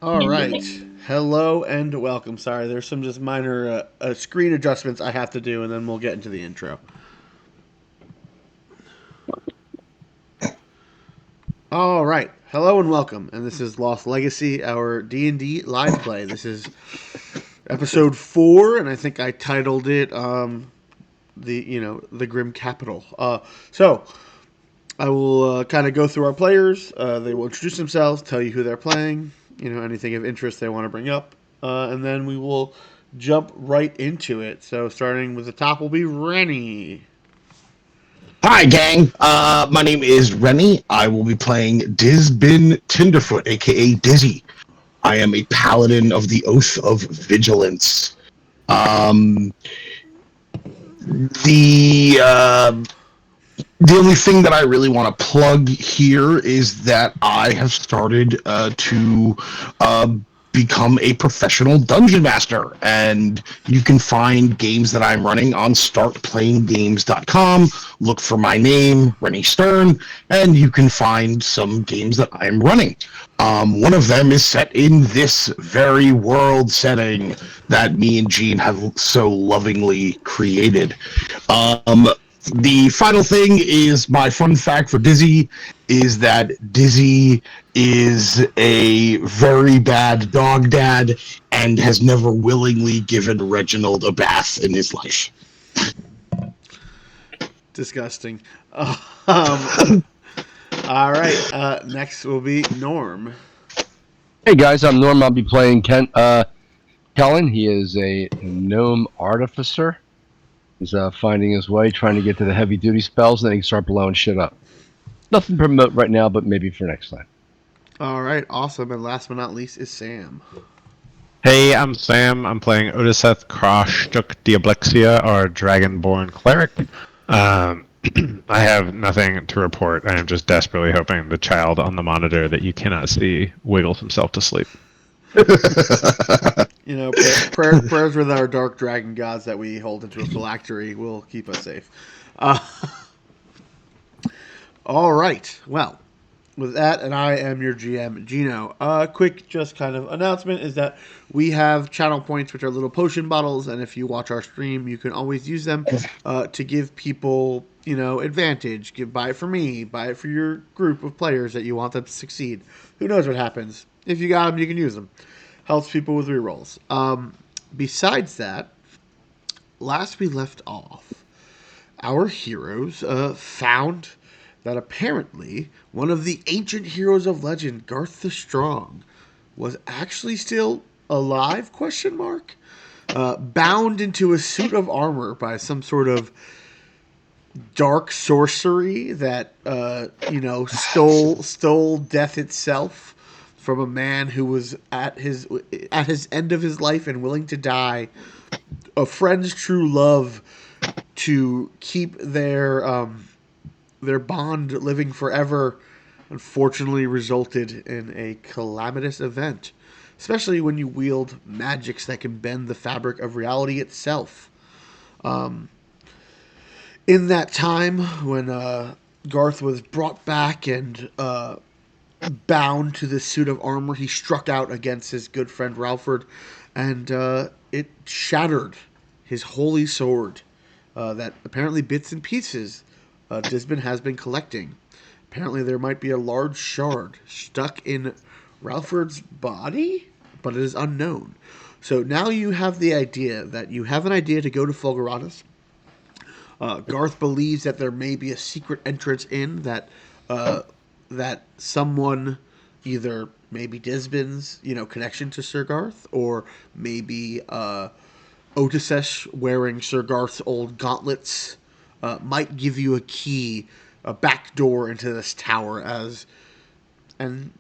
All right. Hello and welcome. Sorry, there's some just minor screen adjustments I have to do, and then we'll get into the intro. All right. Hello and welcome. And this is Lost Legacy, our D&D live play. This is episode 4, and I think I titled it the Grim Capital. So I will kind of go through our players. They will introduce themselves, tell you who they're playing, anything of interest they want to bring up, and then we will jump right into it. So starting with the top will be Rennie. Hi, gang. My name is Rennie. I will be playing Dizbin Tinderfoot, aka Dizzy. I am a paladin of the Oath of Vigilance. Um, the the only thing that I really want to plug here is that I have started to become a professional dungeon master, and you can find games that I'm running on startplayinggames.com. Look for my name, Rennie Stern, and you can find some games that I'm running. One of them is set in this very world setting that me and Gene have so lovingly created. The final thing is my fun fact for Dizzy is that Dizzy is a very bad dog dad and has never willingly given Reginald a bath in his life. Disgusting. All right. Next will be Norm. Hey guys, I'm Norm. I'll be playing Kellen. He is a gnome artificer. He's finding his way, trying to get to the heavy duty spells, and then he can start blowing shit up. Nothing to promote right now, but maybe for next time. All right. Awesome. And last but not least is Sam. Hey, I'm Sam. I'm playing Odyseth Kroshtuk Diablexia, our Dragonborn Cleric. I have nothing to report. I am just desperately hoping the child on the monitor that you cannot see wiggles himself to sleep. Prayers with our dark dragon gods that we hold into a phylactery will keep us safe. All right. Well, with that, and I am your GM, Gino. Quick, just kind of announcement is that we have channel points, which are little potion bottles, and if you watch our stream, you can always use them to give people, advantage. Buy it for me, buy it for your group of players that you want them to succeed. Who knows what happens? If you got them, you can use them. Helps people with rerolls. Besides that, last we left off, our heroes found that apparently one of the ancient heroes of legend, Garth the Strong, was actually still alive, question mark? Bound into a suit of armor by some sort of dark sorcery that stole death itself from a man who was at his end of his life and willing to die, a friend's true love to keep their bond living forever, unfortunately resulted in a calamitous event, especially when you wield magics that can bend the fabric of reality itself. In that time when Garth was brought back and bound to this suit of armor, he struck out against his good friend Ralford, and it shattered his holy sword that apparently bits and pieces Disbin has been collecting. Apparently there might be a large shard stuck in Ralford's body, but it is unknown. So now you have the idea that you have an idea to go to Fulguratus. Garth believes that there may be a secret entrance in that someone, either maybe Disbin's connection to Sir Garth, or maybe Otisesh wearing Sir Garth's old gauntlets, might give you a key, a back door into this tower, and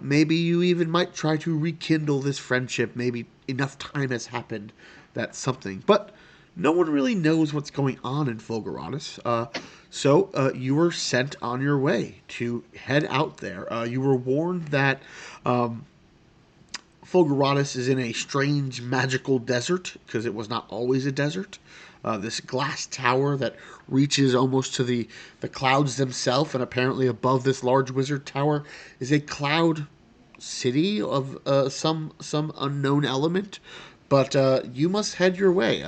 maybe you even might try to rekindle this friendship. Maybe enough time has happened that something, but no one really knows what's going on in Fulguratus. So you were sent on your way to head out there. You were warned that Fulguratus is in a strange magical desert, because it was not always a desert. This glass tower that reaches almost to the clouds themselves, and apparently above this large wizard tower is a cloud city of some unknown element, but you must head your way.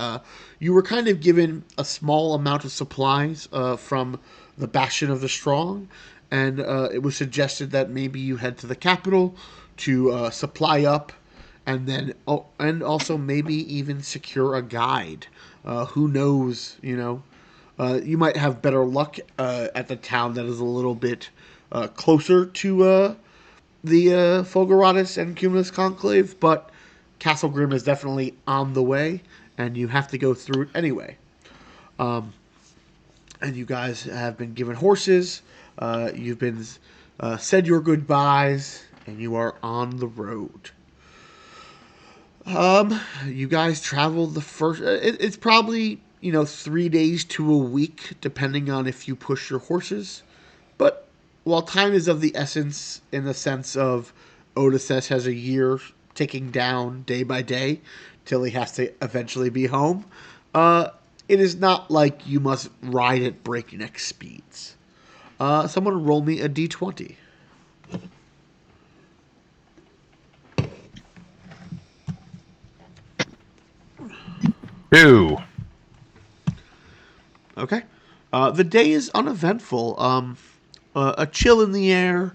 You were kind of given a small amount of supplies from the Bastion of the Strong, and it was suggested that maybe you head to the capital to supply up, and then and also maybe even secure a guide. Who knows? You might have better luck at the town that is a little bit closer to the Fulguratus and Cumulus Conclave, but Castle Grimm is definitely on the way, and you have to go through it anyway. And you guys have been given horses. You've been said your goodbyes, and you are on the road. You guys traveled the first. It's probably 3 days to a week, depending on if you push your horses. But while time is of the essence, in the sense of Odysseus has a year ticking down day by day till he has to eventually be home, it is not like you must ride at breakneck speeds. Someone roll me a d20. 2. Okay. The day is uneventful. A chill in the air,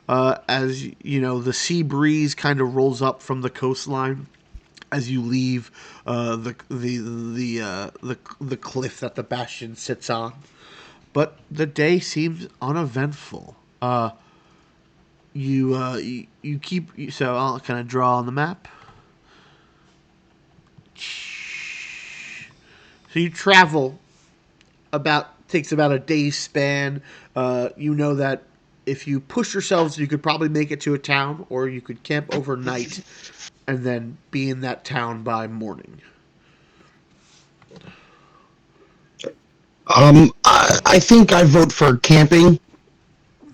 as the sea breeze kind of rolls up from the coastline as you leave the cliff that the bastion sits on. But the day seems uneventful. You keep, so I'll kind of draw on the map. So you travel takes about a day's span. You know that if you push yourselves, you could probably make it to a town, or you could camp overnight and then be in that town by morning. I think I vote for camping.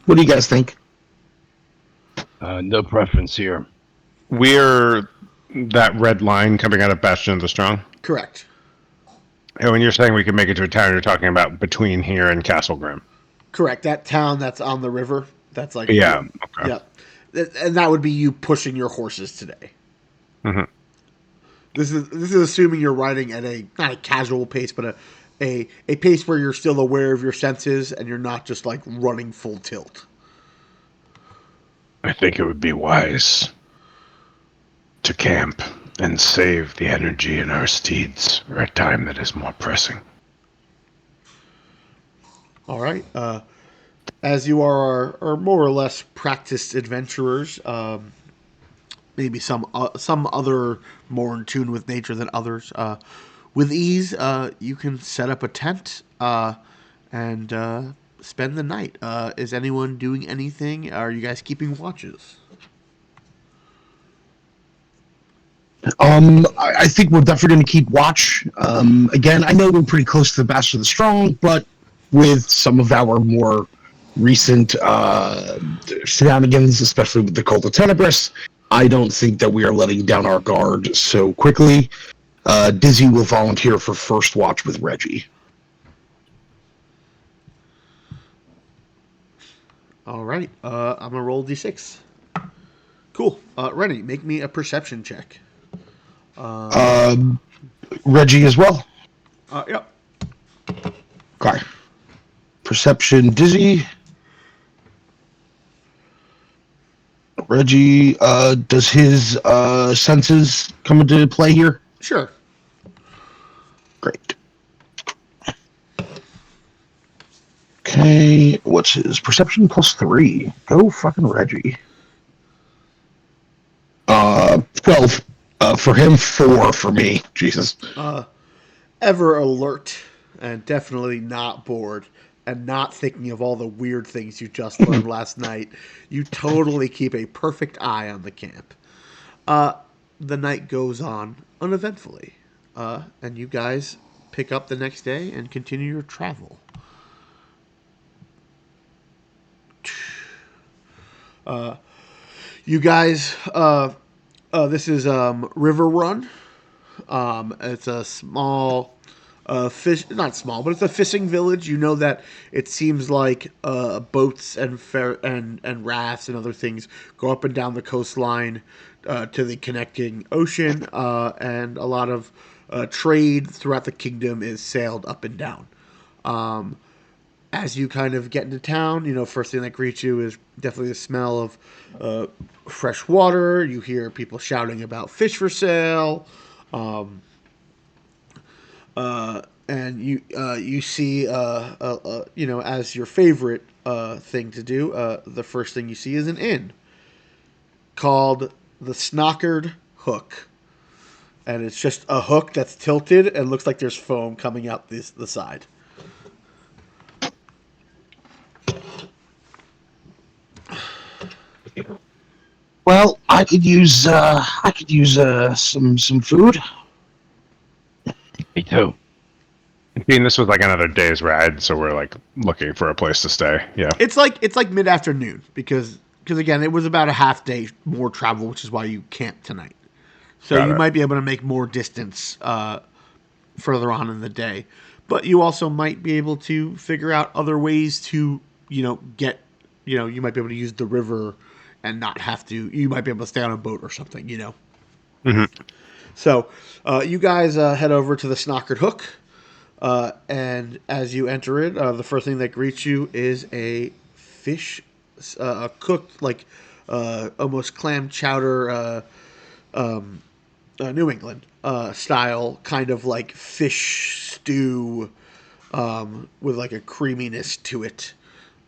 What do you guys think? No preference here. We're that red line coming out of Bastion of the Strong. Correct. And when you're saying we can make it to a town, you're talking about between here and Castle Grimm. Correct. That town that's on the river. That's like Yeah. Okay. Yeah, and that would be you pushing your horses today. Mm-hmm. This is assuming you're riding at not a casual pace, but a pace where you're still aware of your senses and you're not just like running full tilt. I think it would be wise to camp and save the energy in our steeds for a time that is more pressing. All right. As you are more or less practiced adventurers, maybe some other more in tune with nature than others. With ease, you can set up a tent and spend the night. Is anyone doing anything? Are you guys keeping watches? I think we're definitely going to keep watch. Again, I know we're pretty close to the Bastion of the Strong, but with some of our more recent shenanigans, especially with the Cult of Tenebris, I don't think that we are letting down our guard so quickly. Dizzy will volunteer for first watch with Reggie. All right. I'm going to roll d6. Cool. Rennie, make me a perception check. Reggie as well. Yep. Okay. Perception, Dizzy. Reggie, does his senses come into play here? Sure. Great. Okay, what's his perception? +3. Go fucking Reggie. 12 for him, 4 for me. Jesus. Ever alert and definitely not bored and not thinking of all the weird things you just learned last night. You totally keep a perfect eye on the camp. The night goes on uneventfully, and you guys pick up the next day and continue your travel. You guys, this is River Run. It's a small fish, not small, but it's a fishing village. You know that it seems like boats and and rafts and other things go up and down the coastline to the connecting ocean, and a lot of trade throughout the kingdom is sailed up and down. Um, as you kind of get into town, first thing that greets you is definitely the smell of fresh water. You hear people shouting about fish for sale. Um, and you see as your favorite thing to do, the first thing you see is an inn called the Snockered Hook, and it's just a hook that's tilted and looks like there's foam coming out the side. Well, I could use some food. Me too. Being this was like another day's ride, so we're like looking for a place to stay. Yeah. It's like mid afternoon because again it was about a half day more travel, which is why you camped tonight. So Got you it. might be able to make more distance further on in the day, but you also might be able to figure out other ways to get you might be able to use the river and not have to. You might be able to stay on a boat or something. Hmm. So you guys head over to the Snockered Hook. And as you enter it, the first thing that greets you is a fish, cooked like almost clam chowder, New England style, kind of like fish stew with like a creaminess to it.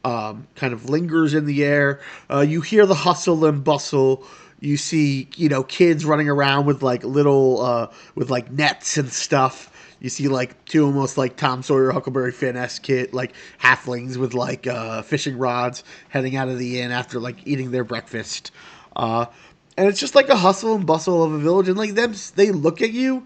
Kind of lingers in the air. You hear the hustle and bustle. You see, kids running around with like little, with like nets and stuff. You see like two almost like Tom Sawyer Huckleberry Finn-esque kid, like halflings with like fishing rods heading out of the inn after like eating their breakfast. And it's just like a hustle and bustle of a village. And like they look at you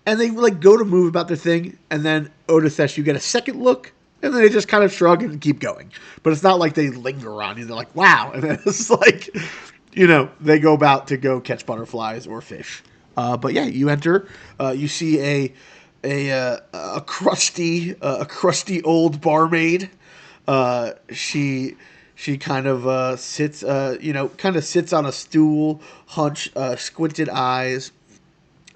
and they like go to move about their thing. And then Otis, you get a second look. And then they just kind of shrug and keep going. But it's not like they linger on you. They're like, wow. And then it's like, they go about to go catch butterflies or fish. But yeah, you enter. You see a crusty old barmaid. She kind of sits on a stool, squinted eyes,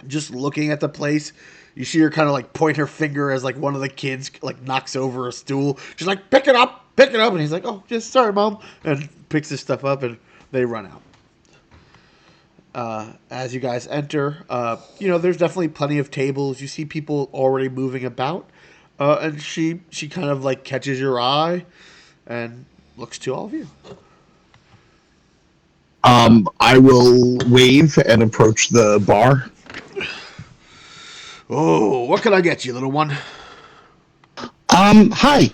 just looking at the place. You see her kind of like point her finger as like one of the kids like knocks over a stool. She's like, pick it up, and he's like, oh, just sorry, mom, and picks his stuff up, and they run out. As you guys enter, there's definitely plenty of tables. You see people already moving about, and she kind of like catches your eye, and looks to all of you. I will wave and approach the bar. Oh, what can I get you, little one? Hi.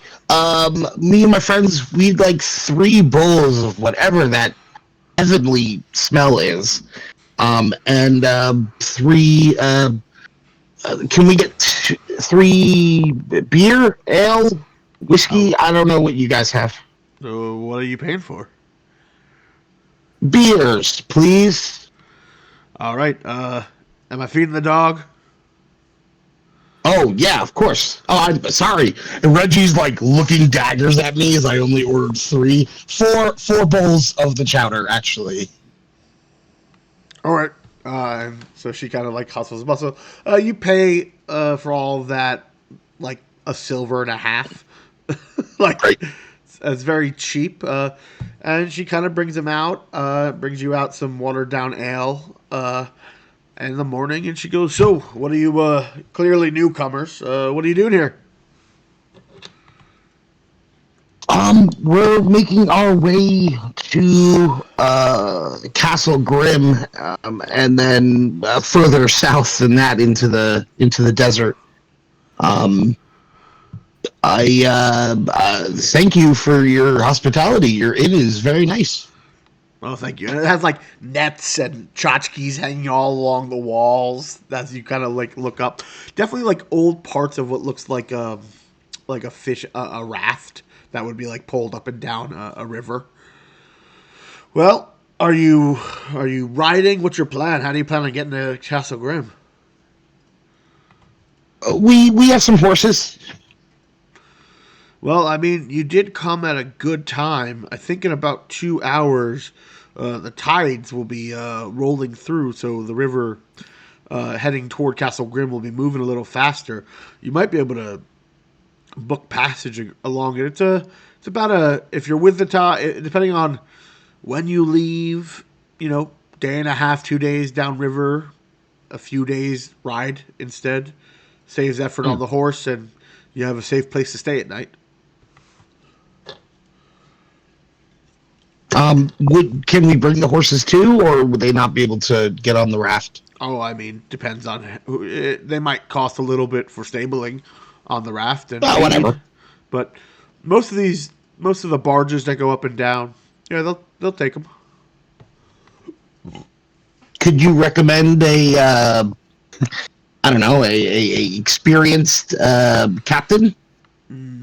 Me and my friends, we'd like 3 bowls of whatever that heavenly smell is. And 3, can we get 3 beer, ale, whiskey? I don't know what you guys have. So, what are you paying for? Beers, please. All right. Am I feeding the dog? Oh, yeah, of course. Oh, I'm sorry. And Reggie's like looking daggers at me as I only ordered 4 bowls of the chowder, actually. All right. So she kind of like hustles and bustle. You pay for all of that like a silver and a half. Like Right. it's very cheap. And she kind of brings him out. Brings you out some watered down ale. In the morning, and she goes, "So, what are you? Clearly newcomers. What are you doing here?" We're making our way to Castle Grimme, and then further south than that into the desert. I thank you for your hospitality. Your inn is very nice. Oh, thank you. And it has like nets and tchotchkes hanging all along the walls as you kind of like look up. Definitely like old parts of what looks like a fish, a raft that would be like pulled up and down a river. Well, are you riding? What's your plan? How do you plan on getting to Castle Grimm? We have some horses. Well, I mean, you did come at a good time. I think in about 2 hours, the tides will be rolling through, so the river heading toward Castle Grim will be moving a little faster. You might be able to book passage along it. It's about a if you're with the tide, depending on when you leave, day and a half, 2 days downriver, a few days ride instead. Saves effort on the horse, and you have a safe place to stay at night. Can we bring the horses too, or would they not be able to get on the raft? Oh, I mean, depends on they might cost a little bit for stabling on the raft and Oh, feed, whatever. but most of the barges that go up and down, yeah, they'll take them. Could you recommend I don't know, a experienced captain?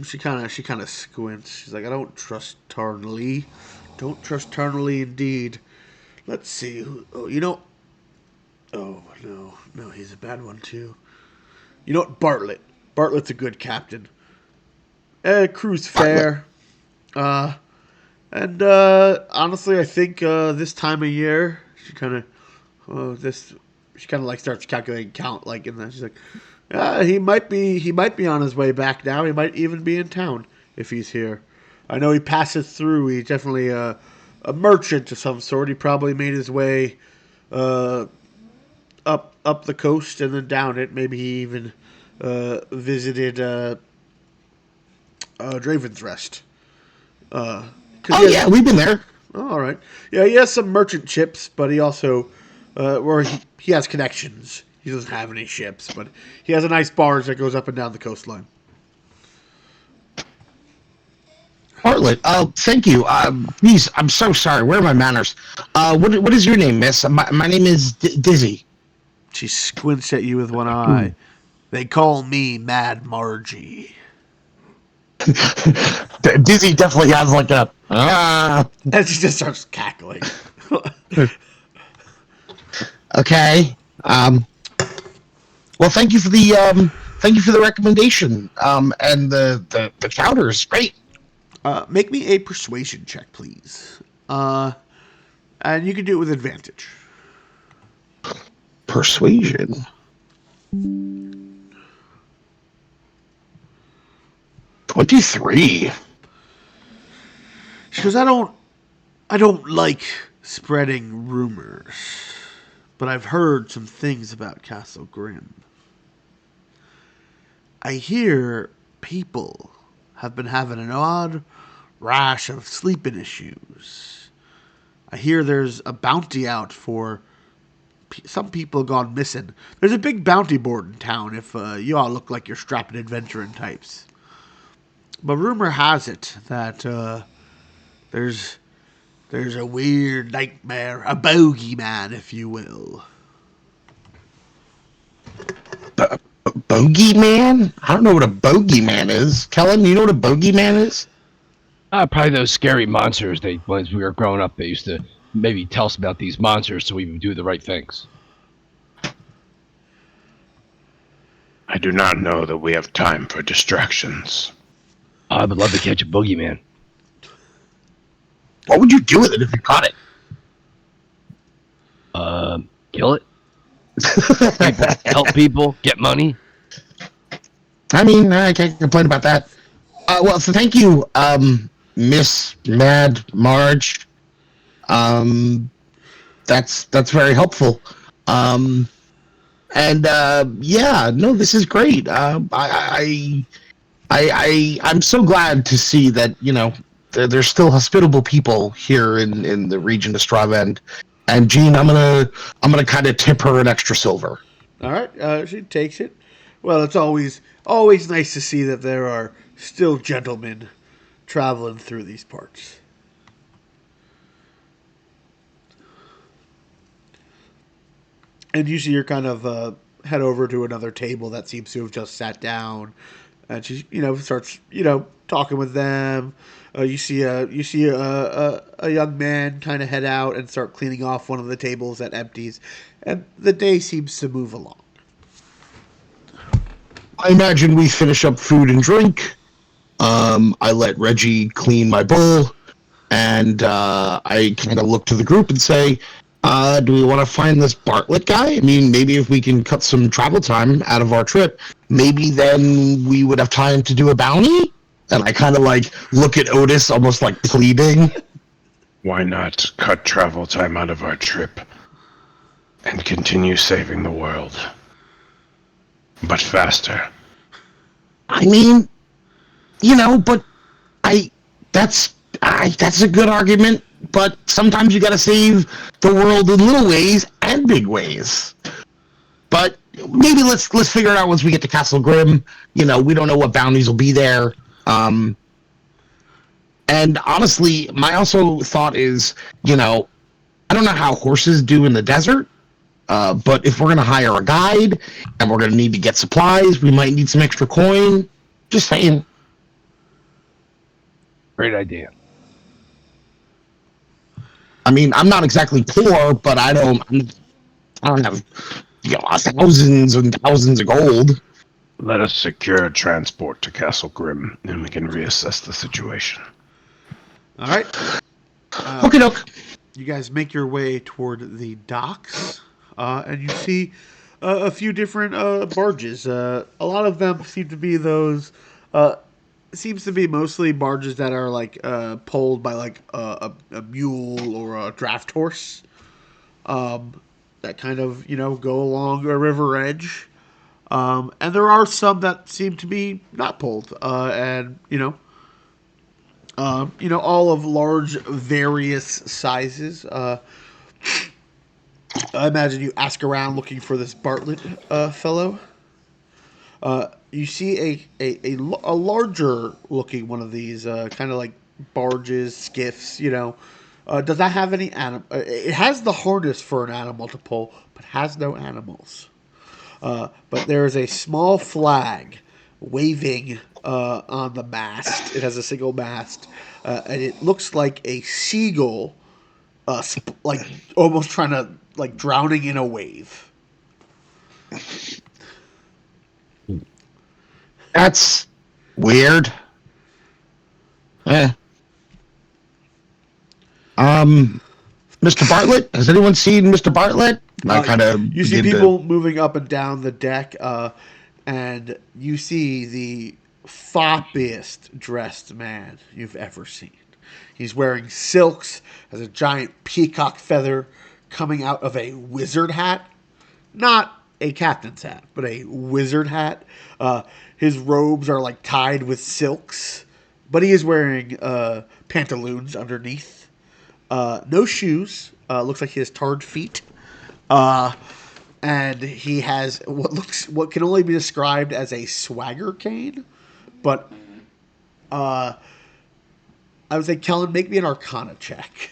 She kind of squints. She's like, I don't trust Tarnley. Don't trust Tarnley indeed. Let's see. Oh, Oh no, he's a bad one too. You know what, Bartlett. Bartlett's a good captain. Crew's fair. And honestly, I think this time of year, she kind of, this, she kind of like starts calculating count. Like in that, she's like, he might be on his way back now. He might even be in town if he's here. I know he passes through. He's definitely a merchant of some sort. He probably made his way uh, up the coast and then down it. Maybe he even visited Draven's Rest. Oh yeah, we've been there. Oh, all right. Yeah, he has some merchant ships, but he also, where he has connections. He doesn't have any ships, but he has a nice barge that goes up and down the coastline. Bartlett, thank you. Please, I'm so sorry. Where are my manners? What is your name, miss? My name is Dizzy. She squints at you with one eye. They call me Mad Margie. Dizzy definitely has like a. And she just starts cackling. Okay. Well, thank you for the recommendation. And the chowder is great. Make me a persuasion check, please. And you can do it with advantage. Persuasion. 23. She goes, I don't like spreading rumors, but I've heard some things about Castle Grim. I hear people have been having an odd rash of sleeping issues. I hear there's a bounty out for some people gone missing. There's a big bounty board in town if you all look like you're strapping adventuring types. But rumor has it that there's a weird nightmare, a bogeyman, if you will. Bogeyman? I don't know what a bogeyman is. Kellen, you know what a bogeyman is? Probably those scary monsters. When we were growing up, they used to maybe tell us about these monsters so we would do the right things. I do not know that we have time for distractions. I would love to catch a boogeyman. What would you do with it if you caught it? Kill it. Help people, get money. I mean, I can't complain about that. Well, so thank you, Miss Mad Marge. That's very helpful. And yeah, no, this is great. I'm so glad to see that there's still hospitable people here in the region of Stravend. And Jean, I'm gonna kind of tip her an extra silver. All right, she takes it. Well, it's always nice to see that there are still gentlemen traveling through these parts. And you see her kind of head over to another table that seems to have just sat down, and she starts talking with them. You see a young man kind of head out and start cleaning off one of the tables that empties, and the day seems to move along. I imagine we finish up food and drink. I let Reggie clean my bowl, and I kind of look to the group and say, do we want to find this Bartlett guy? I mean, maybe if we can cut some travel time out of our trip, maybe then we would have time to do a bounty? And I kind of like look at Otis almost like pleading. Why not cut travel time out of our trip and continue saving the world? But faster. I mean, but that's a good argument, but sometimes you gotta save the world in little ways and big ways. But maybe let's figure it out once we get to Castle Grimm. We don't know what bounties will be there. And honestly, my also thought is, I don't know how horses do in the desert, but if we're going to hire a guide and we're going to need to get supplies, we might need some extra coin. Just saying. Great idea. I mean, I'm not exactly poor, but I don't have thousands and thousands of gold. Let us secure transport to Castle Grimm, and we can reassess the situation. All right. Okay, doke. You guys make your way toward the docks, and you see a few different barges. A lot of them seem to be those. Seems to be mostly barges that are like pulled by like a mule or a draft horse. That kind of go along a river edge. And there are some that seem to be not pulled, and all of large, various sizes. I imagine you ask around looking for this Bartlett fellow. You see a larger looking one of these, kind of like barges, skiffs. Does that have any animal? It has the harness for an animal to pull, but has no animals. But there is a small flag waving on the mast. It has a single mast, and it looks like a seagull, like almost trying to drowning in a wave. That's weird. Mr. Bartlett? Has anyone seen Mr. Bartlett? I kind of you see people moving up and down the deck, and you see the foppiest dressed man you've ever seen. He's wearing silks, has a giant peacock feather coming out of a wizard hat. Not a captain's hat, but a wizard hat. His robes are tied with silks, but he is wearing pantaloons underneath. No shoes. Looks like he has tarred feet. And he has what can only be described as a swagger cane, but I would say, Kellen, make me an Arcana check.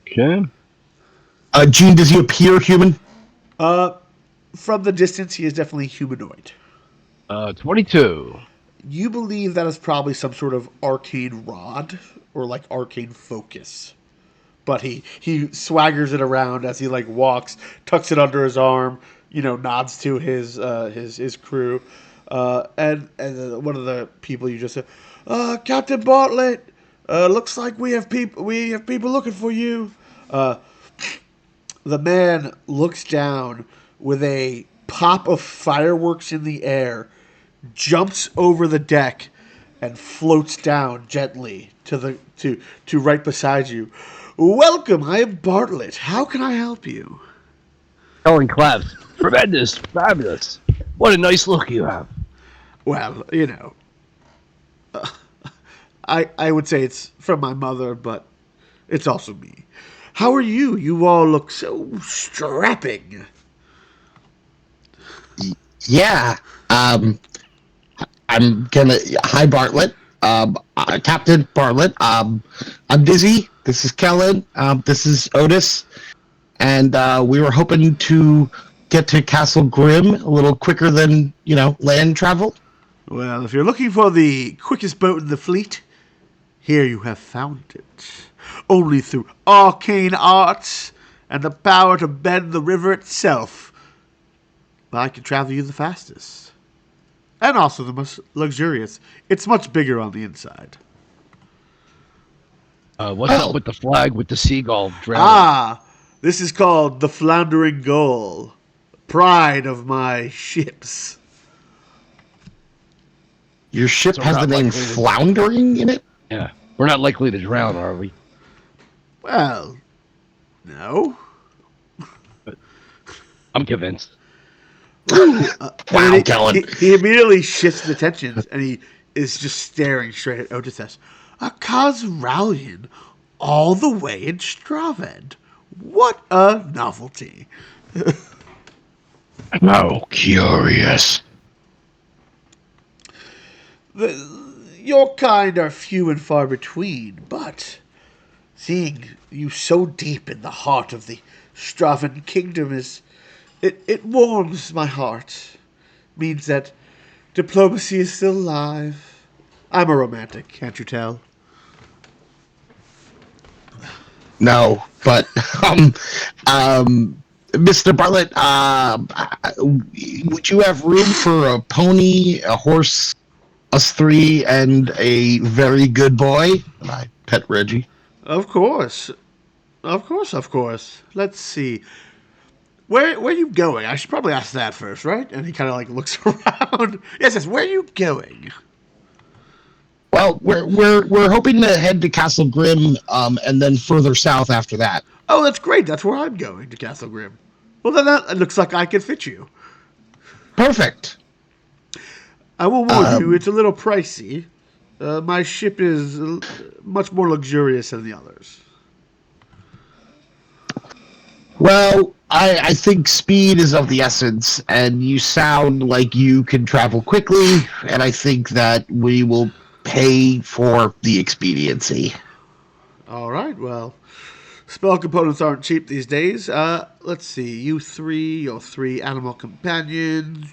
Okay. Gene, does he appear human? From the distance, he is definitely humanoid. 22. You believe that is probably some sort of arcane rod or arcane focus. But he swaggers it around as he walks, tucks it under his arm, nods to his crew, and one of the people you just said, Captain Bartlett, looks like we have people looking for you. The man looks down with a pop of fireworks in the air, jumps over the deck, and floats down gently to right beside you. Welcome, I am Bartlett. How can I help you? Ellen claps. Tremendous, fabulous. What a nice look you have. Well, I would say it's from my mother, but it's also me. How are you? You all look so strapping. Yeah. I'm gonna. Hi, Bartlett. Captain Bartlett. I'm Dizzy. This is Kellen. This is Otis. And we were hoping to get to Castle Grimm a little quicker than, land travel. Well, if you're looking for the quickest boat in the fleet, here you have found it. Only through arcane arts and the power to bend the river itself, I can travel you the fastest. and also the most luxurious. It's much bigger on the inside. What's up with the flag with the seagull drowning? Ah, this is called the Floundering Gull, pride of my ships. Your ship So has the not name likely to- Floundering in it? Yeah, we're not likely to drown, are we? Well, no. I'm convinced. Wow, Kellen. He immediately shifts the tensions, and he is just staring straight at Odysseus. A Cosralian all the way in Straved. What a novelty. How curious. Your kind are few and far between, but seeing you so deep in the heart of the Stravan kingdom it warms my heart. Means that diplomacy is still alive. I'm a romantic, can't you tell? No, but Mr. Bartlett, would you have room for a pony, a horse, us three, and a very good boy? And I pet Reggie. Of course. Of course. Let's see. Where are you going? I should probably ask that first, right? And he kind of like looks around. Yes, where are you going? Well, we're hoping to head to Castle Grimme, and then further south after that. Oh, that's great. That's where I'm going, to Castle Grimm. Well, then that looks like I can fit you. Perfect. I will warn you, it's a little pricey. My ship is much more luxurious than the others. Well, I think speed is of the essence, and you sound like you can travel quickly, and I think that we will pay for the expediency. All right, well, spell components aren't cheap these days. Let's see, your three animal companions.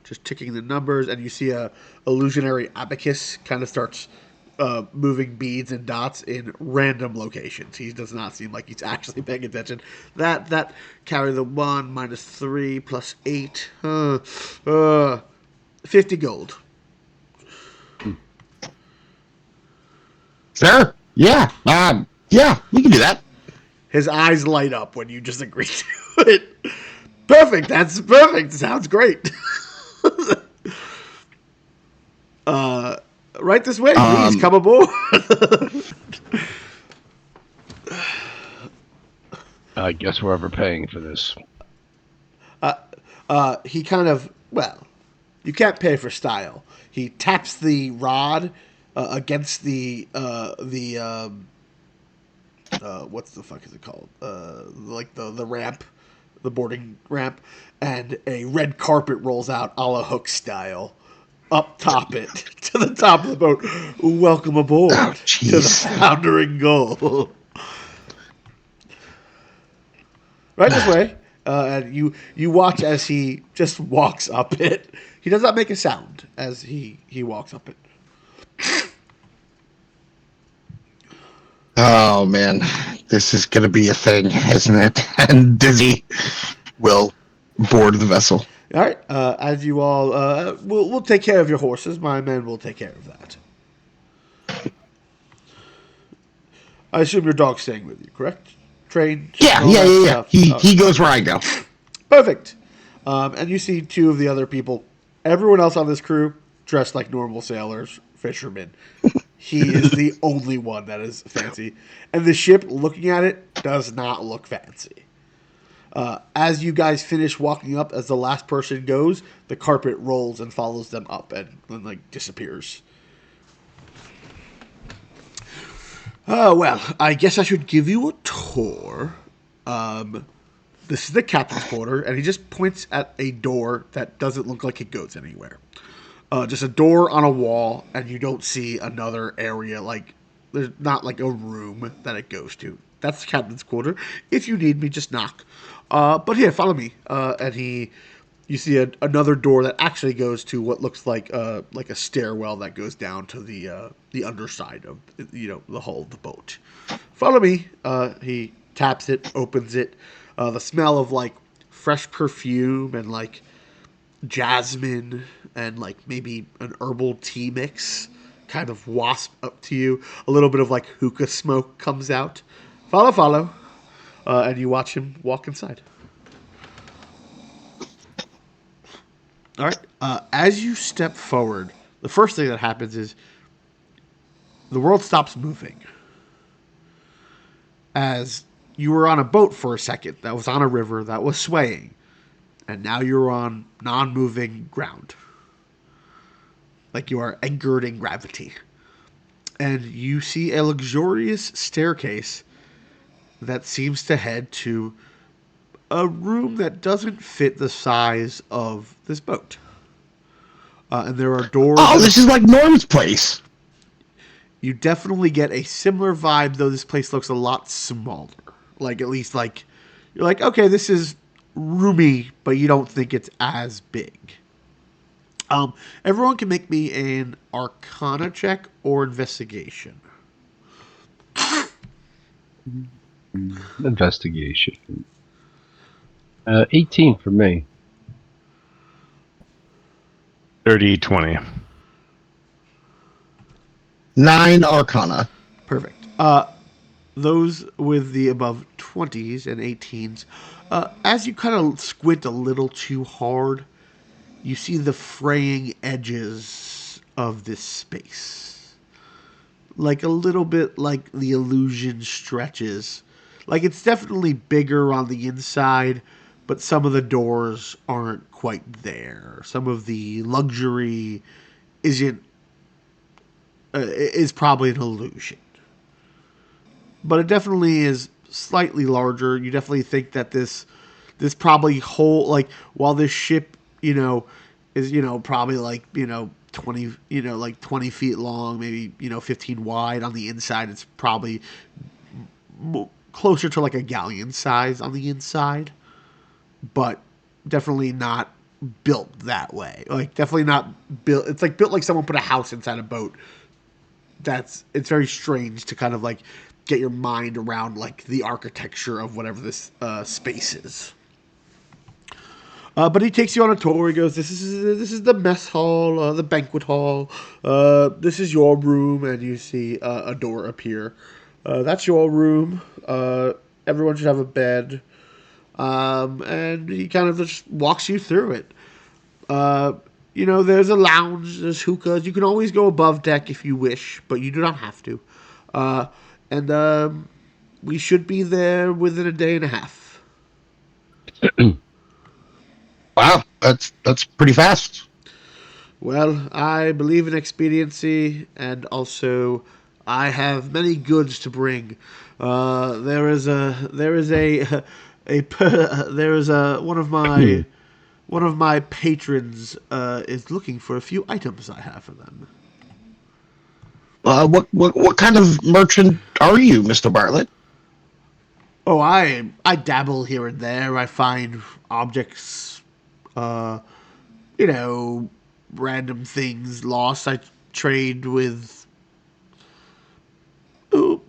Just ticking the numbers, and you see a illusionary abacus kind of starts moving beads and dots in random locations. He does not seem like he's actually paying attention. That carry the 1 minus 3 plus 8. 50 gold. Sure. Yeah. Yeah, we can do that. His eyes light up when you just agree to it. Perfect. That's perfect. Sounds great. Right this way, please. Come aboard. I guess we're overpaying for this. He kind of, well, you can't pay for style. He taps the rod against the what's the fuck is it called? Like the ramp, the boarding ramp, and a red carpet rolls out a la Hook style. Up top it to the top of the boat. Welcome aboard to the Floundering Gull. Right this way, and you watch as he just walks up it. He does not make a sound as he walks up it. Oh man, this is gonna be a thing, isn't it? And Dizzy will board the vessel. All right, as you all, we'll take care of your horses. My men will take care of that. I assume your dog's staying with you, correct? Trained? Yeah. He goes where I go. Perfect. And you see two of the other people. Everyone else on this crew dressed like normal sailors, fishermen. He is the only one that is fancy. And the ship, looking at it, does not look fancy. As you guys finish walking up, as the last person goes, the carpet rolls and follows them up and like disappears. Well, I guess I should give you a tour. This is the captain's quarter, and he just points at a door that doesn't look like it goes anywhere. Just a door on a wall, and you don't see another area. Like, there's not like a room that it goes to. That's the captain's quarter. If you need me, just knock. But here, follow me. And you see another door that actually goes to what looks like a stairwell that goes down to the underside of the hull of the boat. Follow me. He taps it, opens it. The smell of like fresh perfume and like jasmine and like maybe an herbal tea mix kind of wasp up to you. A little bit of like hookah smoke comes out. Follow, follow. And you watch him walk inside. All right. As you step forward, the first thing that happens is the world stops moving. As you were on a boat for a second that was on a river that was swaying, and now you're on non moving ground. Like you are anchored in gravity. And you see a luxurious staircase that seems to head to a room that doesn't fit the size of this boat. And there are doors. Oh, this is like Norm's place. You definitely get a similar vibe, though this place looks a lot smaller. Like, at least, like, you're like, okay, this is roomy, but you don't think it's as big. Everyone can make me an Arcana check or investigation. Investigation. 18 for me. 30-20. 9 Arcana. Perfect. Those with the above 20s and 18s, as you kind of squint a little too hard, you see the fraying edges of this space. Like a little bit like the illusion stretches. Like it's definitely bigger on the inside, but some of the doors aren't quite there. Some of the luxury isn't is probably an illusion. But it definitely is slightly larger. You definitely think that this probably whole, like, while this ship, is, probably like, 20, like 20 feet long, maybe, 15 wide on the inside. It's probably closer to like a galleon size on the inside, but definitely not built that way. Like, definitely not built. It's like built like someone put a house inside a boat. It's very strange to kind of like get your mind around like the architecture of whatever this space is. But he takes you on a tour. He goes, "This is the mess hall, the banquet hall. This is your room," and you see a door appear. That's your room. Everyone should have a bed. And he kind of just walks you through it. There's a lounge, there's hookahs. You can always go above deck if you wish, but you do not have to. And we should be there within a day and a half. Wow, that's pretty fast. Well, I believe in expediency, and also I have many goods to bring. There is one of my patrons is looking for a few items I have for them. What kind of merchant are you, Mr. Bartlett? Oh, I dabble here and there. I find objects, random things lost. I trade with. Ooh,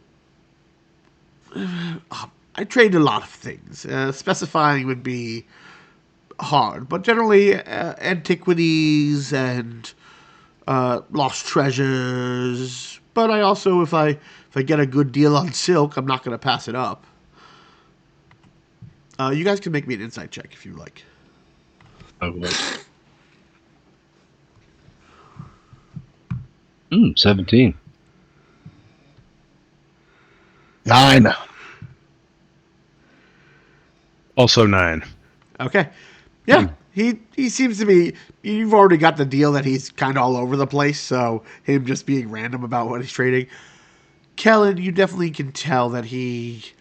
I trade a lot of things. Specifying would be hard, but generally antiquities and lost treasures. But I also, if I get a good deal on silk, I'm not going to pass it up. You guys can make me an insight check if you like. Okay. 17. 9. Also 9. Okay. Yeah, he seems to be. You've already got the deal that he's kind of all over the place, so him just being random about what he's trading. Kellen, you definitely can tell that he's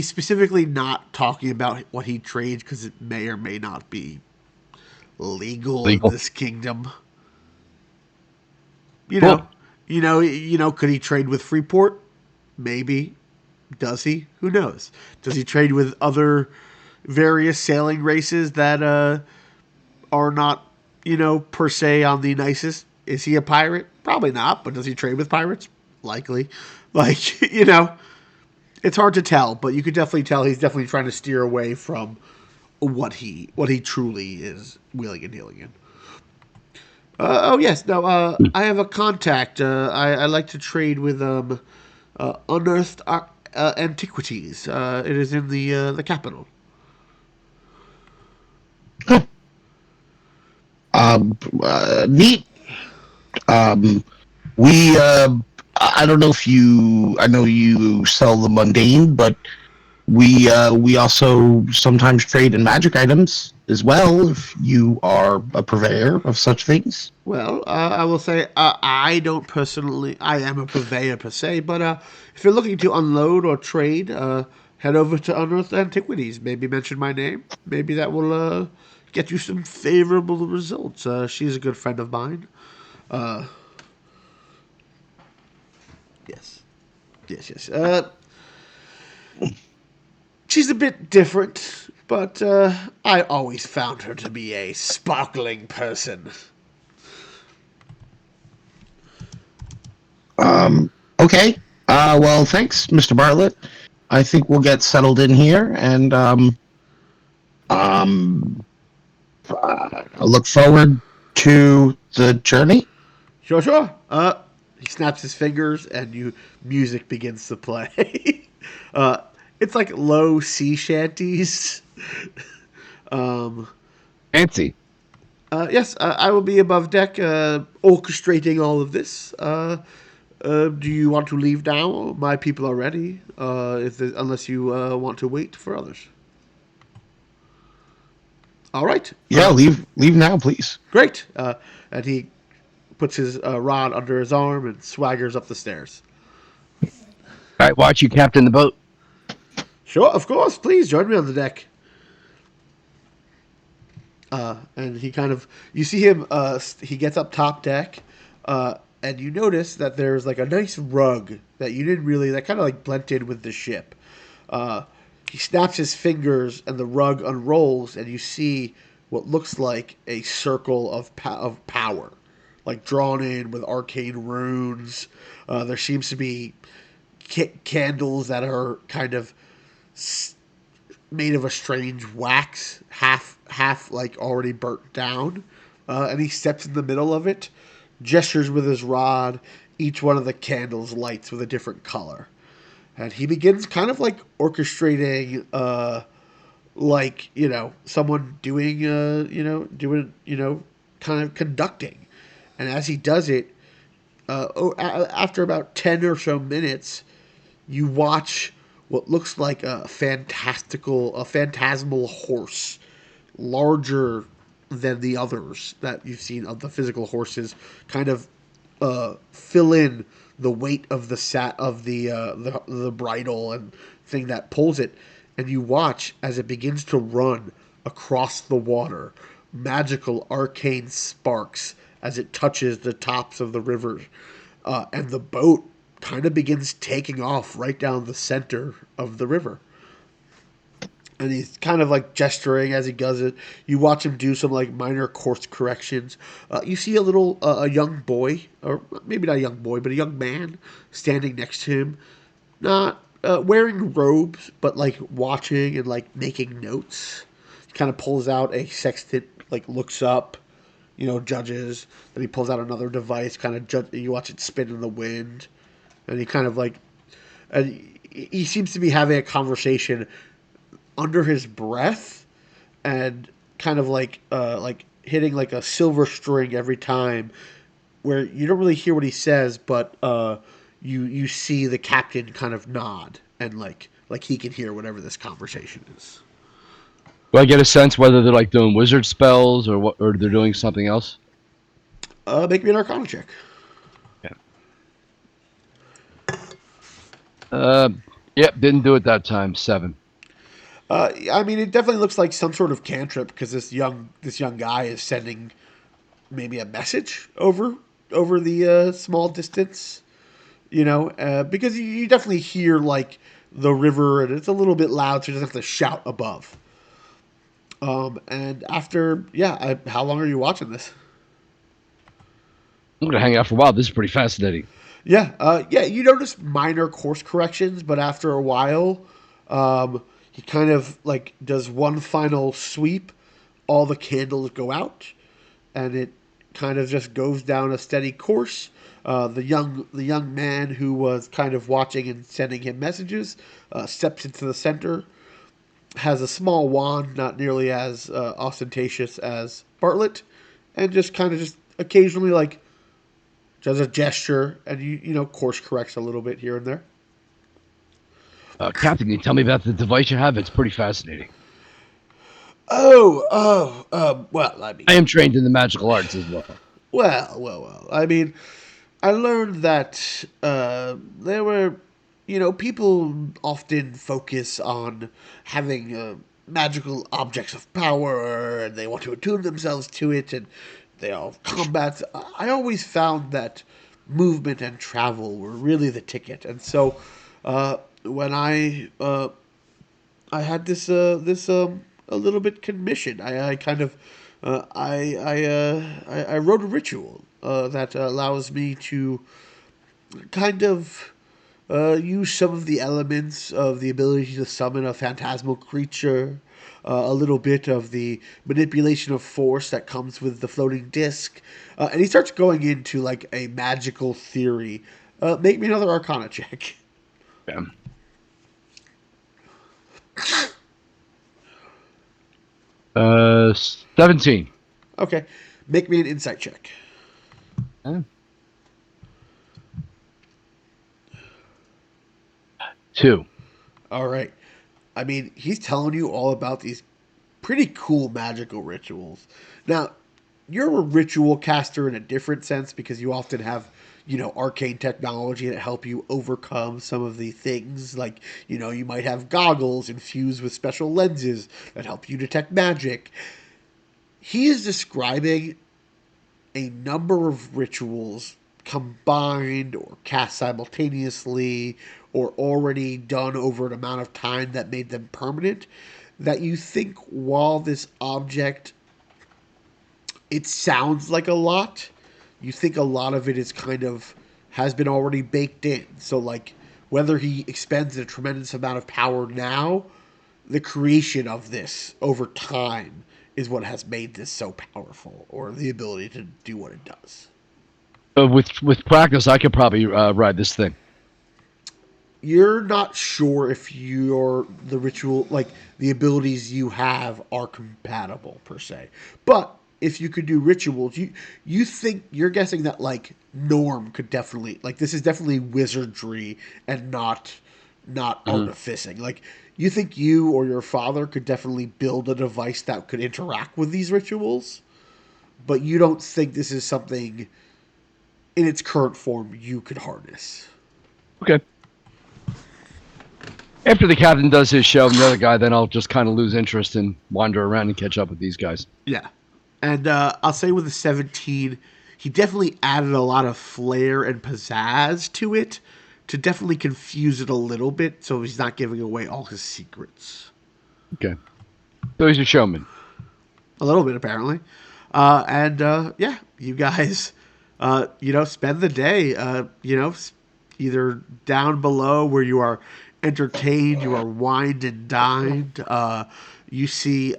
specifically not talking about what he trades because it may or may not be legal in this kingdom. Could he trade with Freeport? Maybe. Does he? Who knows? Does he trade with other various sailing races that are not, per se on the nicest? Is he a pirate? Probably not, but does he trade with pirates? Likely. Like, it's hard to tell, but you could definitely tell he's definitely trying to steer away from what he truly is wheeling and dealing in. Oh yes, no. I have a contact. I like to trade with unearthed antiquities. It is in the capital. Neat. Um, we I don't know if you. I know you sell the mundane, but we also sometimes trade in magic items as well. If you are a purveyor of such things. Well, I will say I don't personally. I am a purveyor per se, but if you're looking to unload or trade, head over to Unearthed Antiquities. Maybe mention my name. Maybe that will get you some favorable results. She's a good friend of mine. Yes, yes. She's a bit different, but I always found her to be a sparkling person. Okay. Well, thanks, Mr. Bartlett. I think we'll get settled in here, and um, I look forward to the journey. Sure. He snaps his fingers, and music begins to play. uh, it's like low sea shanties. um, Fancy. yes, I will be above deck, orchestrating all of this. Do you want to leave now? My people are ready. Unless you want to wait for others. All right. Yeah, leave now, please. Great. And he puts his rod under his arm and swaggers up the stairs. All right, watch you captain the boat. Sure, of course. Please join me on the deck. And he kind of, you see him, he gets up top deck, and you notice that there's like a nice rug that you didn't really, that kind of like blended with the ship. He snaps his fingers and the rug unrolls, and you see what looks like a circle of power, like drawn in with arcane runes. There seems to be candles that are kind of made of a strange wax, half like already burnt down. And he steps in the middle of it, gestures with his rod. Each one of the candles lights with a different color, and he begins kind of like orchestrating, like someone doing, kind of conducting. And as he does it, after about 10 or so minutes, you watch what looks like a phantasmal horse, larger than the others that you've seen of the physical horses, kind of fill in the weight of the bridle and thing that pulls it, and you watch as it begins to run across the water, magical arcane sparks as it touches the tops of the river, and the boat kind of begins taking off right down the center of the river. And he's kind of like gesturing as he does it. You watch him do some like minor course corrections. You see a young boy, or maybe not a young boy, but a young man standing next to him, not wearing robes, but like watching and like making notes. He kind of pulls out a sextant, like looks up, judges. Then he pulls out another device, kind of you watch it spin in the wind, and he kind of like, and he seems to be having a conversation under his breath, and kind of like hitting like a silver string every time, where you don't really hear what he says, but you see the captain kind of nod, and like he can hear whatever this conversation is. Do I get a sense whether they're like doing wizard spells or what, or they're doing something else? Make me an Arcana check. Yep, didn't do it that time. 7. I mean, it definitely looks like some sort of cantrip, because this young guy is sending maybe a message over the small distance. Because you definitely hear like the river, and it's a little bit loud, so you just have to shout above. And after, how long are you watching this? I'm gonna hang out for a while. This is pretty fascinating. Yeah, you notice minor course corrections, but after a while, He kind of like does one final sweep, all the candles go out, and it kind of just goes down a steady course. The young man who was kind of watching and sending him messages steps into the center, has a small wand, not nearly as ostentatious as Bartlett, and just kind of just occasionally like does a gesture, and course corrects a little bit here and there. Captain, can you tell me about the device you have? It's pretty fascinating. Well, I mean, I am trained in the magical arts as well. well. I mean, I learned that there were, people often focus on having magical objects of power, and they want to attune themselves to it, and they all combat. I always found that movement and travel were really the ticket, and so when I had this a little bit commission. I kind of I wrote a ritual that allows me to kind of use some of the elements of the ability to summon a phantasmal creature, a little bit of the manipulation of force that comes with the floating disc, and he starts going into like a magical theory. Make me another Arcana check. Yeah. 17. Okay, make me an insight check. Yeah. 2. All right. I mean, he's telling you all about these pretty cool magical rituals. Now, you're a ritual caster in a different sense because you often have, arcane technology that help you overcome some of the things. Like, you might have goggles infused with special lenses that help you detect magic. He is describing a number of rituals combined or cast simultaneously or already done over an amount of time that made them permanent, that you think while this object, it sounds like a lot, you think a lot of it is kind of has been already baked in. So like whether he expends a tremendous amount of power now, the creation of this over time is what has made this so powerful, or the ability to do what it does. With practice, I could probably ride this thing. You're not sure if the ritual, like the abilities you have, are compatible per se, but if you could do rituals, you think you're guessing that like Norm could definitely, like, this is definitely wizardry and not artificing. Like, you think you or your father could definitely build a device that could interact with these rituals, but you don't think this is something in its current form you could harness. Okay. After the captain does his show and the other guy, then I'll just kind of lose interest and wander around and catch up with these guys. Yeah. And I'll say with the 17, he definitely added a lot of flair and pizzazz to it to definitely confuse it a little bit, so he's not giving away all his secrets. Okay. So he's a showman. A little bit, apparently. Yeah, you guys, spend the day, either down below where you are entertained, you are wined and dined. You see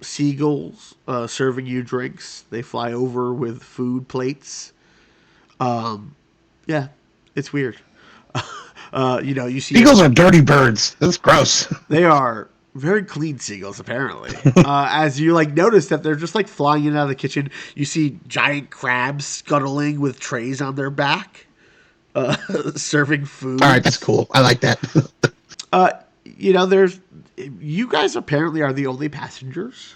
seagulls serving you drinks. They fly over with food plates. Yeah, it's weird. You see Eagles are dirty birds. That's gross. they are very clean seagulls, apparently. As you notice that they're just flying in and out of the kitchen. You see giant crabs scuttling with trays on their back, serving food. All right, that's cool. I like that. You guys apparently are the only passengers.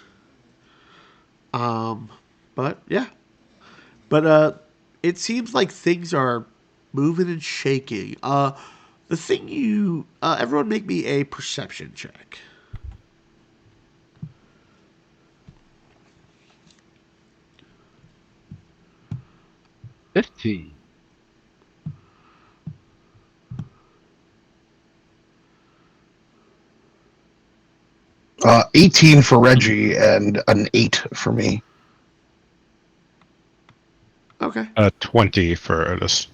But yeah, it seems like things are moving and shaking. The thing everyone make me a perception check. 15. 18 for Reggie and an 8 for me. Okay. 20 for Otis.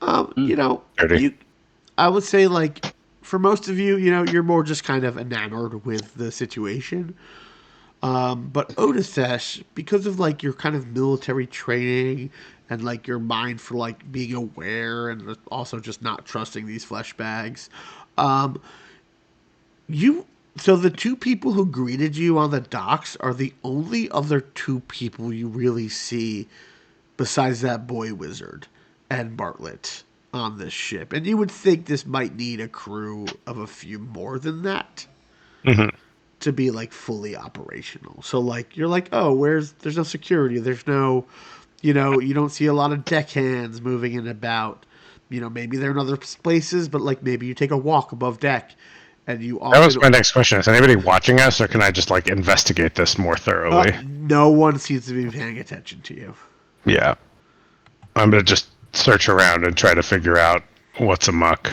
30. You I would say for most of you, you're more just kind of enamored with the situation. But Otisesh, because of like your kind of military training and like your mind for like being aware and also just not trusting these flesh bags, um, you so the two people who greeted you on the docks are the only other two people you really see besides that boy wizard and Bartlett on this ship. And you would think this might need a crew of a few more than that Hmm. to be like fully operational. So like you're like, oh, there's no security, there's no, you don't see a lot of deckhands moving in about. Maybe they're in other places, but like maybe you take a walk above deck, and you That was often my next question. Is anybody watching us, or can I just like investigate this more thoroughly? no one seems to be paying attention to you. Yeah, I'm gonna just search around and try to figure out what's amok.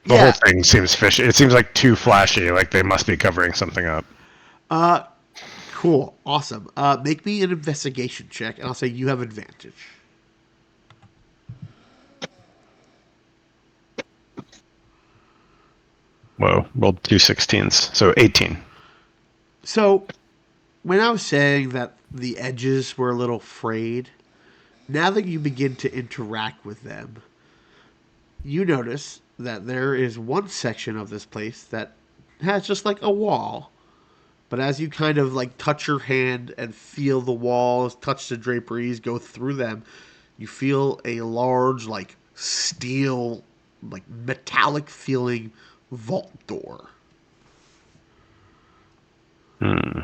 The whole Yeah. thing seems fishy. It seems like too flashy. Like they must be covering something up. Cool. Awesome. Make me an investigation check, and I'll say you have advantage. Whoa, rolled 2 16s, so 18. So, when I was saying that the edges were a little frayed, now that you begin to interact with them, you notice that there is one section of this place that has just like a wall. But as you kind of like touch your hand and feel the walls, touch the draperies, go through them, you feel a large, like steel, like metallic feeling vault door. Hmm.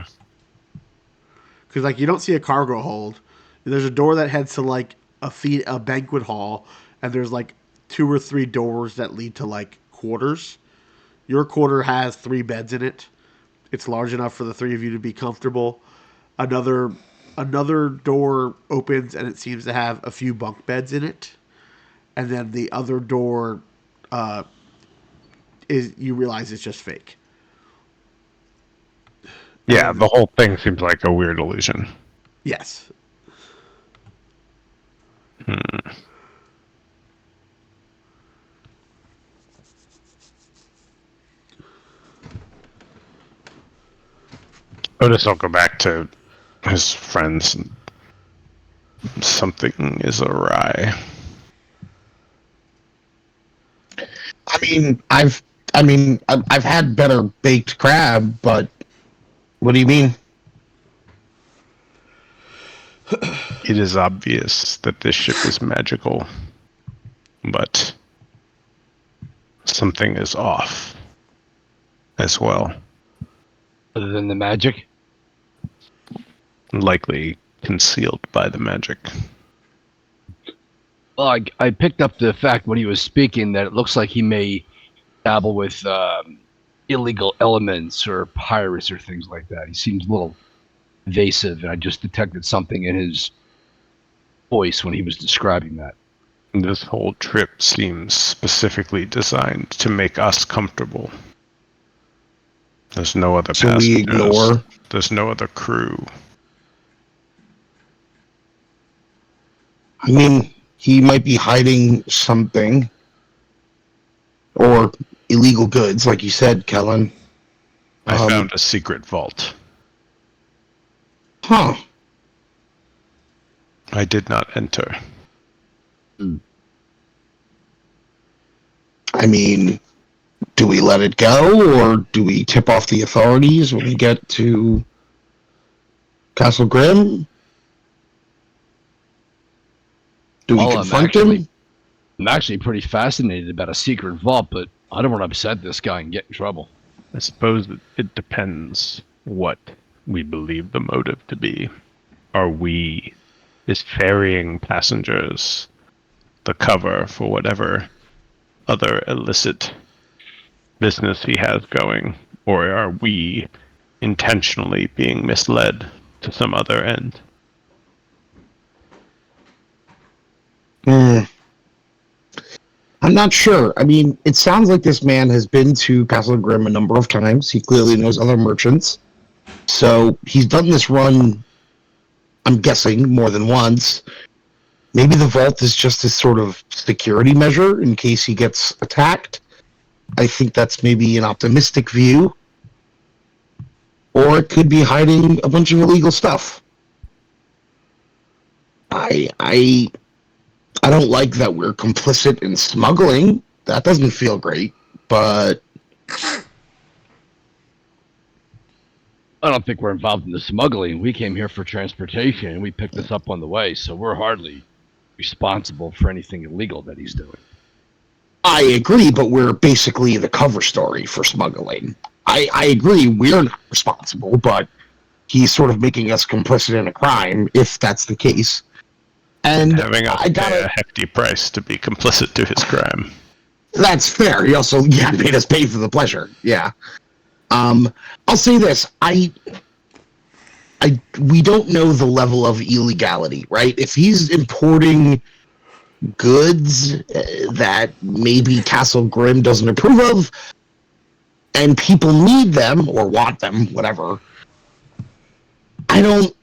Because like you don't see a cargo hold. There's a door that heads to like a banquet hall, and there's like two or three doors that lead to like quarters. Your quarter has 3 beds in it. It's large enough for the three of you to be comfortable. Another another door opens and it seems to have a few bunk beds in it. And then the other door uh, is you realize it's just fake. Yeah, And the whole thing seems like a weird illusion. yes, Otis will go back to his friends. Something is awry. I've had better baked crab, but what do you mean? It is obvious that this ship is magical, but something is off as well. Other than the magic? Likely concealed by the magic. Well, I picked up the fact when he was speaking that it looks like he may dabble with illegal elements or pirates or things like that. He seems a little evasive, and I just detected something in his voice when he was describing that. This whole trip seems specifically designed to make us comfortable. There's no other So passengers. we ignore. There's no other crew. I mean, he might be hiding something, or illegal goods, like you said, Kellen. I found a secret vault. Huh. I did not enter. I mean, do we let it go, or do we tip off the authorities when we get to Castle Grimm? Do we Well, confront him? I'm actually pretty fascinated about a secret vault, but I don't want to upset this guy and get in trouble. I suppose it depends what we believe the motive to be. Are we, as ferrying passengers, the cover for whatever other illicit business he has going? Or are we intentionally being misled to some other end? I'm not sure. I mean, it sounds like this man has been to Castle Grimm a number of times. He clearly knows other merchants. So he's done this run, I'm guessing, more than once. Maybe the vault is just this sort of security measure in case he gets attacked. I think that's maybe an optimistic view. Or it could be hiding a bunch of illegal stuff. I don't like that we're complicit in smuggling. That doesn't feel great, but I don't think we're involved in the smuggling. We came here for transportation, and we picked this up on the way, so we're hardly responsible for anything illegal that he's doing. I agree, but we're basically the cover story for smuggling. I agree we're not responsible, but he's sort of making us complicit in a crime, if that's the case. And Having us pay a hefty price to be complicit to his crime. That's fair. He also made us pay for the pleasure. Yeah. I'll say this. We don't know the level of illegality, right? If he's importing goods that maybe Castle Grimm doesn't approve of, and people need them or want them, whatever. I don't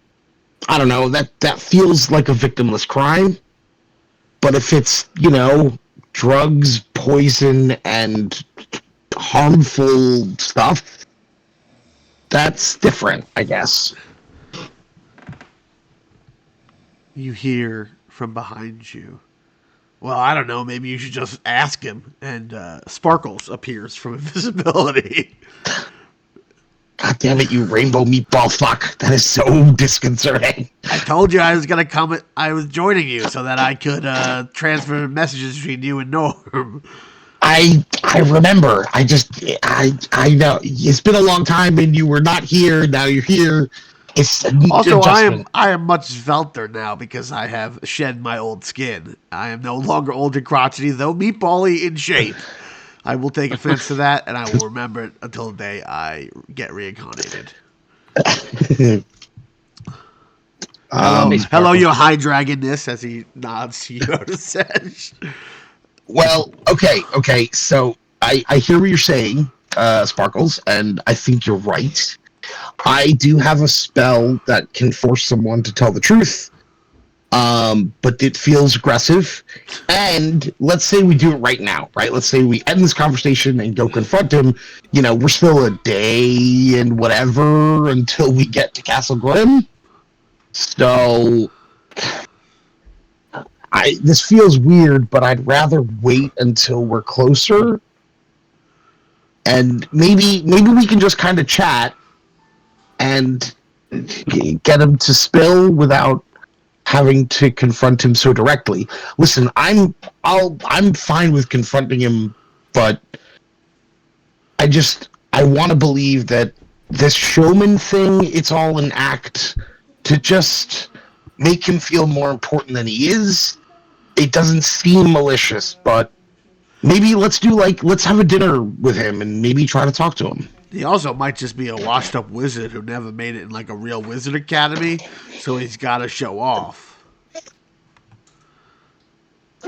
know. That feels like a victimless crime. But if it's, drugs, poison, and harmful stuff, that's different, I guess. You hear from behind you. Well, I don't know. Maybe you should just ask him. And Sparkles appears from invisibility. God damn it, you rainbow meatball fuck. That is so disconcerting. I told you I was going to come. I was joining you so that I could transfer messages between you and Norm. I remember. I know. It's been a long time and you were not here. Now you're here. It's also, I am much svelter now because I have shed my old skin. I am no longer old and crotchety, though meatbally in shape. I will take offense to that, and I will remember it until the day I get reincarnated. Hello, you high dragonness, as he nods to you, Sedge. Well, okay. So I hear what you're saying, Sparkles, and I think you're right. I do have a spell that can force someone to tell the truth, but it feels aggressive. And let's say we do it right now, right? Let's say we end this conversation and go confront him. We're still a day and whatever until we get to Castle Grimm. So this feels weird, but I'd rather wait until we're closer. And maybe we can just kind of chat and get him to spill without having to confront him so directly. Listen, I'm fine with confronting him, but I want to believe that this showman thing, it's all an act to just make him feel more important than he is. It doesn't seem malicious, but maybe let's have a dinner with him and maybe try to talk to him. He also might just be a washed-up wizard who never made it in a real wizard academy, so he's got to show off.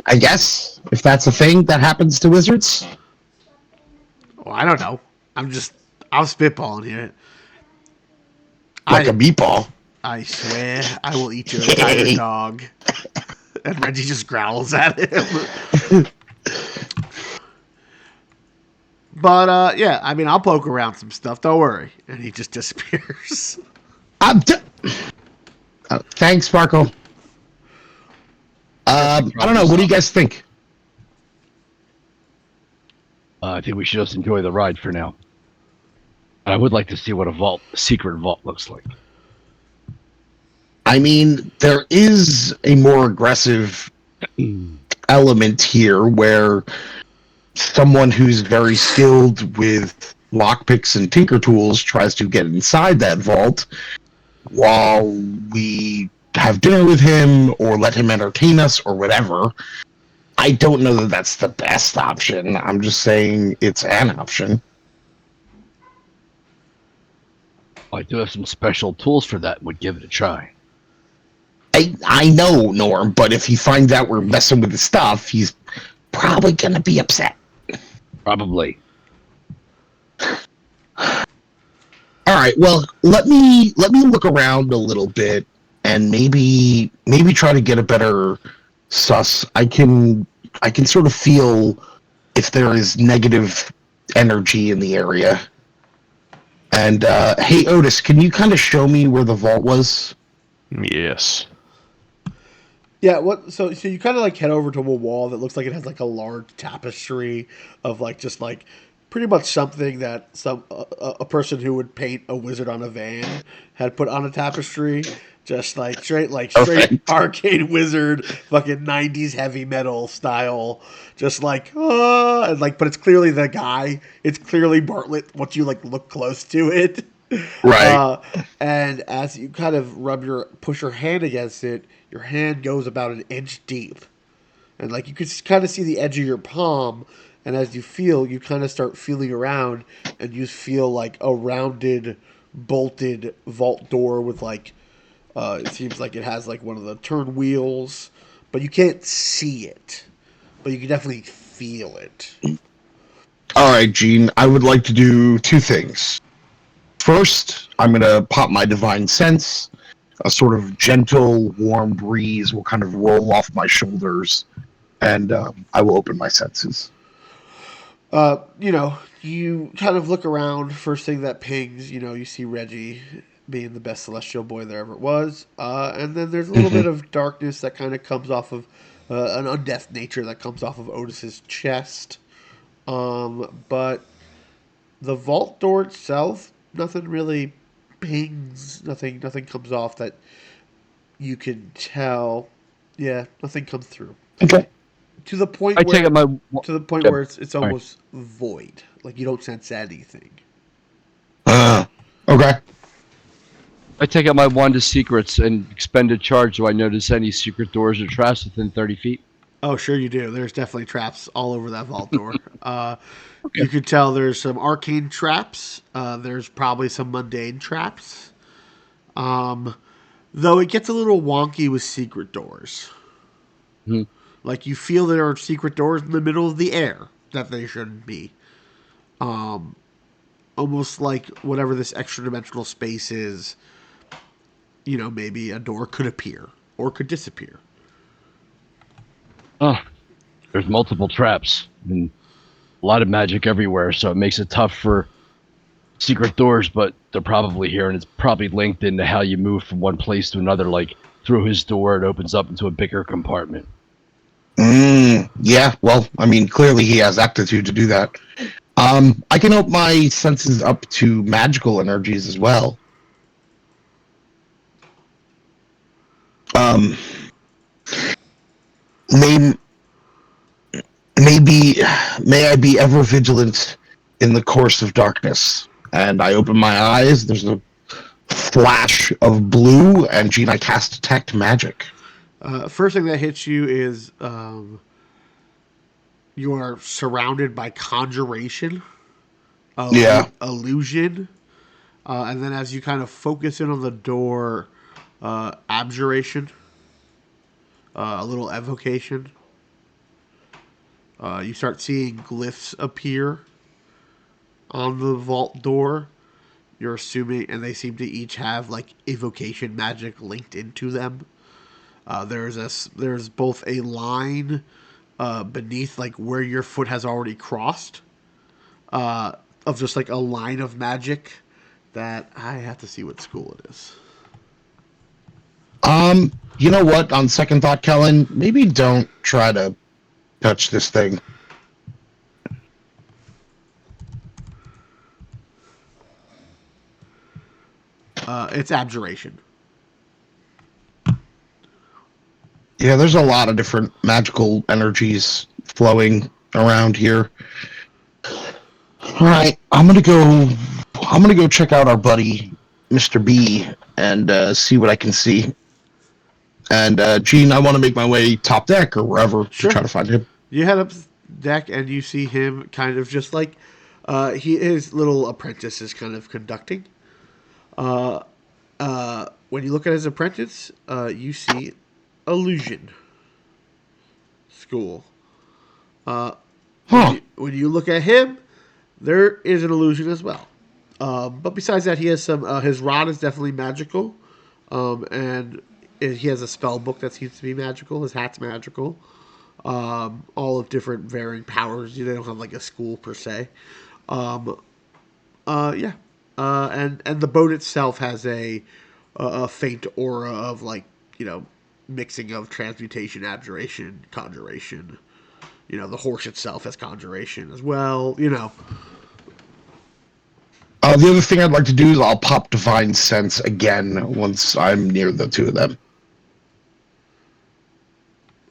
I guess, if that's a thing that happens to wizards. Well, I don't know. I'm spitballing here. Like a meatball. I swear I will eat your entire dog. And Reggie just growls at him. But, I'll poke around some stuff. Don't worry. And he just disappears. Thanks, Sparkle. I don't know. What do you guys think? I think we should just enjoy the ride for now. I would like to see what a secret vault looks like. I mean, there is a more aggressive element here where someone who's very skilled with lockpicks and tinker tools tries to get inside that vault while we have dinner with him or let him entertain us or whatever. I don't know that that's the best option. I'm just saying it's an option. I do have some special tools for that. Would give it a try. I know, Norm, but if he finds out we're messing with his stuff, he's probably going to be upset. Probably. All right, well, let me look around a little bit and maybe try to get a better suss. I can sort of feel if there is negative energy in the area. And hey, Otis, can you kind of show me where the vault was? Yes. Yeah, what? So you kind of like head over to a wall that looks like it has like a large tapestry of like just like pretty much something that a person who would paint a wizard on a van had put on a tapestry, just like straight Perfect. arcade wizard, fucking 90s heavy metal style, just like and like, but it's clearly the guy. It's clearly Bartlett once you like look close to it. Right. Uh, and as you kind of push your hand against it, your hand goes about an inch deep, and like you can kind of see the edge of your palm. And as you kind of start feeling around, and you feel like a rounded, bolted vault door with like, it seems like it has like one of the turn wheels, but you can't see it, but you can definitely feel it. All right, Gene. I would like to do two things. First, I'm going to pop my divine sense. A sort of gentle, warm breeze will kind of roll off my shoulders, and I will open my senses. You kind of look around. First thing that pings, you see Reggie being the best celestial boy there ever was. And then there's a little bit Mm-hmm. of darkness that kind of comes off of an undeath nature that comes off of Otis's chest. But the vault door itself, nothing really pings. Nothing comes off that you can tell. Yeah, nothing comes through. Okay. To the point I take it where my. to the point Yeah, where it's sorry. almost void. Like you don't sense anything. Uh, okay. I take out my wand of secrets and expend a charge. Do I notice any secret doors or traps within 30 feet? Oh, sure you do. There's definitely traps all over that vault door. Okay. You could tell there's some arcane traps. There's probably some mundane traps. Um, though it gets a little wonky with secret doors. Hmm. Like you feel there are secret doors in the middle of the air that they shouldn't be. Almost like whatever this extra dimensional space is, maybe a door could appear or could disappear. Oh, there's multiple traps and a lot of magic everywhere, so it makes it tough for secret doors, but they're probably here, and it's probably linked into how you move from one place to another. Like through his door, it opens up into a bigger compartment. Yeah, well, I mean, clearly he has aptitude to do that. I can open my senses up to magical energies as well. Um, may, maybe, may I be ever vigilant in the course of darkness. And I open my eyes, there's a flash of blue, and Gene, I cast Detect Magic. First thing that hits you is you are surrounded by conjuration, Yeah. illusion, and then as you kind of focus in on the door, abjuration, a little evocation. You start seeing glyphs appear on the vault door. You're assuming, and they seem to each have like evocation magic linked into them. There's both a line beneath like where your foot has already crossed, of just like a line of magic that I have to see what school it is. You know what? On second thought, Kellen, maybe don't try to touch this thing. It's abjuration. Yeah, there's a lot of different magical energies flowing around here. All right, I'm gonna go. I'm gonna go check out our buddy, Mr. B, and see what I can see. And Gene, I want to make my way top deck or wherever to Sure. try to find him. You head up deck and you see him kind of just like his little apprentice is kind of conducting. When you look at his apprentice, you see illusion school. Huh? When you look at him, there is an illusion as well. But besides that, he has some. His rod is definitely magical, and he has a spell book that seems to be magical. His hat's magical. All of different varying powers. They don't have like a school per se. Yeah. And the boat itself has a faint aura of like mixing of transmutation, abjuration, conjuration. The horse itself has conjuration as well. The other thing I'd like to do is I'll pop Divine Sense again once I'm near the two of them.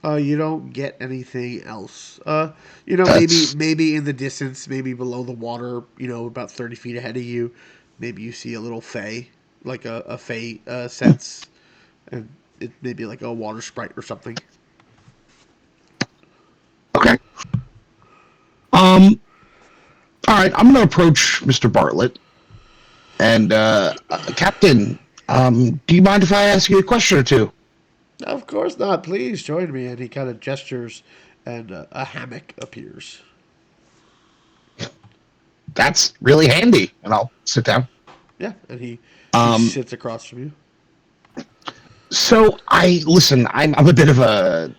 You don't get anything else. That's Maybe in the distance, maybe below the water, about 30 feet ahead of you, maybe you see a little fey, like a fey sense, and it may be like a water sprite or something. okay. Um, all right, I'm gonna approach Mr. Bartlett and Captain. Do you mind if I ask you a question or two? Of course not. Please join me. And he kind of gestures, and a hammock appears. That's really handy, and I'll sit down. Yeah, and he Um, sits across from you. So I listen. I'm a bit of a.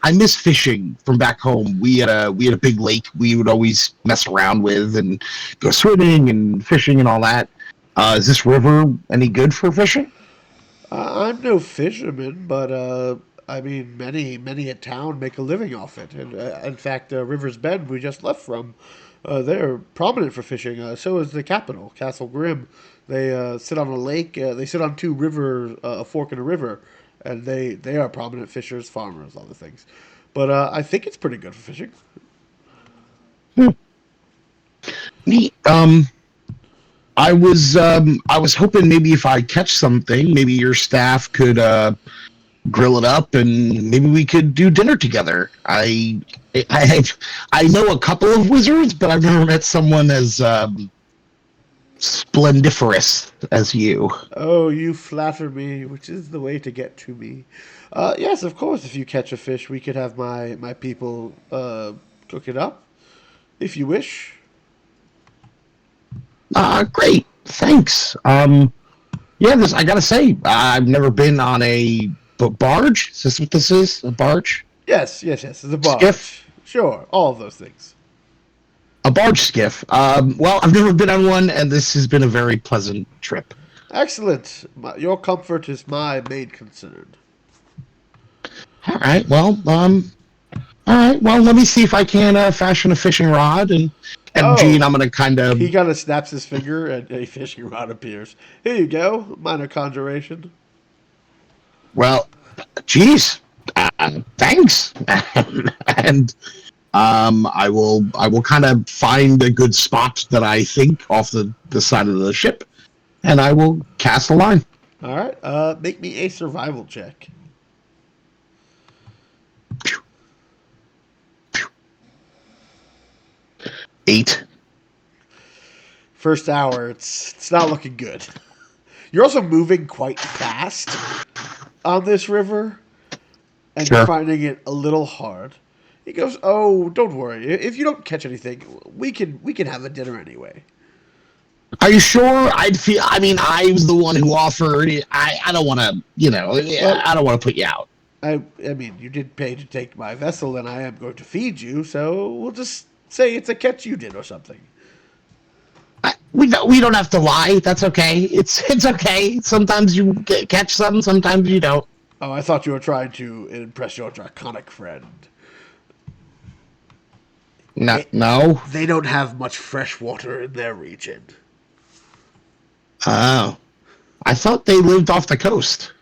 I miss fishing from back home. We had a big lake we would always mess around with and go swimming and fishing and all that. Is this river any good for fishing? I'm no fisherman, but I mean, many a town make a living off it. And in fact, River's Bend, we just left from, they're prominent for fishing. So is the capital, Castle Grimm. They sit on a lake. They sit on two rivers, a fork in a river, and they are prominent fishers, farmers, other things. But I think it's pretty good for fishing. Neat. I was hoping maybe if I catch something, maybe your staff could grill it up and maybe we could do dinner together. I I know a couple of wizards, but I've never met someone as splendiferous as you. Oh, you flatter me, which is the way to get to me. Yes, of course. If you catch a fish, we could have my people cook it up, if you wish. Great, thanks. Yeah, this I gotta say, I've never been on a barge. Is this what this is? A barge? Yes. The barge. Skiff? Sure, all of those things. A barge skiff. Well, I've never been on one, and this has been a very pleasant trip. Excellent. Your comfort is my main concern. All right. All right. Well, let me see if I can fashion a fishing rod, and Gene, Oh, I'm gonna kind of. he kind of snaps his finger, and a fishing rod appears. Here you go, minor conjuration. Well, geez, thanks. And I will kind of find a good spot that I think off the side of the ship, and I will cast a line. All right. Make me a survival check. 8. First hour, it's not looking good. You're also moving quite fast on this river, and you're Sure. finding it a little hard. He goes, "Oh, don't worry. If you don't catch anything, we can have a dinner anyway." Are you sure? I'd feel. I mean, I was the one who offered. I don't want to. Well, I don't want to put you out. I mean, you did pay to take my vessel, and I am going to feed you. So we'll just say it's a catch you did or something. We don't have to lie. That's okay. It's okay. Sometimes you catch some. Sometimes you don't. Oh, I thought you were trying to impress your draconic friend. No. No. They don't have much fresh water in their region. Oh. I thought they lived off the coast.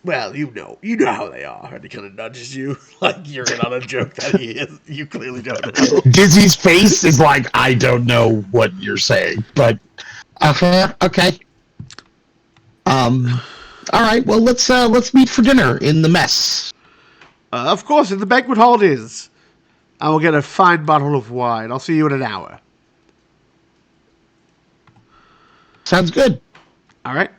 Well, you know how they are. And he kind of nudges you, like you're in on a joke that he is. You clearly don't know. Dizzy's face is like, I don't know what you're saying, but okay. All right. Well, let's meet for dinner in the mess. Of course, in the banquet hall it is. I will get a fine bottle of wine. I'll see you in an hour. Sounds good. All right.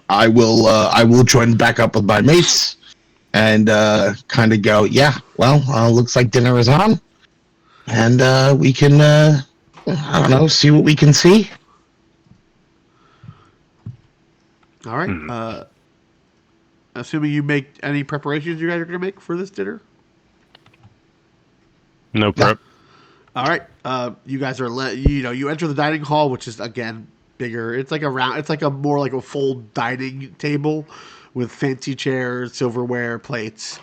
I will join back up with my mates and kind of go. Yeah. Well, looks like dinner is on, and we can I don't know, see what we can see. All right. Assuming you make any preparations you guys are going to make for this dinner. No prep. All right. You guys are you enter the dining hall, which is again bigger. It's like a round. It's like a more like a full dining table with fancy chairs, silverware, plates.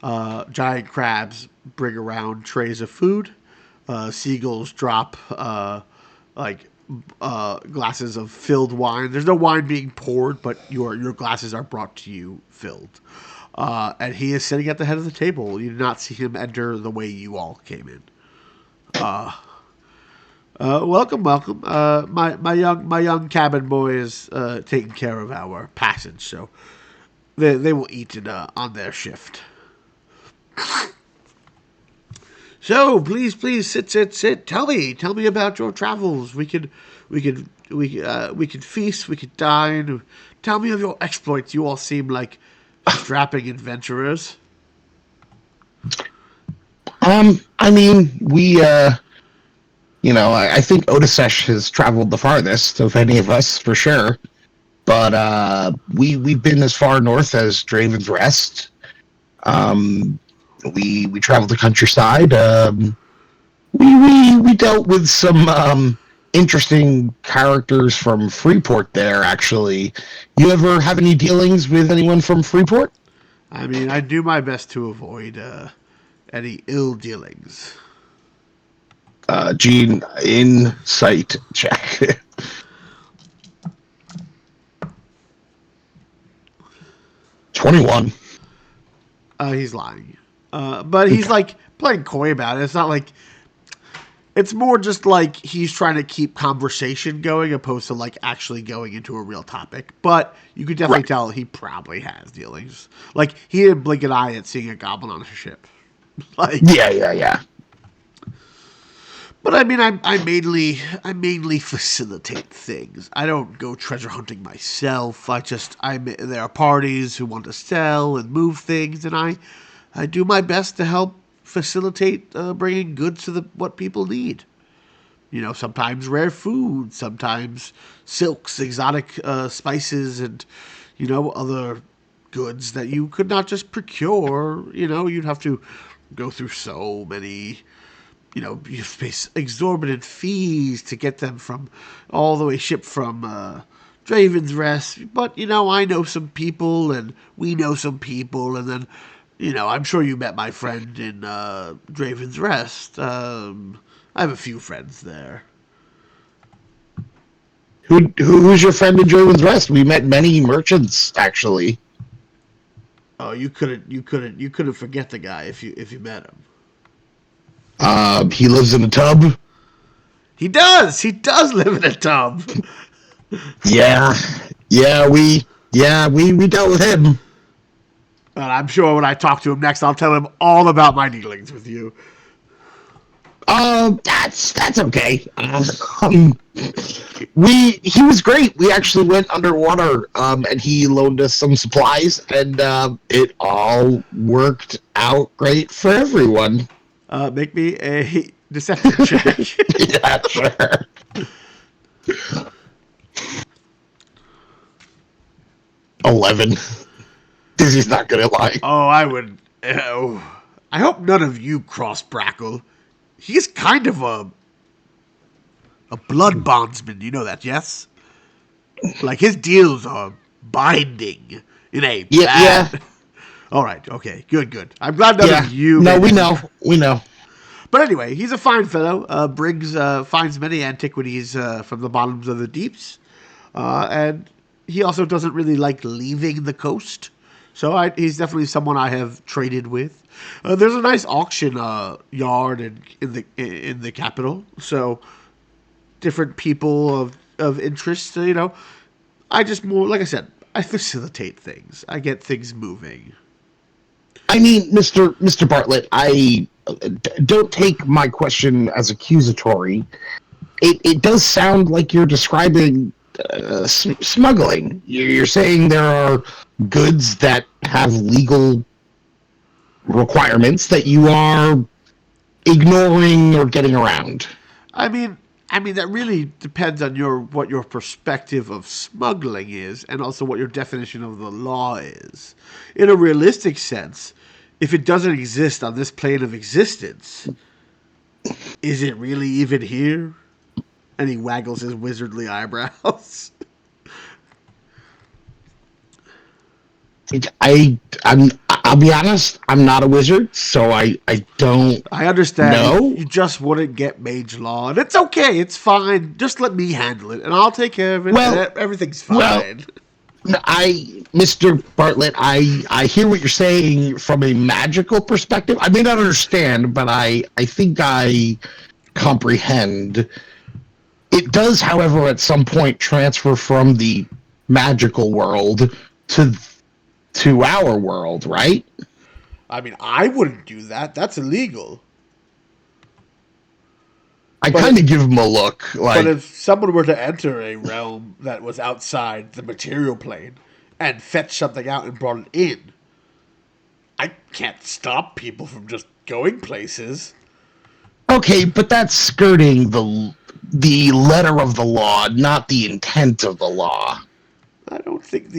Giant crabs bring around trays of food. Seagulls drop like glasses of filled wine. There's no wine being poured, but your glasses are brought to you filled. And he is sitting at the head of the table. You do not see him enter the way you all came in. Welcome, welcome. My young cabin boy is taking care of our passage, so they will eat on their shift. So please sit. Tell me about your travels. We could feast. We could dine. Tell me of your exploits. You all seem like strapping adventurers. I mean, I think Otisesh has traveled the farthest of any of us for sure. But we've been as far north as Draven's Rest. We traveled the countryside. We dealt with some interesting characters from Freeport there. Actually, you ever have any dealings with anyone from Freeport? I mean, I do my best to avoid any ill dealings. Gene, insight check. 21. He's lying. But he's like playing coy about it. It's not like it's more just like he's trying to keep conversation going opposed to like actually going into a real topic. But you could definitely tell he probably has dealings. Like he didn't blink an eye at seeing a goblin on his ship. Like Yeah. But I mean, I mainly facilitate things. I don't go treasure hunting myself. There are parties who want to sell and move things, and I do my best to help facilitate bringing goods to what people need. You know, sometimes rare food, sometimes silks, exotic spices, and other goods that you could not just procure. You'd have to go through so many. You pay exorbitant fees to get them from all the way shipped from Draven's Rest. But, I know some people and we know some people. And then, I'm sure you met my friend in Draven's Rest. I have a few friends there. Who's your friend in Draven's Rest? We met many merchants, actually. Oh, you couldn't forget the guy if you met him. He lives in a tub. He does live in a tub. Yeah, we dealt with him. And I'm sure when I talk to him next, I'll tell him all about my dealings with you. That's okay. He was great. We actually went underwater, and he loaned us some supplies, and it all worked out great for everyone. Make me a deception check. Yeah, sure. 11. Dizzy's not good at lying. Oh, I would. I hope none of you cross Brackle. He's kind of a blood bondsman. You know that, yes? Like his deals are binding in a bad. Yeah. All right. Okay. Good. I'm glad none of you. No, we know. But anyway, he's a fine fellow. Finds many antiquities from the bottoms of the deeps, and he also doesn't really like leaving the coast. So he's definitely someone I have traded with. There's a nice auction yard in the capital. So different people of interest. I just like I said, I facilitate things. I get things moving. I mean, Mr. Bartlett, I don't take my question as accusatory. It does sound like you're describing smuggling. You're saying there are goods that have legal requirements that you are ignoring or getting around. I mean that really depends on what your perspective of smuggling is, and also what your definition of the law is. In a realistic sense, if it doesn't exist on this plane of existence, Is it really even here? And he waggles his wizardly eyebrows. I'll be honest, I'm not a wizard, so I don't I understand know. you just wouldn't get mage law, and it's okay, it's fine. Just let me handle it, and I'll take care of it, Well, and everything's well, fine. Mr. Bartlett, I hear what you're saying from a magical perspective. I may not understand, but I think I comprehend. It does, however, at some point transfer from the magical world to our world, right? I mean, I wouldn't do that. That's illegal. I But kind of give him a look, But like, if someone were to enter a realm that was outside the material plane and fetch something out and brought it in, I can't stop people from just going places. okay, but that's skirting the letter of the law, not the intent of the law. I don't think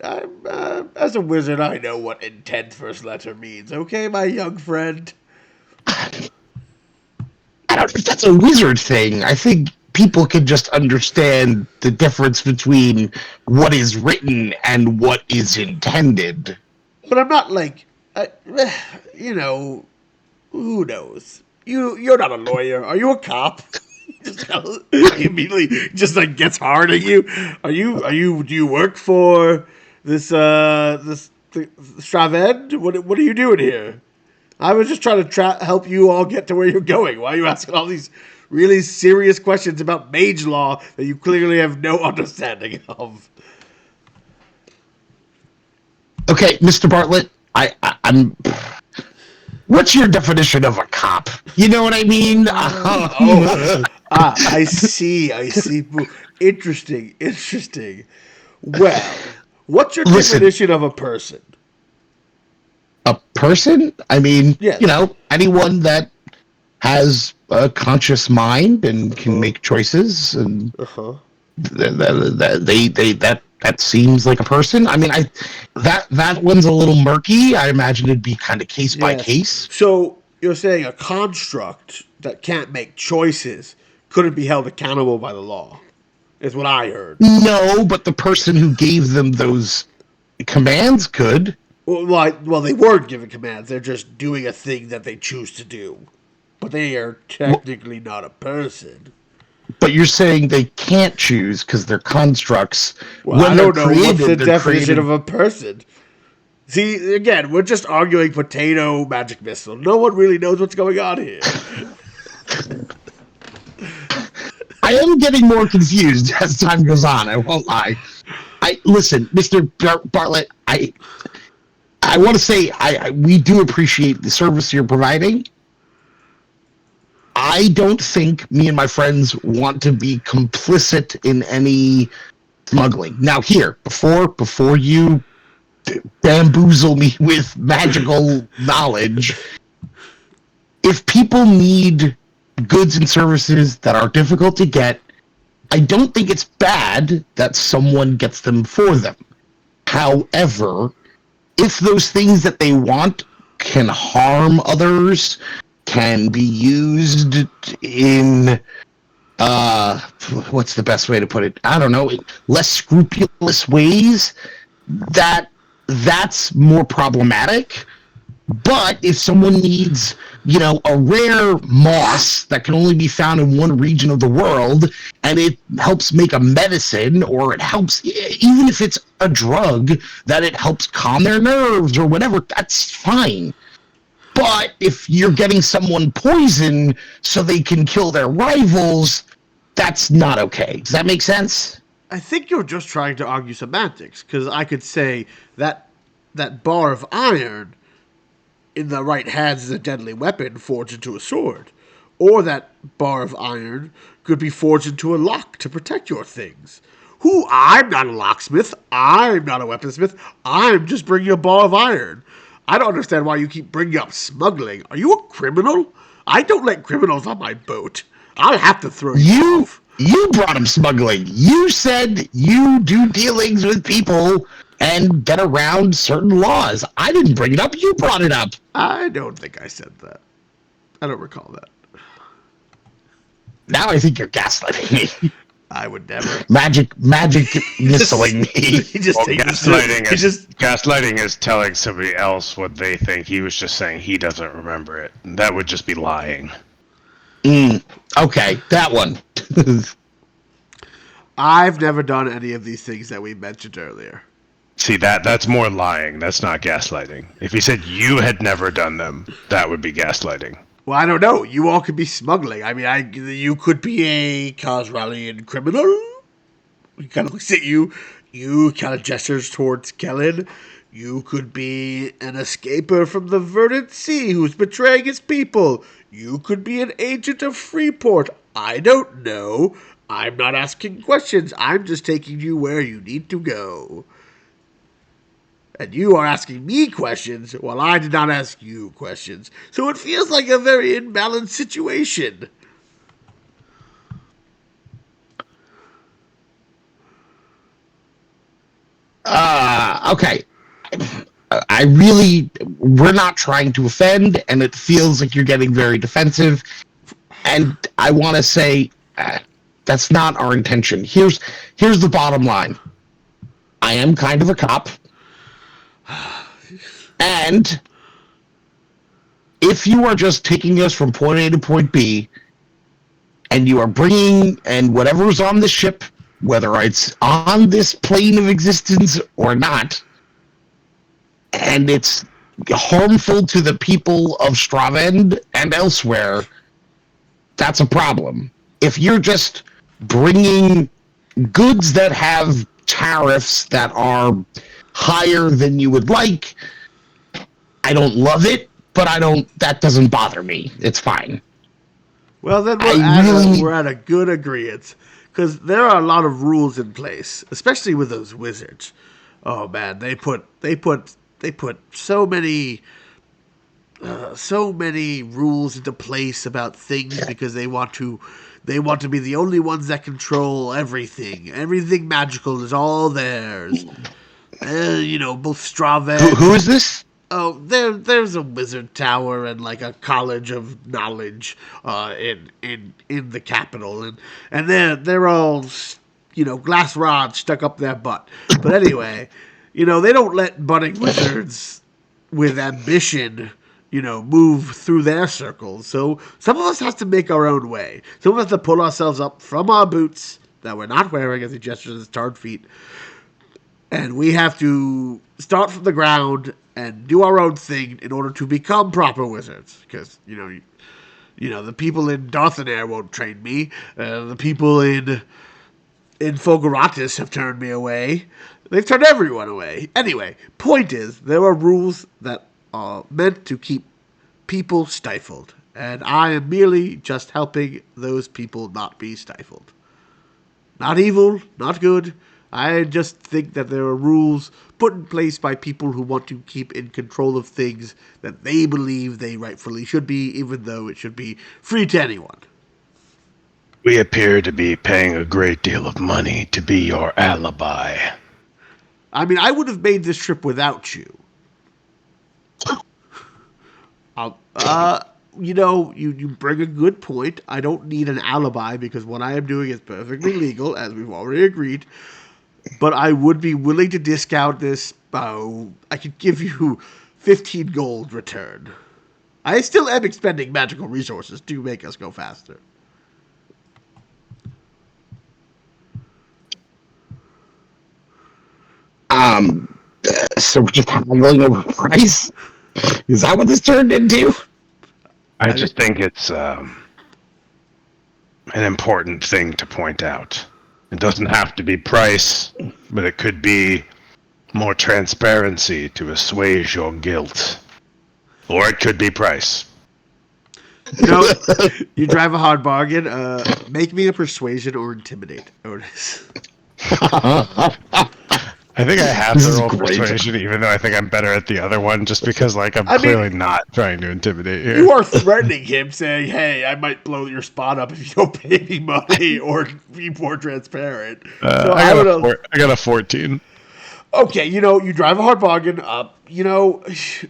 as a wizard, I know what intent first letter means. Okay, my young friend. I don't think that's a wizard thing. I think people can just understand the difference between what is written and what is intended. But I'm not like, you know, who knows? You're not a lawyer. Are you a cop? Just he immediately just like gets hard at you. Do you work for this Stravend? What are you doing here? I was just trying to help you all get to where you're going. Why are you asking all these really serious questions about mage law that you clearly have no understanding of? Okay, Mr. Bartlett, I'm. What's your definition of a cop? You know what I mean? I see. Interesting. Well, what's your Listen. definition of a person? A person? I mean, Yes. you know, anyone that has a conscious mind and can make choices, and that seems like a person. I mean, that one's a little murky. I imagine it'd be kind of case by Yes. case. So you're saying a construct that can't make choices couldn't be held accountable by the law, is what I heard. No, but the person who gave them those commands could. Well, they weren't given commands. They're just doing a thing that they choose to do. But they are technically not a person. But you're saying they can't choose because they're constructs. Well, I don't know what's the definition of a person. See, again, we're just arguing potato magic missile. No one really knows what's going on here. I am getting more confused as time goes on. I won't lie. Listen, Mr. Bartlett. I want to say we do appreciate the service you're providing. I don't think me and my friends want to be complicit in any smuggling. Now, here, before you bamboozle me with magical knowledge, if people need goods and services that are difficult to get, I don't think it's bad that someone gets them for them. However, if those things that they want can harm others, can be used in what's the best way to put it? I don't know, less scrupulous ways, that's more problematic. But if someone needs, a rare moss that can only be found in one region of the world, and it helps make a medicine, or it helps, even if it's a drug, that it helps calm their nerves or whatever, that's fine. But if you're getting someone poison so they can kill their rivals, that's not okay. Does that make sense? I think you're just trying to argue semantics, because I could say that bar of iron in the right hands is a deadly weapon forged into a sword. Or that bar of iron could be forged into a lock to protect your things. I'm not a locksmith. I'm not a weaponsmith. I'm just bringing a bar of iron. I don't understand why you keep bringing up smuggling. Are you a criminal? I don't let criminals on my boat. I'll have to throw you off. You brought him smuggling. You said you do dealings with people and get around certain laws. I didn't bring it up. You brought it up. I don't think I said that. I don't recall that. Now I think you're gaslighting me. I would never. Magic missiling me. He just Well, takes gaslighting is telling somebody else what they think. He was just saying he doesn't remember it. That would just be lying. Okay, that one. I've never done any of these things that we mentioned earlier. See, that's more lying. That's not gaslighting. If he said you had never done them, that would be gaslighting. Well, I don't know. You all could be smuggling. I mean, you could be a Khazralian criminal. He kind of looks at you. You kind of gestures towards Kellen. You could be an escaper from the Verdant Sea who's betraying his people. You could be an agent of Freeport. I don't know. I'm not asking questions. I'm just taking you where you need to go. And you are asking me questions while I did not ask you questions. So it feels like a very imbalanced situation. Okay. We're not trying to offend, and it feels like you're getting very defensive. And I want to say that's not our intention. Here's the bottom line. I am kind of a cop. And if you are just taking us from point A to point B, and you are bringing, and whatever's on the ship, whether it's on this plane of existence or not, and it's harmful to the people of Stravend and elsewhere, that's a problem. If you're just bringing goods that have tariffs that are higher than you would like, I don't love it, but that doesn't bother me. It's fine. Well, then we're at a good agreement. Because there are a lot of rules in place, especially with those wizards. Oh man, they put so many rules into place about things because they want to be the only ones that control everything. Everything magical is all theirs. Both Stravend. Who is this? Oh, there's a wizard tower and like a college of knowledge in the capital, and they're all glass rods stuck up their butt. But anyway, they don't let budding wizards with ambition move through their circles. So some of us have to make our own way. Some of us have to pull ourselves up from our boots that we're not wearing as he gestures his tarred feet, and we have to start from the ground and do our own thing in order to become proper wizards. Because, the people in Darthanair won't train me. The people in Fogaratis have turned me away. They've turned everyone away. Anyway, point is, there are rules that are meant to keep people stifled. And I am merely just helping those people not be stifled. Not evil, not good. I just think that there are rules put in place by people who want to keep in control of things that they believe they rightfully should be, even though it should be free to anyone. We appear to be paying a great deal of money to be your alibi. I mean, I would have made this trip without you. You bring a good point. I don't need an alibi because what I am doing is perfectly legal, as we've already agreed. But I would be willing to discount this. I could give you 15 gold return. I still am expending magical resources to make us go faster. So we're just haggling over price? Is that what this turned into? I just think it's an important thing to point out. It doesn't have to be price, but it could be more transparency to assuage your guilt. Or it could be price. You drive a hard bargain. Make me a persuasion or intimidate, Otis. I think I have to roll persuasion, even though I think I'm better at the other one, just because I'm clearly not trying to intimidate here. You are threatening him, saying, "Hey, I might blow your spot up if you don't pay me money or be more transparent." So I got a 14. Okay, you drive a hard bargain. I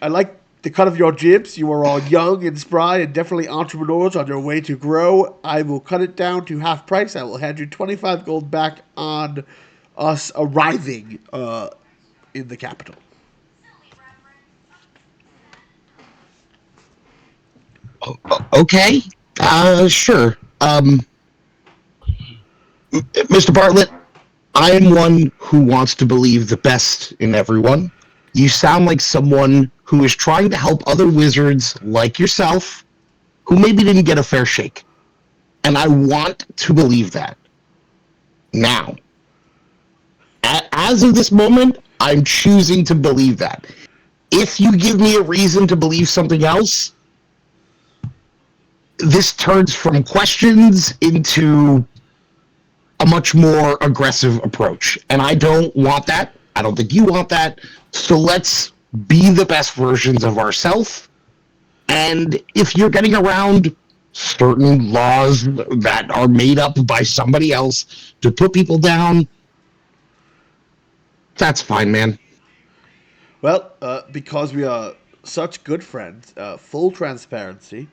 like the cut of your jibs. You are all young and spry and definitely entrepreneurs on your way to grow. I will cut it down to half price. I will hand you 25 gold back on us arriving in the capital. Okay. Sure. Mr. Bartlett, I am one who wants to believe the best in everyone. You sound like someone who is trying to help other wizards like yourself who maybe didn't get a fair shake. And I want to believe that. Now, as of this moment, I'm choosing to believe that. If you give me a reason to believe something else, this turns from questions into a much more aggressive approach. And I don't want that. I don't think you want that. So let's be the best versions of ourselves. And if you're getting around certain laws that are made up by somebody else to put people down, that's fine, man. Well, because we are such good friends, full transparency,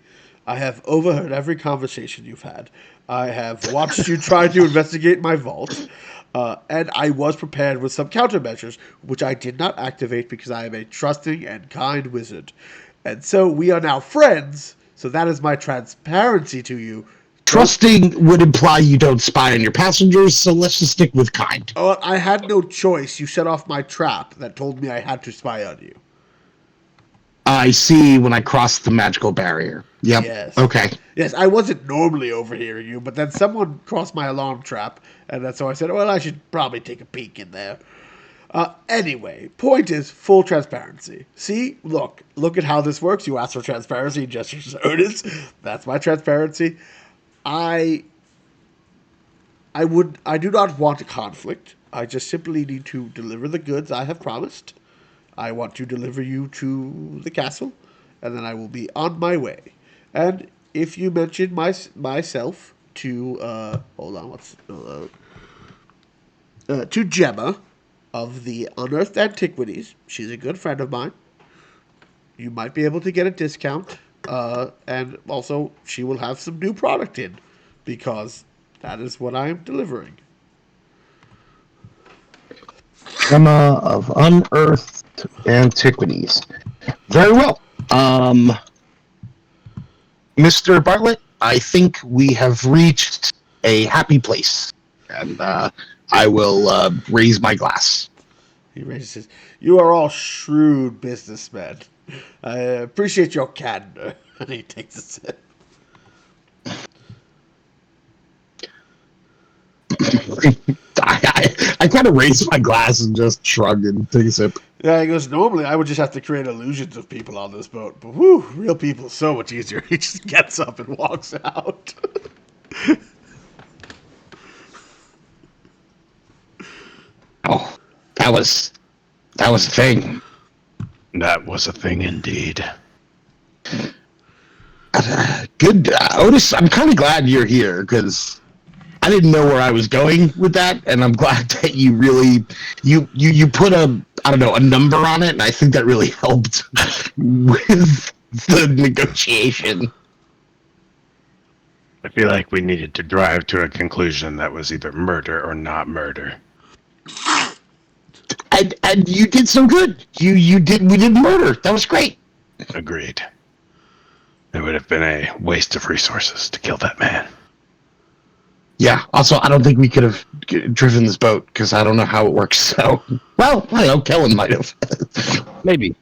I have overheard every conversation you've had. I have watched you try to investigate my vault, and I was prepared with some countermeasures, which I did not activate because I am a trusting and kind wizard. And so we are now friends, so that is my transparency to you. Trusting would imply you don't spy on your passengers, so let's just stick with kind. Oh, I had no choice. You set off my trap that told me I had to spy on you. I see when I crossed the magical barrier. Yep. Yes. Okay. Yes, I wasn't normally overhearing you, but then someone crossed my alarm trap, and that's so I said, well, I should probably take a peek in there. Anyway, point is full transparency. See, look at how this works. You ask for transparency, gestures notice. That's my transparency. I do not want a conflict. I just simply need to deliver the goods I have promised. I want to deliver you to the castle, and then I will be on my way. And if you mention myself to to Gemma of the Unearthed Antiquities, she's a good friend of mine. You might be able to get a discount, and also she will have some new product in, because that is what I am delivering. Gemma of Unearthed Antiquities. Very well. Mr. Bartlett, I think we have reached a happy place. And I will raise my glass. He raises his. You are all shrewd businessmen. I appreciate your candor. And he takes a sip. I kind of raise my glass and just shrug and take a sip. Yeah, he goes, normally I would just have to create illusions of people on this boat, but whew, real people so much easier. He just gets up and walks out. Oh, that was a thing. That was a thing indeed. Good, Otis. I'm kind of glad you're here because I didn't know where I was going with that, and I'm glad that you really you put a number on it, and I think that really helped with the negotiation. I feel like we needed to drive to a conclusion that was either murder or not murder. And you did so good. We did murder. That was great. Agreed. It would have been a waste of resources to kill that man. Yeah. Also, I don't think we could have driven this boat because I don't know how it works. So, well, I don't know. Kellen might have. Maybe.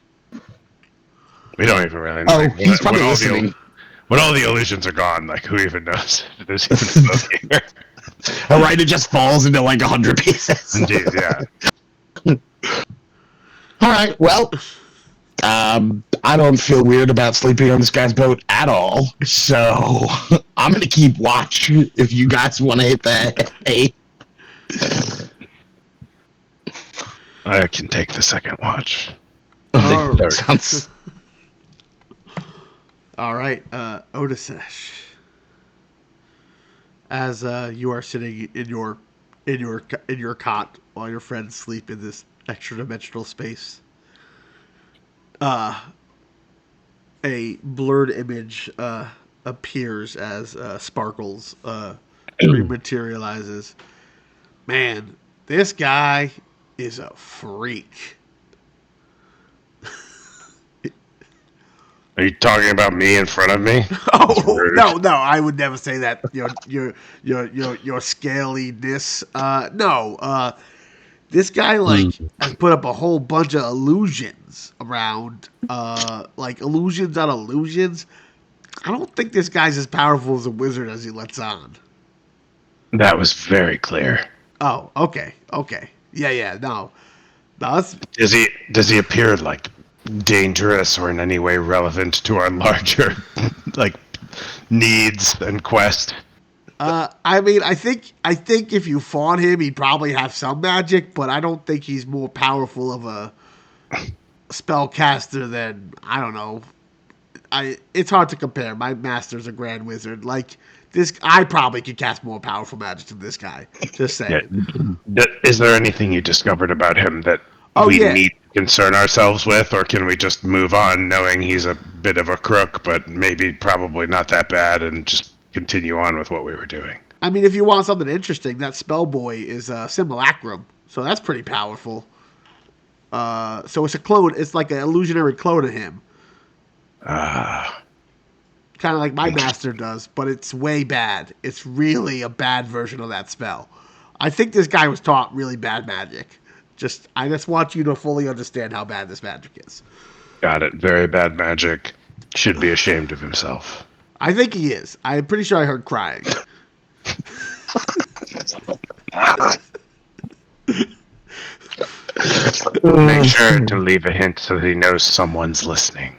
We don't even really know. Oh, he's probably listening. When all the illusions are gone, like, who even knows if there's even a boat here? All right, it just falls into like 100 pieces. Indeed, yeah. All right, well, I don't feel weird about sleeping on this guy's boat at all, so I'm going to keep watch if you guys want to hit the hay. I can take the second watch. Oh, sounds... All right, Otisesh. As you are sitting in your cot while your friends sleep in this extra dimensional space, a blurred image appears as Sparkles rematerializes. Man, this guy is a freak. Are you talking about me in front of me? That's Oh rude. no, I would never say that. Your scaliness. No. This guy Hmm. has put up a whole bunch of illusions around. Like illusions on illusions. I don't think this guy's as powerful as a wizard as he lets on. That was very clear. Oh, okay. Yeah, no. No, that's Does he appear like dangerous or in any way relevant to our larger like needs and quest? I mean, I think if you fought him, he'd probably have some magic, but I don't think he's more powerful of a spellcaster than I don't know. It's hard to compare. My master's a grand wizard. Like this, I probably could cast more powerful magic than this guy. Just Yeah. saying. Is there anything you discovered about him that Oh we yeah, need to concern ourselves with, or can we just move on knowing he's a bit of a crook, but maybe probably not that bad, and just continue on with what we were doing? I mean, if you want something interesting, that spell boy is simulacrum, so that's pretty powerful. So it's a clone. It's like an illusionary clone of him, Ah, kind of like my master does, but it's way bad. It's really a bad version of that spell. I think this guy was taught really bad magic. I just want you to fully understand how bad this magic is. got it. Very bad magic. Should be ashamed of himself. I think he is. I'm pretty sure I heard crying. Make sure to leave a hint so that he knows someone's listening.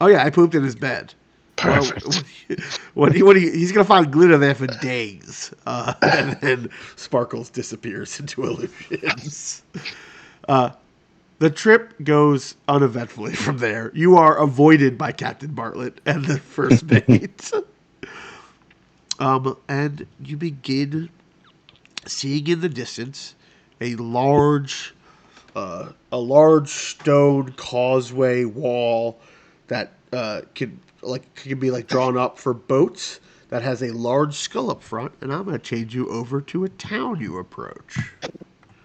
Oh yeah, I pooped in his bed. Perfect. He's gonna find glitter there for days, and then Sparkles disappears into illusions. The trip goes uneventfully from there. You are avoided by Captain Bartlett and the first mate, and you begin seeing in the distance a large stone causeway wall that can be like drawn up for boats that has a large skull up front, and I'm going to change you over to a town you approach.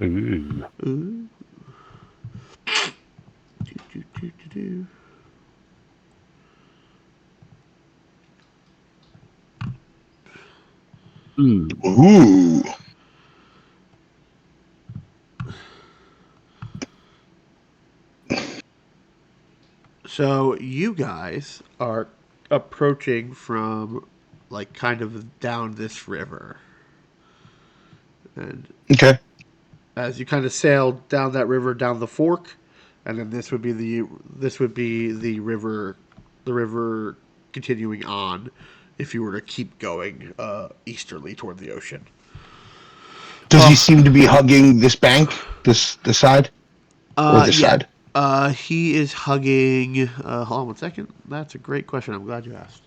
Ooh. Ooh. Do. Hmm. Ooh. So you guys are approaching from like kind of down this river. And Okay. as you kind of sail down that river down the fork, and then this would be the river continuing on if you were to keep going easterly toward the ocean. Does he seem to be hugging this bank, this side, or this Yeah. side? He is hugging. Hold on one second. That's a great question. I'm glad you asked.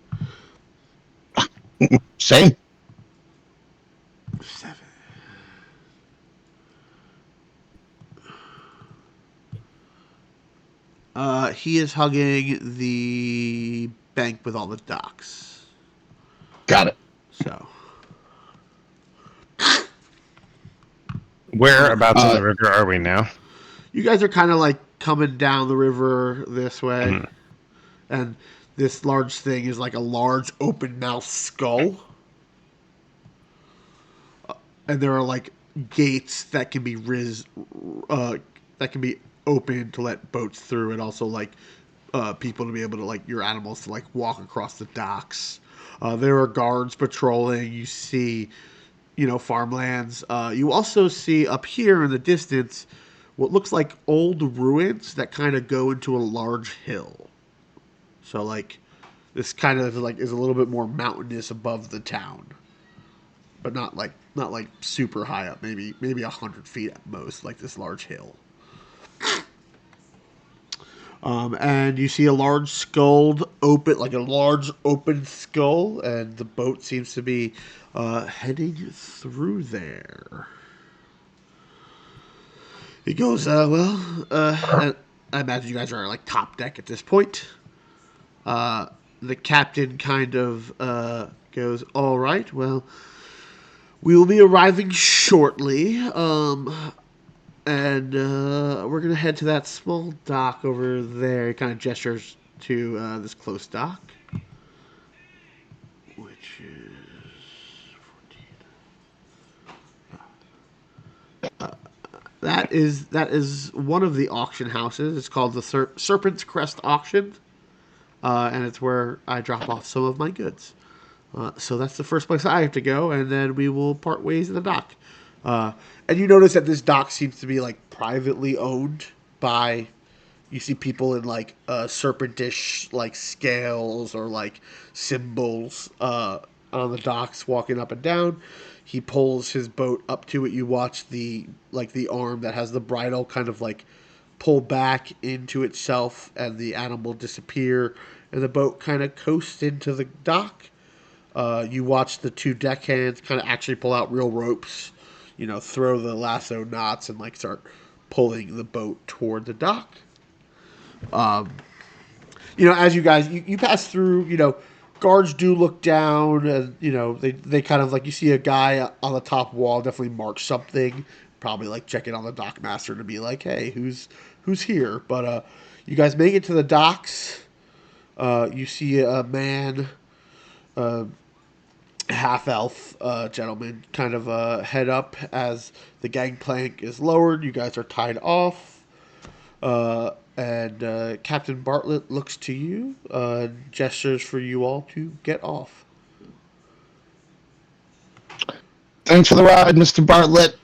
Same. 7. He is hugging the bank with all the docks. Got it. So. Whereabouts in the river are we now? You guys are kind of like coming down the river this way, and this large thing is like a large open mouth skull, and there are like gates that can be that can be opened to let boats through, and also like people to be able to like your animals to like walk across the docks. There are guards patrolling. You see, farmlands. You also see up here in the distance what looks like old ruins that kind of go into a large hill. So like this kind of like is a little bit more mountainous above the town, but not like super high up. Maybe 100 feet at most, like this large hill. And you see a large large open skull, and the boat seems to be heading through there. He goes, I imagine you guys are like top deck at this point. The captain kind of goes, "All right, well, we will be arriving shortly, and we're gonna head to that small dock over there." He kind of gestures to this close dock, which is 14. That is one of the auction houses. It's called the Serpent's Crest Auction, and it's where I drop off some of my goods. So that's the first place I have to go, and then we will part ways in the dock. And you notice that this dock seems to be like privately owned by. You see people in like serpentish like scales or like symbols on the docks walking up and down. He pulls his boat up to it. You watch the arm that has the bridle kind of like pull back into itself, and the animal disappear, and the boat kind of coasts into the dock. You watch the two deckhands kind of actually pull out real ropes, throw the lasso knots and like start pulling the boat toward the dock. As you guys you pass through, guards do look down, and they kind of like, you see a guy on the top wall definitely mark something, probably like checking on the dock master to be like, hey, who's here? But you guys make it to the docks. You see a man, half elf gentleman, kind of head up as the gangplank is lowered. You guys are tied off. And Captain Bartlett looks to you, gestures for you all to get off. Thanks for the ride, Mr. Bartlett.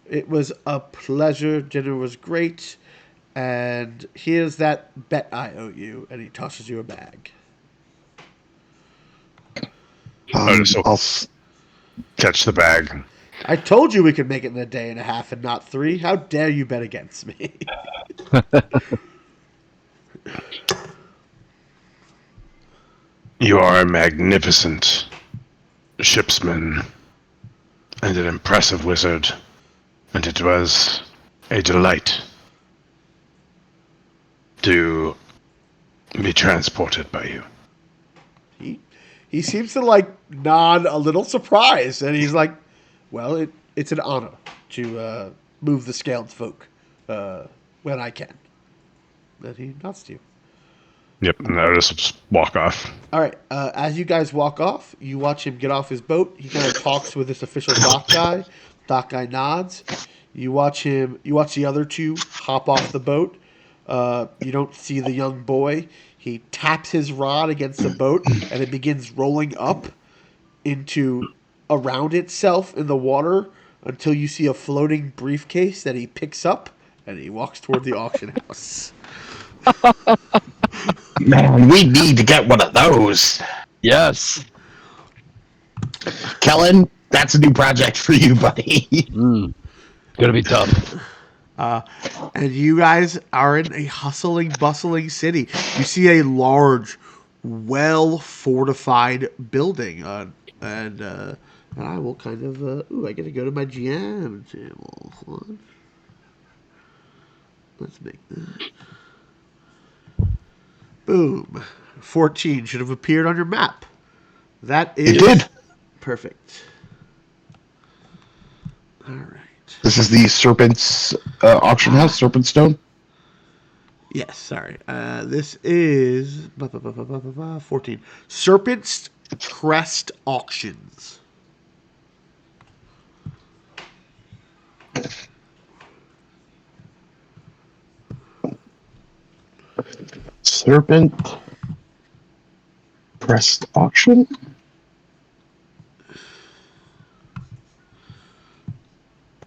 It was a pleasure. Dinner was great. And here's that bet I owe you. And he tosses you a bag. I'll catch the bag. I told you we could make it in a day and a half and not 3. How dare you bet against me? You are a magnificent shipsman and an impressive wizard, and it was a delight to be transported by you. He seems to like nod a little surprised, and he's like, well, it's an honor to move the scaled folk when I can. Then he nods to you. Yep, and I'll just walk off. All right. As you guys walk off, you watch him get off his boat. He kind of talks with this official dock guy. Dock guy nods. You watch the other two hop off the boat. You don't see the young boy. He taps his rod against the boat, and it begins rolling up into around itself in the water until you see a floating briefcase that he picks up, and he walks toward the auction house. Man, we need to get one of those. Yes. Kellen, that's a new project for you, buddy. Gonna be tough. And you guys are in a hustling, bustling city. You see a large, well-fortified building, and I will kind of... I get to go to my GM channel. Hold on. Let's make that. Boom. 14 should have appeared on your map. That is... It did. Perfect. All right. This is the Serpent's auction house, Serpent Stone. Yes, sorry. This is 14. Serpent's Crest Auctions. Serpent Crest Auction.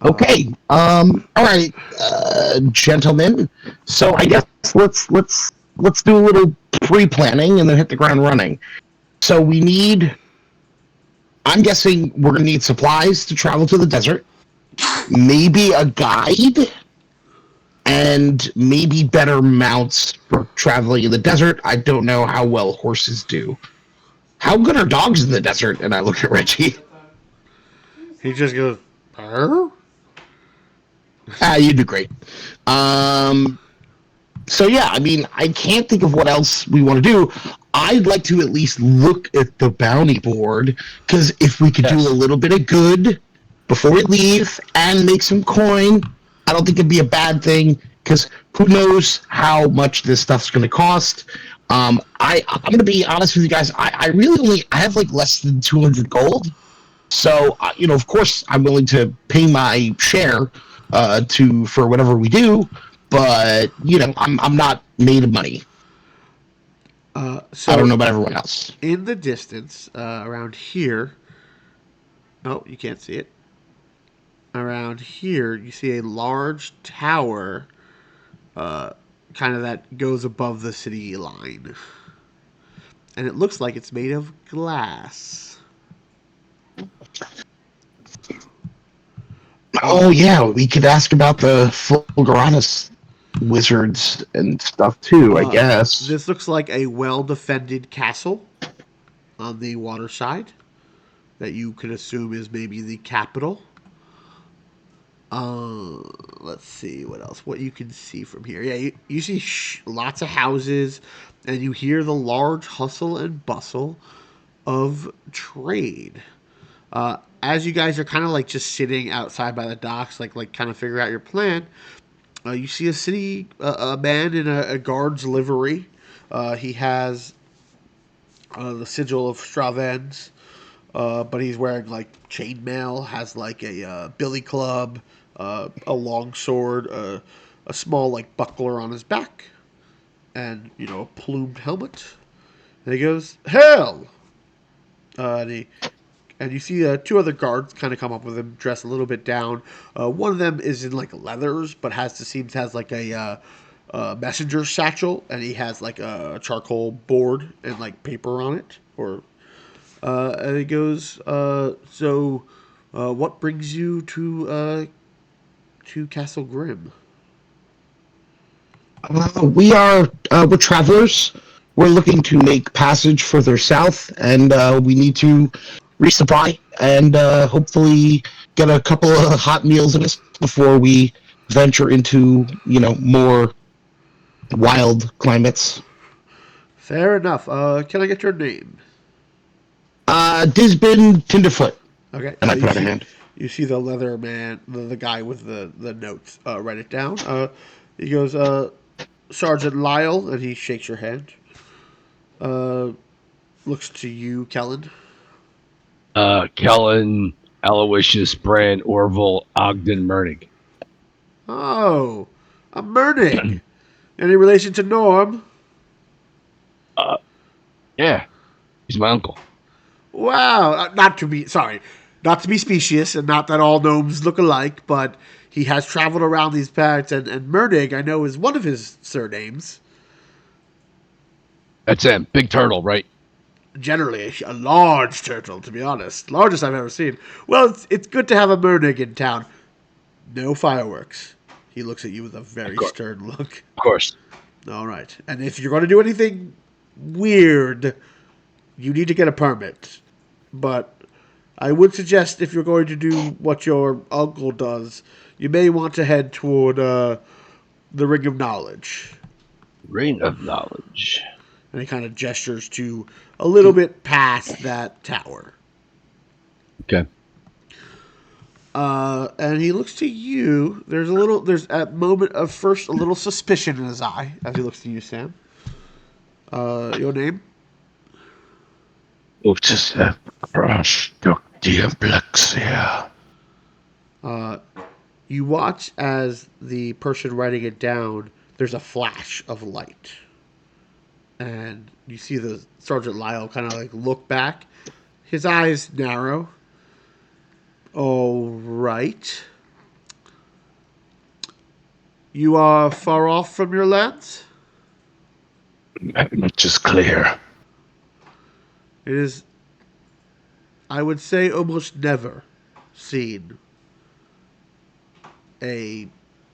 Okay. All right, gentlemen. So I guess let's do a little pre-planning and then hit the ground running. So we need. I'm guessing we're gonna need supplies to travel to the desert. Maybe a guide, and maybe better mounts for traveling in the desert. I don't know how well horses do. How good are dogs in the desert? And I look at Reggie. He just goes, "Arr?" You do great. So yeah, I mean, I can't think of what else we want to do. I'd like to at least look at the bounty board, because if we could do Yes. a little bit of good before we leave and make some coin, I don't think it'd be a bad thing. Because who knows how much this stuff's going to cost. I'm going to be honest with you guys. I really only I have like less than 200 gold. So of course, I'm willing to pay my share to for whatever we do, but I'm not made of money. I don't So know about everyone else. in the distance, around here, oh, you can't see it. Around here, you see a large tower, kind of that goes above the city line, and it looks like it's made of glass. Uh, Oh yeah, we could ask about the Fulguranis wizards and stuff too, I guess. this looks like a well-defended castle on the water side that you could assume is maybe the capital. Uh, let's see what else. What you can see from here. Yeah, you see lots of houses, and you hear the large hustle and bustle of trade. As you guys are kind of like just sitting outside by the docks, like kind of figure out your plan. You see a city a man in a guard's livery. He has the sigil of Stravens, but he's wearing like chainmail, has like a billy club, a long sword, a small like buckler on his back, and a plumed helmet. And he goes, "Hell!" And you see two other guards kind of come up with him, dressed a little bit down. One of them is in like leathers, but has like a messenger satchel, and he has like a charcoal board and like paper on it. And he goes, "So, what brings you to Castle Grimm?" We're travelers. We're looking to make passage further south, and we need to resupply and hopefully get a couple of hot meals in us before we venture into more wild climates. Fair enough. Can I get your name? Disbin Tinderfoot, Okay. and I put out a hand. You see the leather man, the guy with the notes. Write it down. He goes, Sergeant Lyle, and he shakes your hand. Looks to you, Kellen. Kellen, Aloysius, Brand, Orville, Ogden, Mernig. Oh, a Mernig. Any relation to Norm? Yeah, he's my uncle. Wow. Not to be specious, and not that all gnomes look alike, but he has traveled around these parts, and Mernig, I know, is one of his surnames. That's him. Big turtle, right? Generally, a large turtle, to be honest. Largest I've ever seen. Well, it's good to have a Mernig in town. No fireworks. He looks at you with a very stern look. Of course. All right. And if you're going to do anything weird, you need to get a permit. But I would suggest if you're going to do what your uncle does, you may want to head toward the Ring of Knowledge. Ring of Knowledge. And he kind of gestures to a little bit past that tower. Okay. And he looks to you. There's a moment of first a little suspicion in his eye as he looks to you, Sam. Your name? Joseph Crush took Diablexia. You watch as the person writing it down, there's a flash of light. And you see the Sergeant Lyle kind of like look back. His eyes narrow. All right. You are far off from your lands? That much is clear. It is, I would say, almost never seen a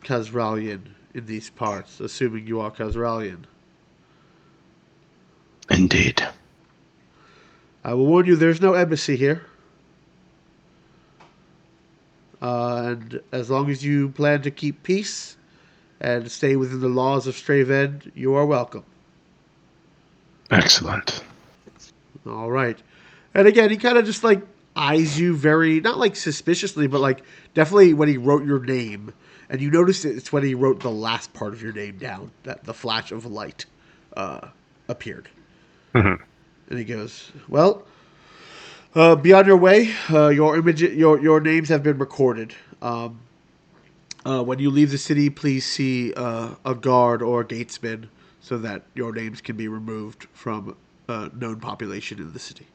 Khazralian in these parts, assuming you are Khazralian. Indeed. I will warn you, there's no embassy here. And as long as you plan to keep peace and stay within the laws of Straven, you are welcome. Excellent. All right. And again, he kind of just like eyes you very, not like suspiciously, but like definitely when he wrote your name. And you notice it's when he wrote the last part of your name down that the flash of light appeared. Mhm. And he goes, "Well, be on your way. Your names have been recorded. When you leave the city, please see a guard or a gatesman so that your names can be removed from known population in the city."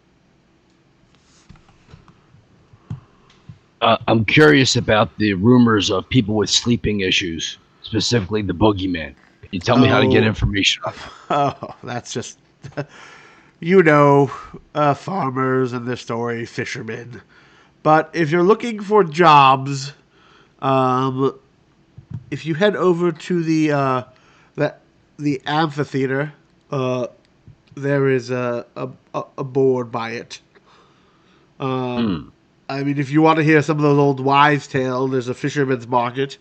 I'm curious about the rumors of people with sleeping issues, specifically the boogeyman. Can you tell me how to get Oh, information on oh, that's just you know, farmers and their story, fishermen. But if you're looking for jobs, um, if you head over to the the amphitheater, there is a board by it. it? I mean, if you want to hear some of those old wives' tales, there's a fisherman's market.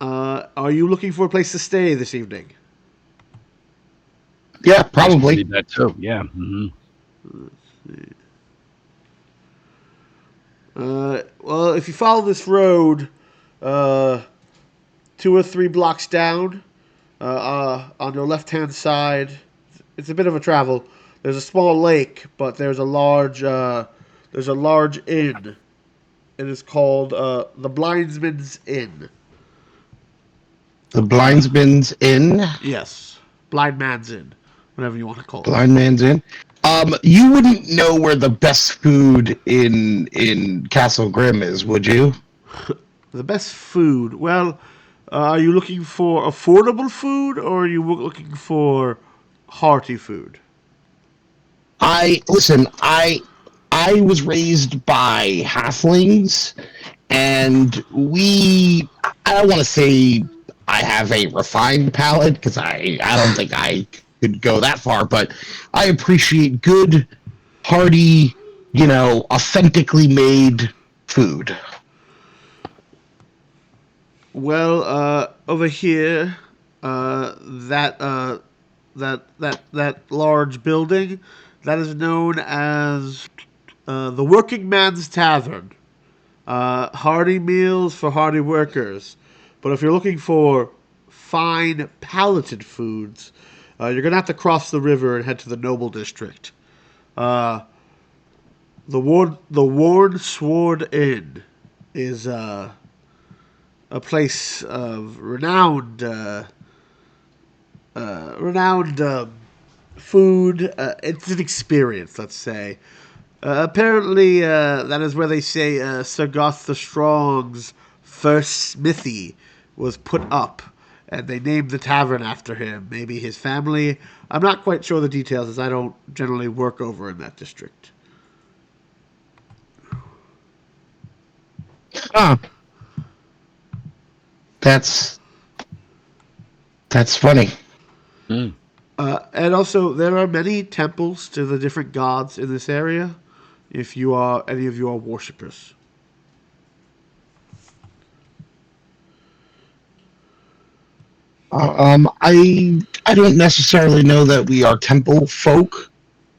Are you looking for a place to stay this evening? Yeah, That's probably. pretty bad too. Yeah. Well, if you follow this road, uh, 2 or 3 blocks down, on your left-hand side, it's a bit of a travel. There's a small lake, but there's a large inn. It is called the Blindsman's Inn. The Blindsman's Inn. Yes, Blind Man's Inn, whatever you want to call it. Blind Man's Inn. You wouldn't know where the best food in Castle Grimm is, would you? The best food. Well, are you looking for affordable food or are you looking for hearty food? I listen. I was raised by halflings, and we. I don't want to say I have a refined palate because I don't think I could go that far, but I appreciate good, hearty, authentically made food. Well, over here, that large building, that is known as the Working Man's Tavern. Hearty meals for hearty workers. But if you're looking for fine, palated foods, you're gonna have to cross the river and head to the Noble District. Uh, the Worn Sword Inn is a place of renowned food. It's an experience, let's say. Apparently, that is where they say Sir Goth the Strong's first smithy was put up, and they named the tavern after him. Maybe his family. I'm not quite sure the details, as I don't generally work over in that district. Huh. That's funny. And also, there are many temples to the different gods in this area. If any of you are worshippers. I don't necessarily know that we are temple folk,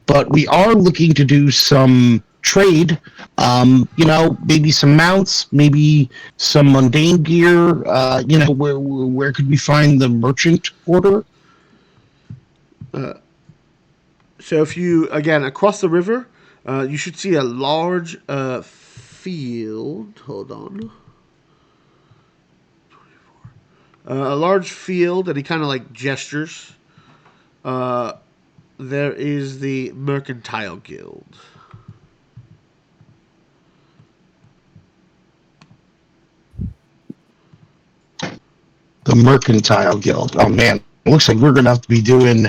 but we are looking to do some trade. Maybe some mounts, maybe some mundane gear. Where could we find the merchant quarter? So if you, again, across the river, you should see a large field. Hold on. A large field, and he kind of like gestures. There is the Mercantile Guild. The Mercantile Guild. Oh man, looks like we're gonna have to be doing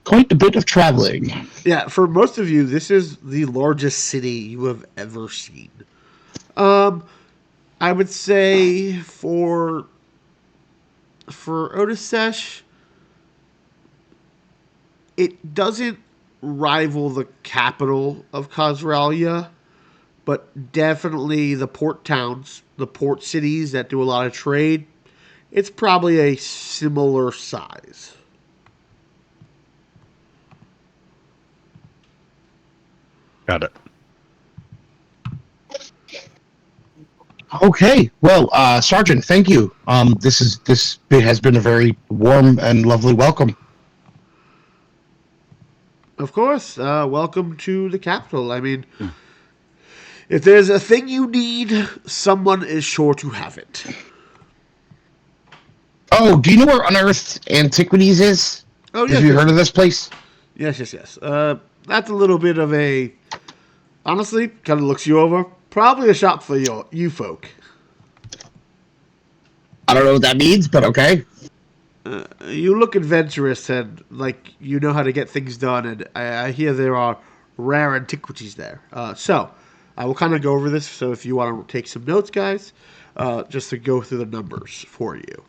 quite a bit of traveling. Yeah, for most of you, this is the largest city you have ever seen. Um, I would say for Otisesh, it doesn't rival the capital of Khazralia, but definitely the port towns, the port cities that do a lot of trade, it's probably a similar size. Got it. Okay, well, Sergeant, thank you. This has been a very warm and lovely welcome. Of course, welcome to the capital. I mean, if there's a thing you need, someone is sure to have it. Oh, do you know where Unearthed Antiquities is? Oh, Have yes, you yes, heard of this place? yes, yes, yes. That's a little bit of a, honestly, kind of looks you over. Probably a shop for you folk. I don't know what that means, but okay. You look adventurous and like you know how to get things done, and I hear there are rare antiquities there. So I will kind of go over this. So if you want to take some notes, guys, just to go through the numbers for you.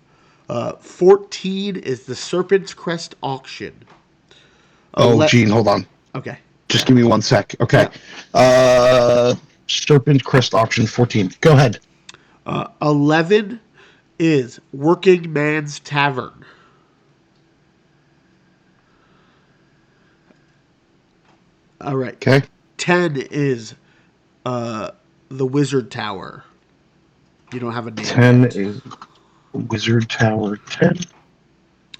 14 is the Serpent's Crest auction. Oh, Ele- Gene, hold on. okay. Just give me 1 sec. Okay. Yeah. Serpent Crest Auction 14. Go ahead. 11 is Working Man's Tavern. All right. Okay. 10 is the Wizard Tower. You don't have a name 10 yet. is Wizard Tower 10.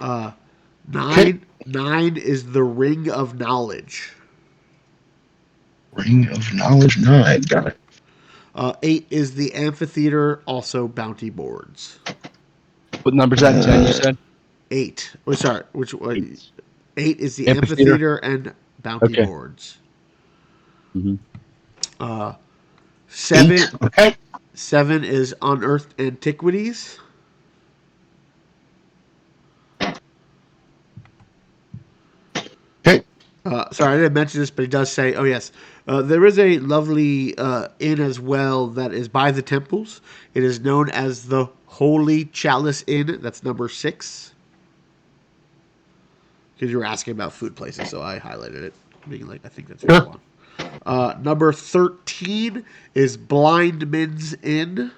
Uh, Okay. nine is the Ring of Knowledge. Ring of Knowledge 9. Got it. 8 is the Amphitheater, also bounty boards. What number's that? 10, you said? 8. Oh, sorry, which one? Eight. 8 is the Amphitheater? Amphitheater and bounty Okay. boards. Mm-hmm. 7 8. Okay. 7 is Unearthed Antiquities. Okay. Sorry, I didn't mention this, but it does say, oh, yes. There is a lovely inn as well that is by the temples. It is known as the Holy Chalice Inn. That's number 6. Because you were asking about food places, so I highlighted it. Being like, I think that's what you Sure. want. Number 13 is Blindman's Inn.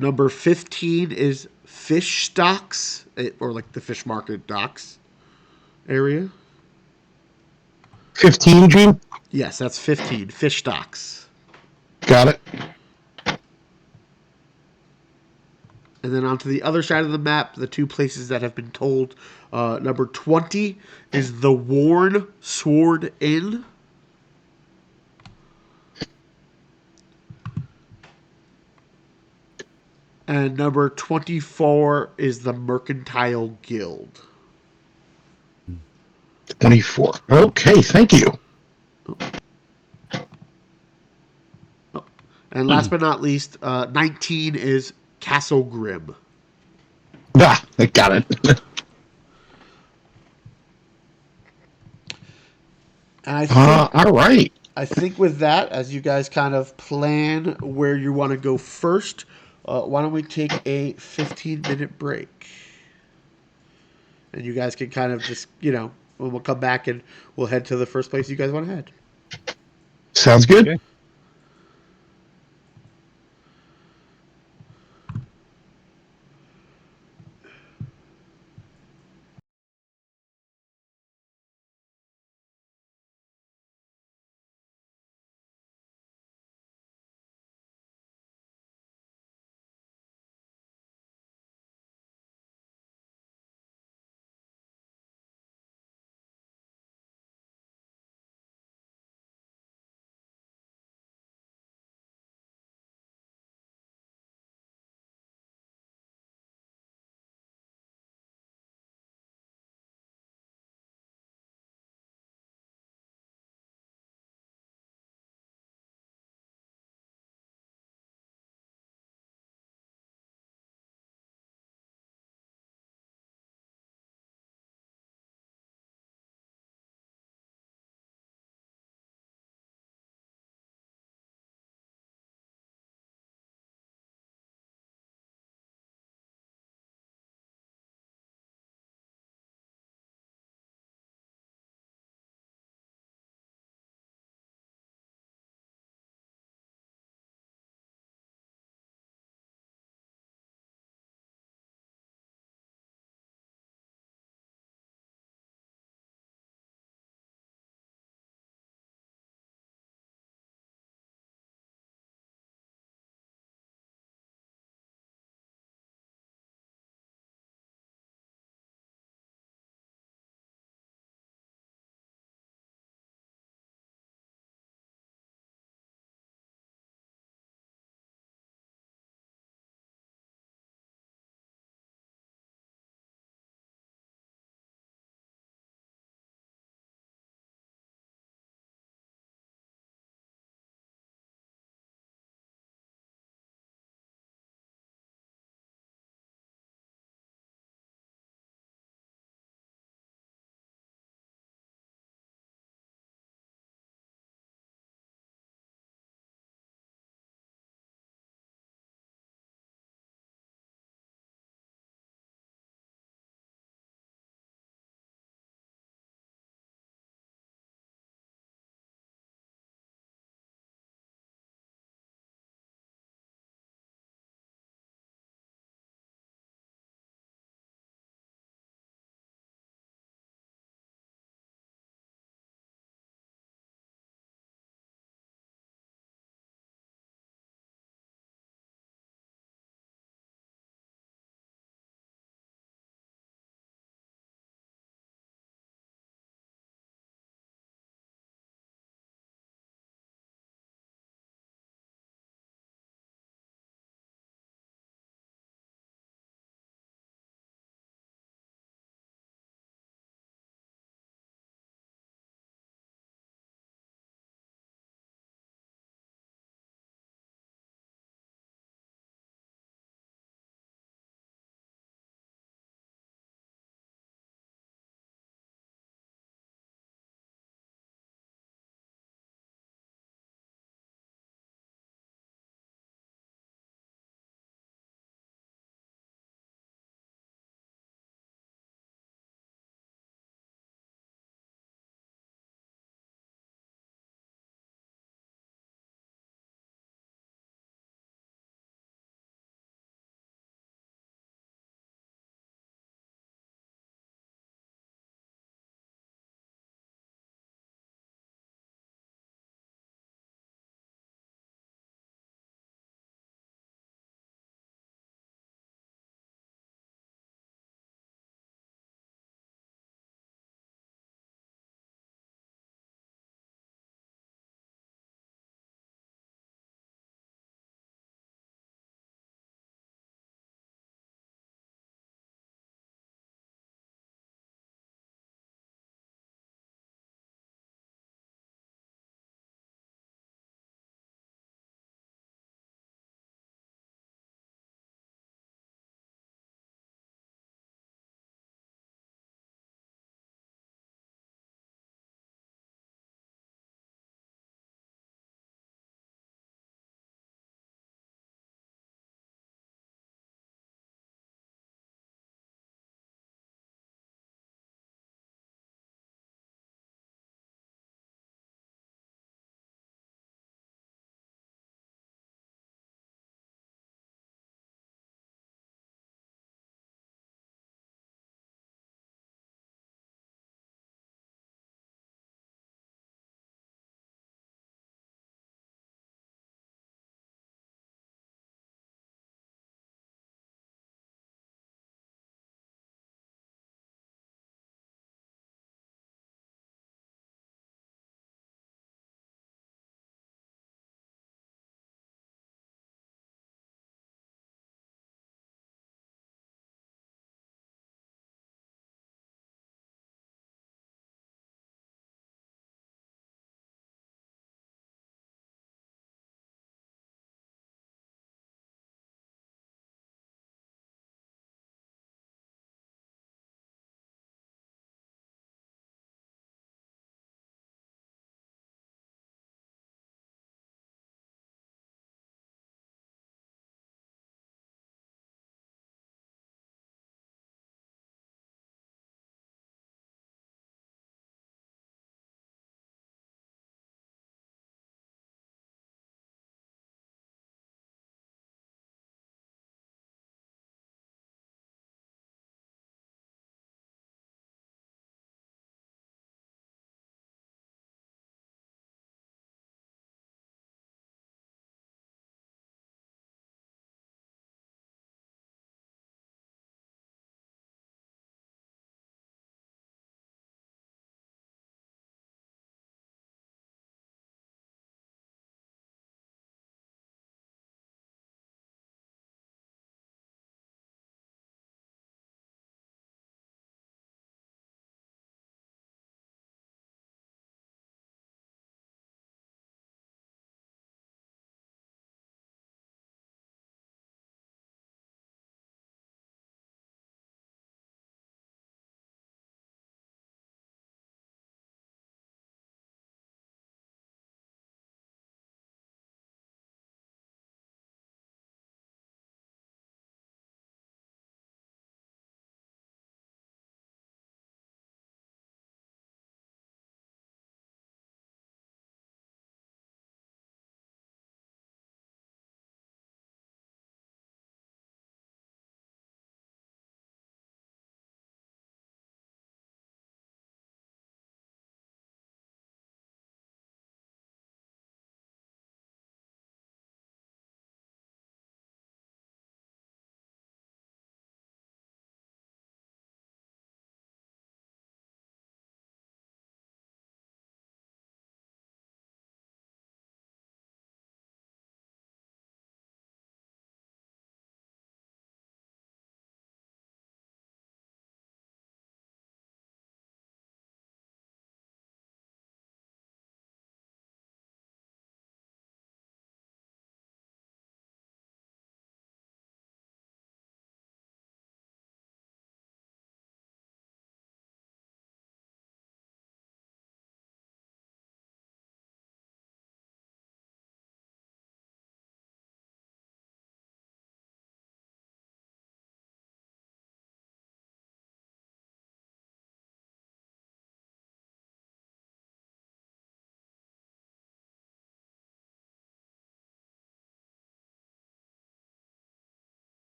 Number 15 is Fish Stocks, or like the fish market docks area. 15, Gene. Yes, that's 15. Fish stocks. Got it. And then onto the other side of the map, the two places that have been told. Number 20 is the Worn Sword Inn. And number 24 is the Mercantile Guild. 24. Okay, thank you. And last but not least, 19 is Castle Grimm. Ah, I got it. And All right. I think with that, as you guys kind of plan where you want to go first, why don't we take a 15-minute break? And you guys can kind of just, when we'll come back and we'll head to the first place you guys want to head. Sounds good. Okay.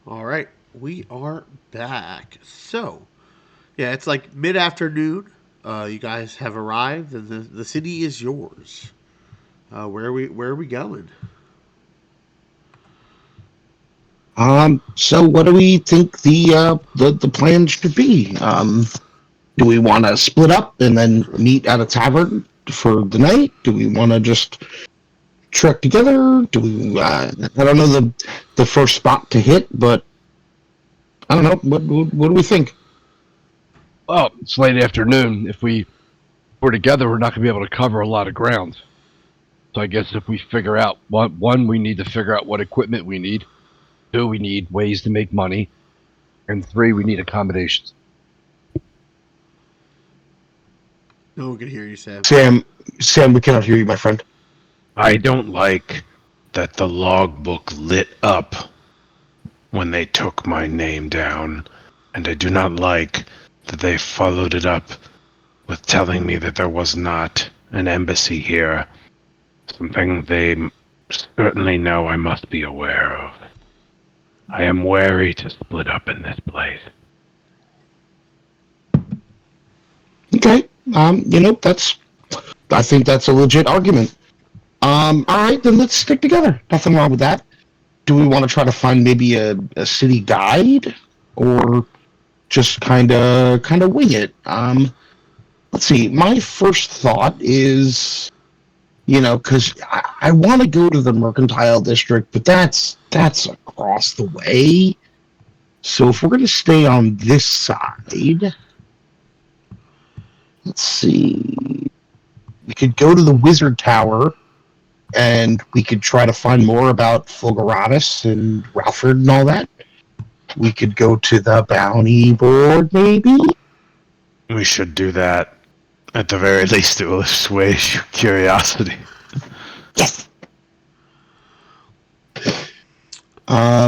All right, we are back. So, yeah, it's like mid afternoon. You guys have arrived, and the city is yours. Where are we going? So what do we think the plan should be? Do we want to split up and then meet at a tavern for the night? Do we want to just trek together? Do we? I don't know the first spot to hit, but I don't know. What do we think? Well, it's late afternoon. If we're together, we're not going to be able to cover a lot of ground. So I guess if we figure out one, we need to figure out what equipment we need. Two, we need ways to make money, and three, we need accommodations. No one can hear you, Sam. Sam, we cannot hear you, my friend. I don't like that the logbook lit up when they took my name down, and I do not like that they followed it up with telling me that there was not an embassy here. Something they certainly know I must be aware of. I am wary to split up in this place. Okay. I think that's a legit argument. All right, then let's stick together. Nothing wrong with that. Do we want to try to find maybe a city guide, or just kind of wing it? Let's see. My first thought is, because I want to go to the Mercantile District, but that's across the way. So if we're going to stay on this side, let's see. We could go to the Wizard Tower, and we could try to find more about Fulguratus and Ralford and all that. We could go to the Bounty Board, maybe? We should do that. At the very least, it will assuage your curiosity. Yes! I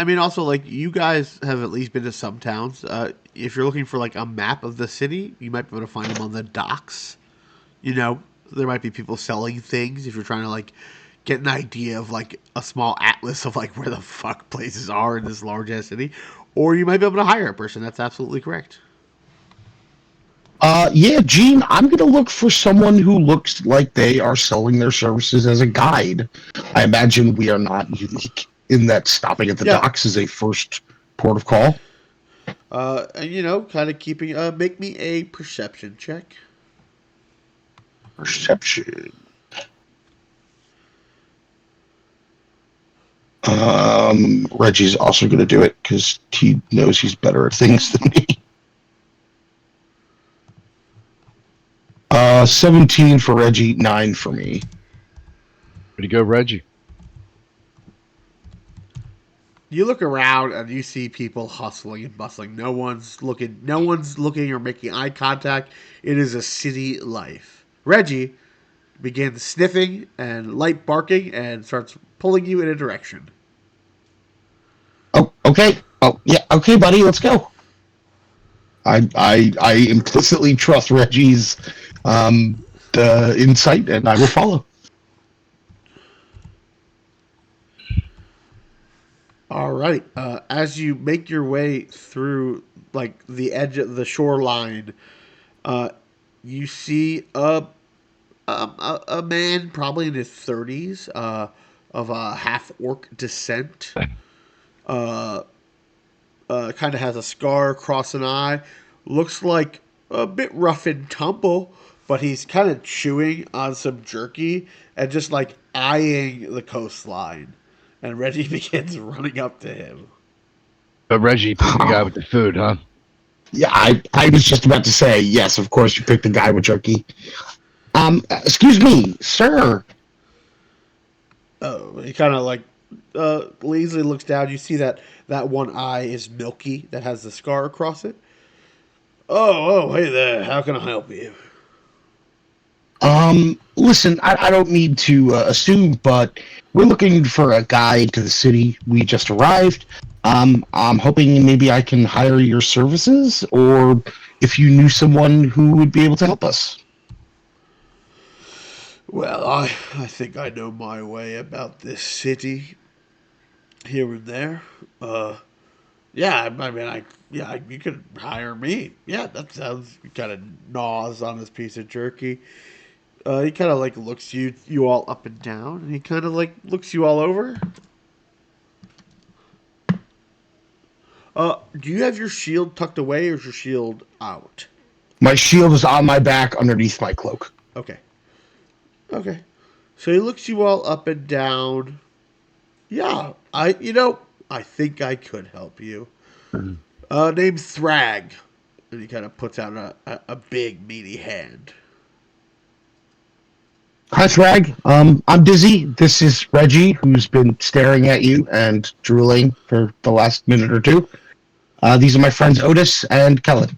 mean, also, like, you guys have at least been to some towns. If you're looking for, like, a map of the city, you might be able to find them on the docks. There might be people selling things if you're trying to, like, get an idea of, like, a small atlas of, like, where the fuck places are in this large-ass city. Or you might be able to hire a person. That's absolutely correct. Yeah, Gene, I'm going to look for someone who looks like they are selling their services as a guide. I imagine we are not unique in that stopping at the docks is a first port of call. And, kind of keeping... make me a perception check. Perception. Reggie's also going to do it because he knows he's better at things than me. 17 for Reggie, 9 for me. Way to go, Reggie. You look around and you see people hustling and bustling. No one's looking or making eye contact. It is a city life. Reggie begins sniffing and light barking and starts pulling you in a direction. Oh, okay. Oh, yeah. Okay, buddy, let's go. I implicitly trust Reggie's insight, and I will follow. All right. As you make your way through, like, the edge of the shoreline, you see a man probably in his 30s, of a half orc descent. Kind of has a scar across an eye. Looks like a bit rough and tumble, but he's kind of chewing on some jerky and just, like, eyeing the coastline. And Reggie begins running up to him. But Reggie picked the guy with the food, huh? Yeah, I was just about to say, yes, of course you picked the guy with jerky. Excuse me, sir. Oh, he kind of, like, lazily looks down. You see that one eye is milky, that has the scar across it. Oh, hey there. How can I help you? Listen, I don't need to assume, but we're looking for a guide to the city. We just arrived. I'm hoping maybe I can hire your services, or if you knew someone who would be able to help us. Well, I think I know my way about this city. here and there. Yeah, I mean, you could hire me. Yeah, that sounds. He kind of gnaws on his piece of jerky. He kind of like looks you all up and down, and he kind of like looks you all over. Do you have your shield tucked away, or is your shield out? My shield is on my back underneath my cloak. Okay. Okay. So he looks you all up and down. Yeah, I think I could help you. Name's Thrag. And he kind of puts out a big, meaty hand. Hi, Thrag. I'm Dizzy. This is Reggie, who's been staring at you and drooling for the last minute or two. These are my friends Otis and Kellen.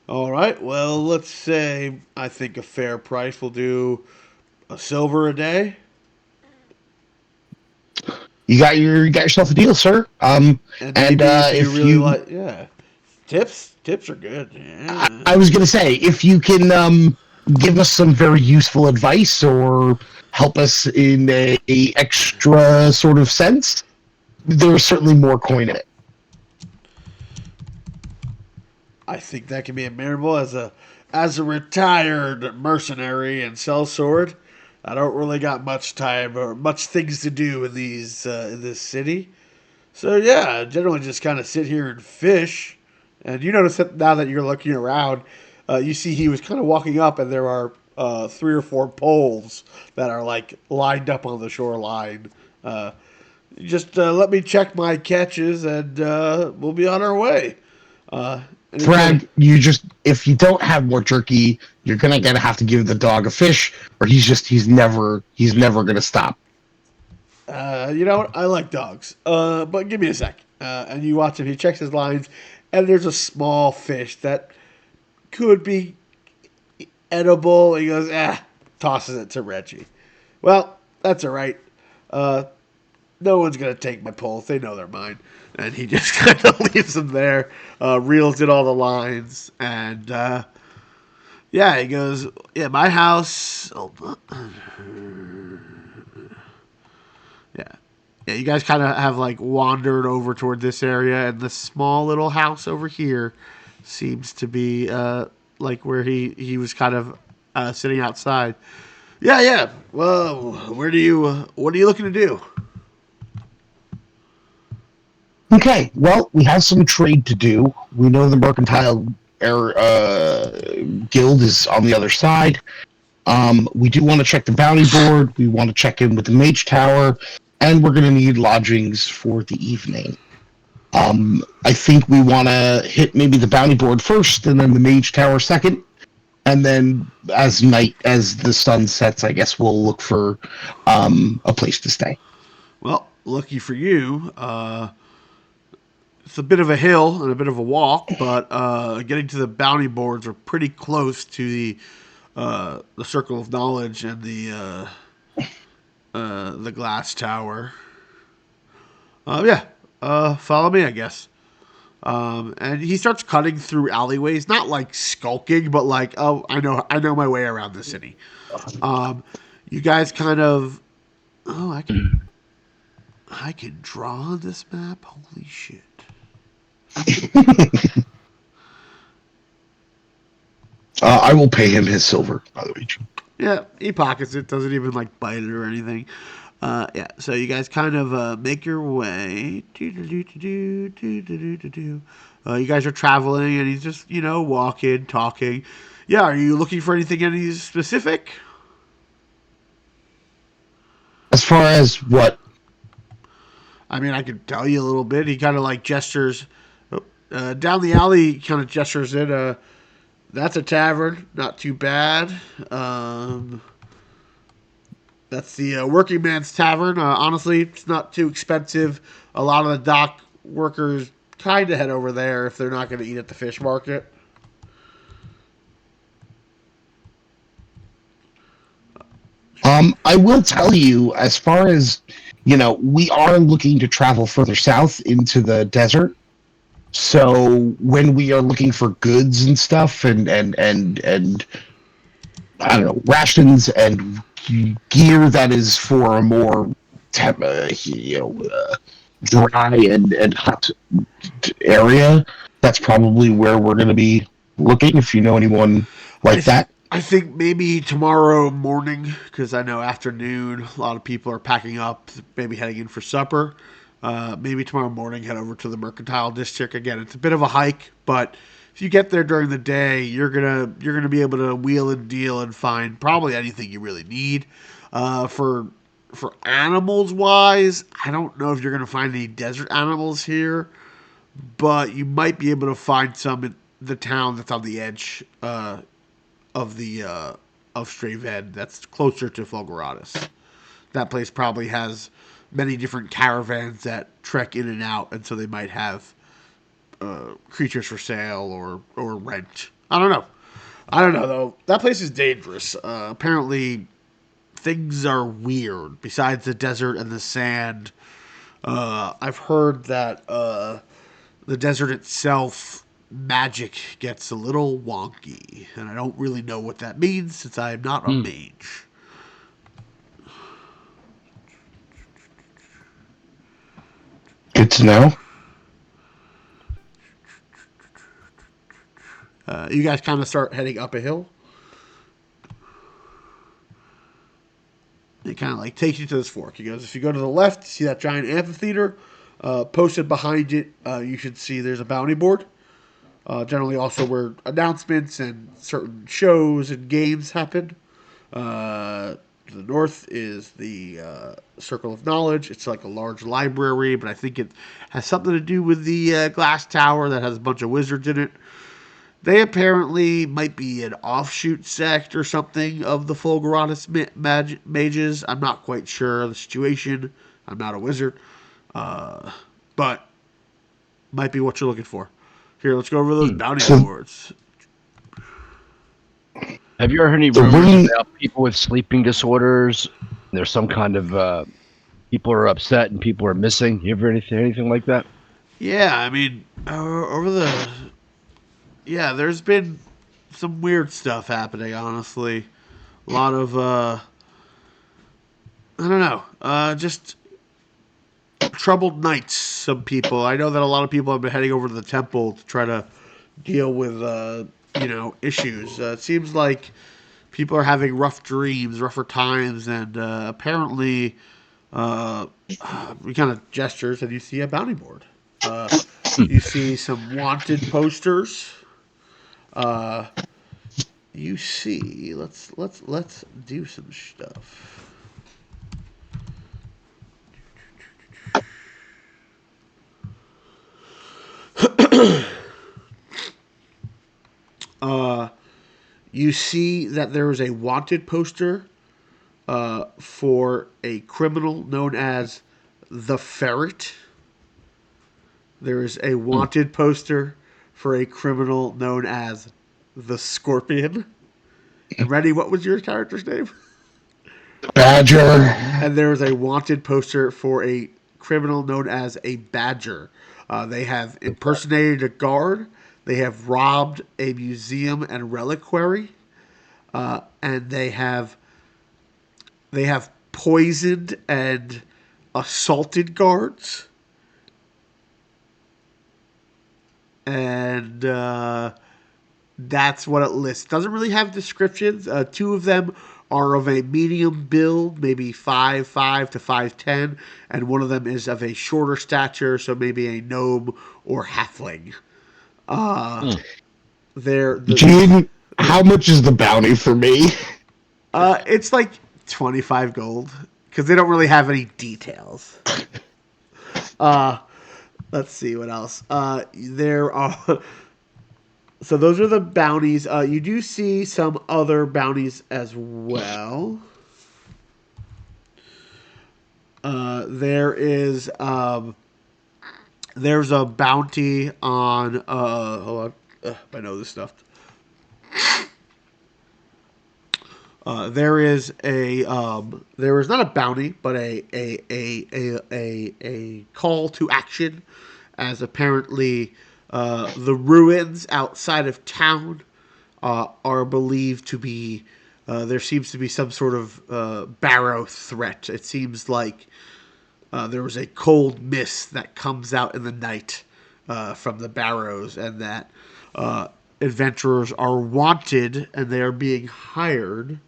All right, well, let's say I think a fair price will do a silver a day. You got yourself a deal, sir. And maybe if really you, like, yeah, tips are good. Yeah. I was gonna say, if you can give us some very useful advice or help us in a extra sort of sense, there's certainly more coin in it. I think that can be admirable as a retired mercenary and sellsword. I don't really got much time or much things to do in this city. So yeah, I generally just kind of sit here and fish. And you notice that now that you're looking around, you see he was kind of walking up, and there are 3 or 4 poles that are like lined up on the shoreline. Just let me check my catches, and we'll be on our way. And he kinda- Thrag, if you don't have more jerky, you're gonna have to give the dog a fish, or he's never gonna stop. You know what? I like dogs. But give me a sec. And you watch him. He checks his lines, and there's a small fish that could be edible. He goes, tosses it to Reggie. Well, that's all right. No one's gonna take my poles. They know they're mine. And he just kind of leaves them there, reels in all the lines, and yeah, he goes, yeah, my house. Yeah. Yeah, you guys kind of have like wandered over toward this area, and the small little house over here seems to be like where he was kind of sitting outside. Yeah, yeah. Well, what are you looking to do? Okay, well, we have some trade to do. We know the Mercantile Guild is on the other side. We do want to check the bounty board. We want to check in with the Mage Tower, and we're going to need lodgings for the evening. I think we want to hit maybe the bounty board first, and then the Mage Tower second, and then as the sun sets, I guess we'll look for a place to stay. Well, lucky for you, it's a bit of a hill and a bit of a walk, but getting to the bounty boards are pretty close to the Circle of Knowledge and the glass tower. Yeah, follow me, I guess. And he starts cutting through alleyways, not like skulking, but like, oh, I know my way around the city. You guys kind of, oh, I can draw on this map. Holy shit. I will pay him his silver, by the way. Yeah, he pockets it, doesn't even like bite it or anything. Yeah, so you guys kind of make your way. You guys are traveling, and he's just, walking, talking. Yeah, are you looking for anything any specific? As far as what? I mean, I could tell you a little bit. He kind of like gestures down the alley, kind of gestures in. That's a tavern, not too bad. That's the Working Man's Tavern. Honestly, it's not too expensive. A lot of the dock workers kind of head over there if they're not going to eat at the fish market. I will tell you, as far as, we are looking to travel further south into the desert. So when we are looking for goods and stuff and I don't know, rations and gear that is for a more dry and hot area, that's probably where we're going to be looking. If you know anyone like that. I think maybe tomorrow morning, because I know afternoon a lot of people are packing up, maybe heading in for supper. Maybe tomorrow morning head over to the Mercantile District again. It's a bit of a hike, but if you get there during the day, you're gonna be able to wheel and deal and find probably anything you really need. For animals wise, I don't know if you're gonna find any desert animals here, but you might be able to find some in the town that's on the edge of the of Straven that's closer to Fulguratus. That place probably has many different caravans that trek in and out, and so they might have creatures for sale or rent. I don't know. I don't know though. That place is dangerous. Apparently, things are weird. Besides the desert and the sand, I've heard that the desert itself, magic gets a little wonky, and I don't really know what that means since I am not a mage. Good to know. You guys kind of start heading up a hill. It kind of like takes you to this fork. He goes, if you go to the left, see that giant amphitheater. Posted behind it, you should see there's a bounty board. Generally, also where announcements and certain shows and games happen. To the north is the Circle of Knowledge. It's like a large library, but I think it has something to do with the glass tower that has a bunch of wizards in it. They apparently might be an offshoot sect or something of the Fulguratus mages. I'm not quite sure of the situation. I'm not a wizard. But might be what you're looking for. Here, let's go over those bounty boards. Have you ever heard any rumors about people with sleeping disorders? There's some kind of people are upset and people are missing. You ever anything like that? Yeah, I mean, there's been some weird stuff happening. Honestly, a lot of I don't know, just troubled nights. Some people. I know that a lot of people have been heading over to the temple to try to deal with issues. It seems like people are having rough dreams, rougher times, and apparently, we kind of gestures, and you see a bounty board. You see some wanted posters. You see, let's do some stuff. You see that there is a wanted poster for a criminal known as the Ferret. There is a wanted poster for a criminal known as the Scorpion. And Reddy, what was your character's name? Badger. And there is a wanted poster for a criminal known as a Badger. They have impersonated a guard. They have robbed a museum and reliquary, and they have poisoned and assaulted guards, and that's what it lists. Doesn't really have descriptions. Two of them are of a medium build, maybe 5'5" to 5'10", and one of them is of a shorter stature, so maybe a gnome or halfling. Gene, how much is the bounty for me? It's like 25 gold because they don't really have any details. Let's see what else. There are. So those are the bounties. You do see some other bounties as well. There's a bounty on. Hold on. I know this stuff. There is not a bounty, but a call to action, as apparently the ruins outside of town are believed to be. There seems to be some sort of barrow threat. It seems like there was a cold mist that comes out in the night from the barrows, and that adventurers are wanted and they are being hired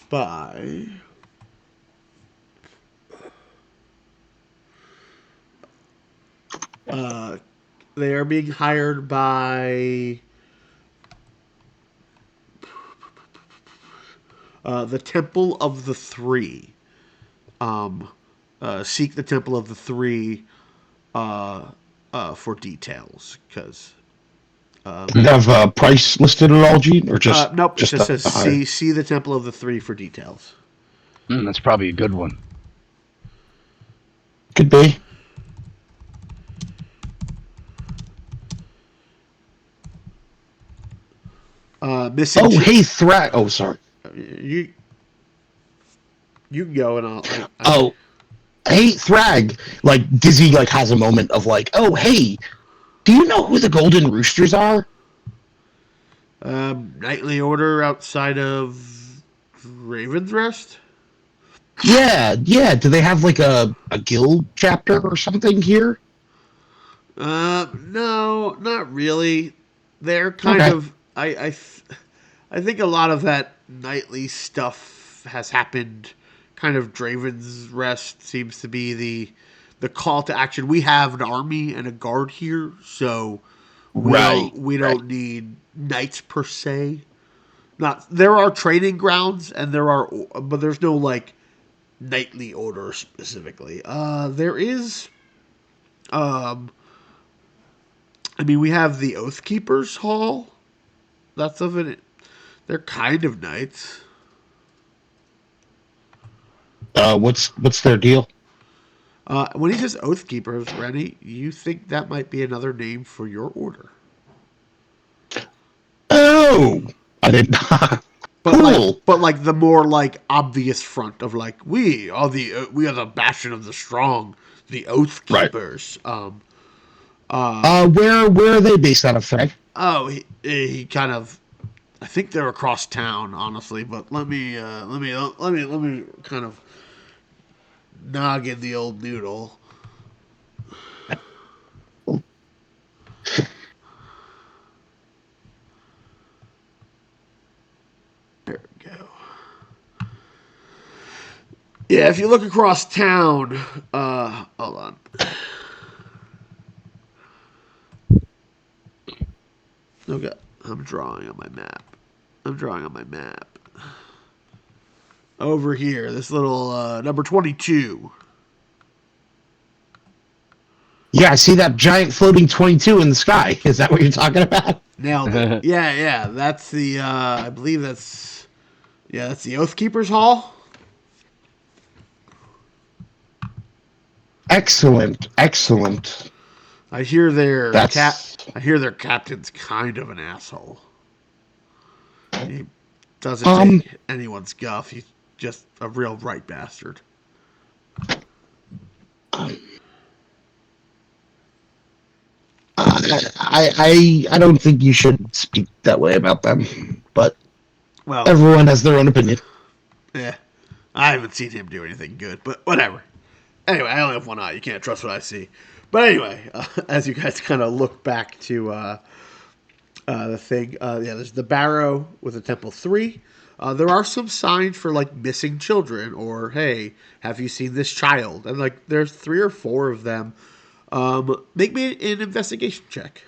by. They are being hired by the Temple of the Three. Um, Seek the Temple of the Three for details, because Do you have price listed at all, Gene, or nope, it just just says the higher? see the Temple of the Three for details. That's probably a good one. Could be. Missing. Oh, hey, Thrak. Oh, sorry. You you can go and Oh, hey, Thrag. Like Dizzy, like has a moment of like, oh, hey, do you know who the Golden Roosters are? nightly order outside of Raven's Rest. Yeah, yeah. Do they have like a guild chapter or something here? No, not really. They're kind Okay. of I think a lot of that nightly stuff has happened. Kind of Draven's Rest seems to be the call to action. We have an army and a guard here, so Right, we right. don't need knights per se. Not there are training grounds and there are, but there's no like nightly order specifically. There is um I mean, we have the Oath Keepers Hall. That's of it. They're kind of knights. What's their deal? When he says Oath Keepers, Rennie, you think that might be another name for your order? Oh, I did not. Cool. But like the more like obvious front of like we are the bastion of the strong, the Oath Right. Keepers. Where are they based out of, Thrag? Oh, he kind of. I think they're across town, honestly. But let me kind of noggin the old noodle. There we go. Yeah, if you look across town, hold on. Okay, I'm drawing on my map. I'm drawing on my map. Over here, this little number 22. Yeah, I see that giant floating 22 in the sky. Is that what you're talking about? Nailed it. Yeah, yeah. That's the I believe that's the Oath Keepers Hall. Excellent, excellent. I hear That's I hear their captain's kind of an asshole. He doesn't um. take anyone's guff. He's just a real right bastard. I don't think you should speak that way about them, but Well, everyone has their own opinion. yeah. I haven't seen him do anything good, but whatever. Anyway, I only have one eye. You can't trust what I see. But anyway, as you guys kind of look back to the thing, yeah, there's the Barrow with the Temple 3. There are some signs for like missing children or hey, have you seen this child? And like there's 3 or 4 of them. Make me an investigation check.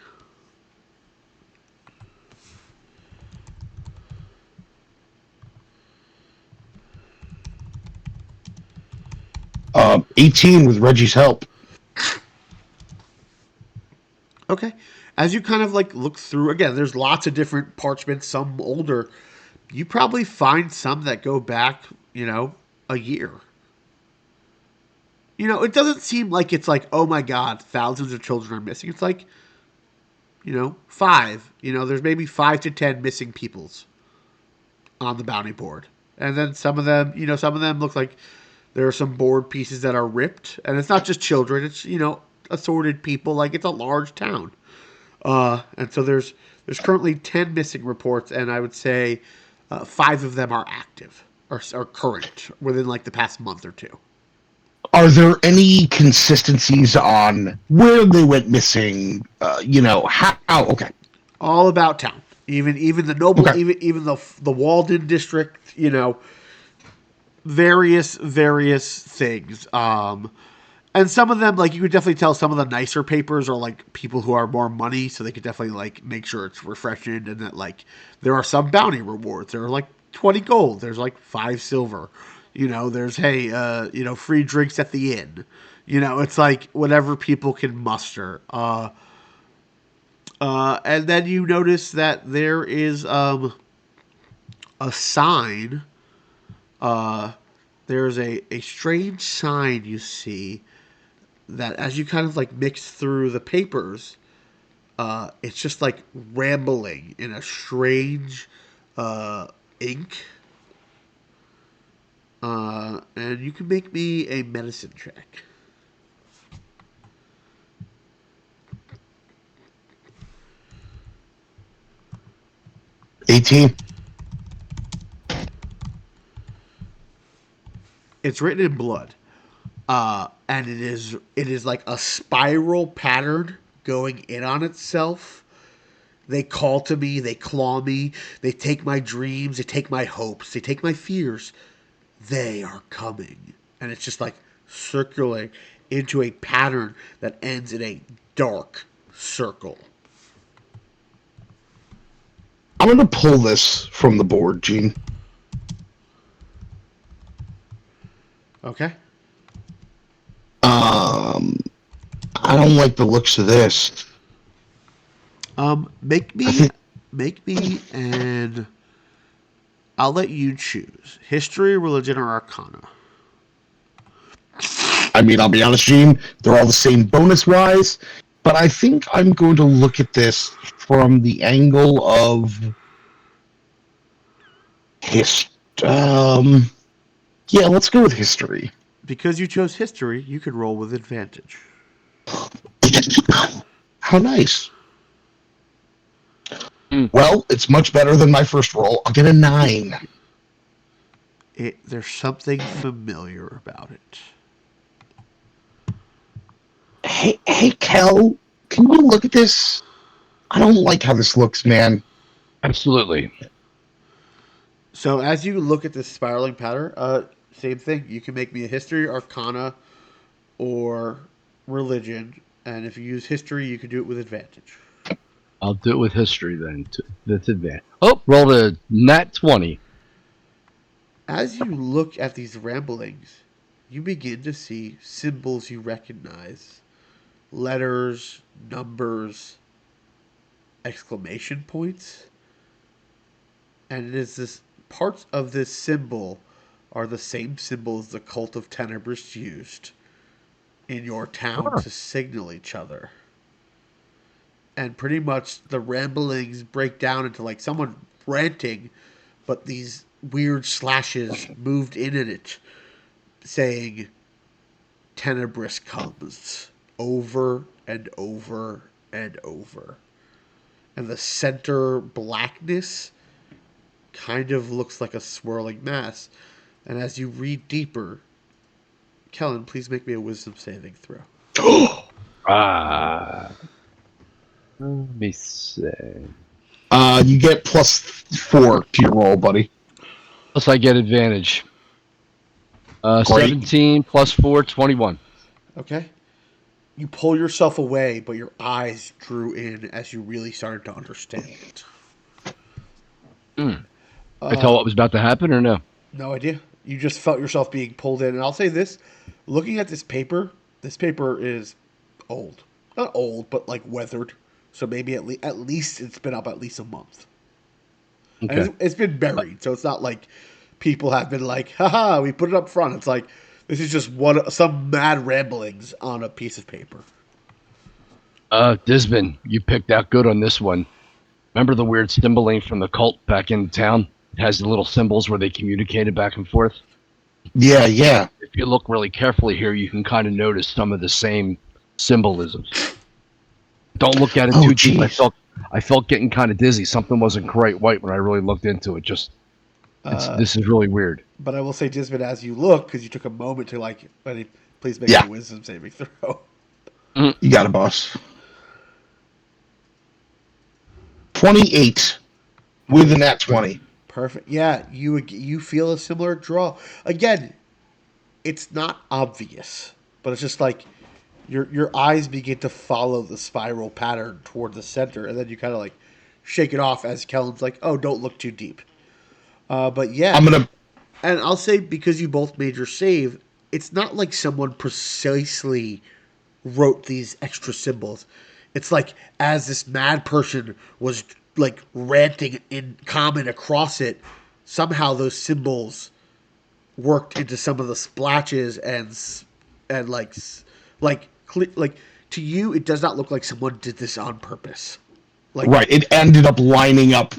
18 with Reggie's help. Okay. As you kind of like look through again, there's lots of different parchments, some older. You probably find some that go back, a year. It doesn't seem like it's like, oh my God, thousands of children are missing. It's like, 5. There's maybe 5 to 10 missing peoples on the bounty board. And then some of them look like there are some board pieces that are ripped. And it's not just children, it's, assorted people. Like it's a large town. And so there's currently 10 missing reports, and I would say 5 of them are active or current within like the past month or two. Are there any consistencies on where they went missing? How? Okay. All about town. Even the noble, Okay. even the Walden district. Various things. And some of them, like, you could definitely tell some of the nicer papers are like people who are more money, so they could definitely like make sure it's refreshing, and that like there are some bounty rewards. There are like 20 gold. There's like 5 silver. There's free drinks at the inn. It's like whatever people can muster. And then you notice that there is a sign. There's a strange sign you see that as you kind of like mix through the papers, it's just like rambling in a strange ink. And you can make me a medicine check. $18. It's written in blood, and it is like a spiral pattern going in on itself. They call to me, they claw me, they take my dreams, they take my hopes, they take my fears. They are coming. And it's just like circling into a pattern that ends in a dark circle. I'm going to pull this from the board, Gene. Okay? I don't like the looks of this. Make me, and I'll let you choose. History, religion, or arcana. I mean, I'll be honest, Gene, they're all the same bonus-wise, but I think I'm going to look at this from the angle of yeah, let's go with history. Because you chose history, you could roll with advantage. How nice. Well, it's much better than my first roll. I'll get a 9. There's something familiar about it. Hey, Kel, can you look at this? I don't like how this looks, man. Absolutely. So as you look at this spiraling pattern, same thing. You can make me a history, arcana, or religion. And if you use history, you can do it with advantage. I'll do it with history then. That's advantage. Oh, rolled a nat 20. As you look at these ramblings, you begin to see symbols you recognize. Letters, numbers, exclamation points. And it is this parts of this symbol are the same symbols the cult of Tenebris used in your town to signal each other. And pretty much the ramblings break down into like someone ranting, but these weird slashes moved in it saying Tenebris comes over and over and over. And the center blackness kind of looks like a swirling mass. And as you read deeper, Kellen, please make me a wisdom saving throw. Let me see. You get +4 to your roll, buddy. Plus I get advantage. 17 plus 4, 21. Okay. You pull yourself away, but your eyes drew in as you really started to understand it. I tell what was about to happen or no? No idea. You just felt yourself being pulled in. And I'll say this, looking at this paper is old. Not old, but like weathered. So maybe at least it's been up at least a month. Okay. And it's been buried, so it's not like people have been like, haha, we put it up front. It's like, this is just some mad ramblings on a piece of paper. Disman, you picked out good on this one. Remember the weird symboling from the cult back in town? It has the little symbols where they communicated back and forth. Yeah, yeah. If you look really carefully here, you can kind of notice some of the same symbolisms. Don't look at it too deep. I felt getting kind of dizzy. Something wasn't quite right when I really looked into it. This is really weird. But I will say, Disman, as you look, because you took a moment to like, Please make Yeah. a wisdom saving throw. You got it, boss. 28 with a nat 20. Perfect. Yeah, you feel a similar draw. Again, it's not obvious, but it's just like your eyes begin to follow the spiral pattern toward the center, and then you kind of like shake it off as Kellen's like, "Oh, don't look too deep." But yeah, I'm gonna. and I'll say because you both made your save, it's not like someone precisely wrote these extra symbols. It's like as this mad person was like ranting in common across it, somehow those symbols worked into some of the splashes and like to you it does not look like someone did this on purpose. Like Right. It ended up lining up,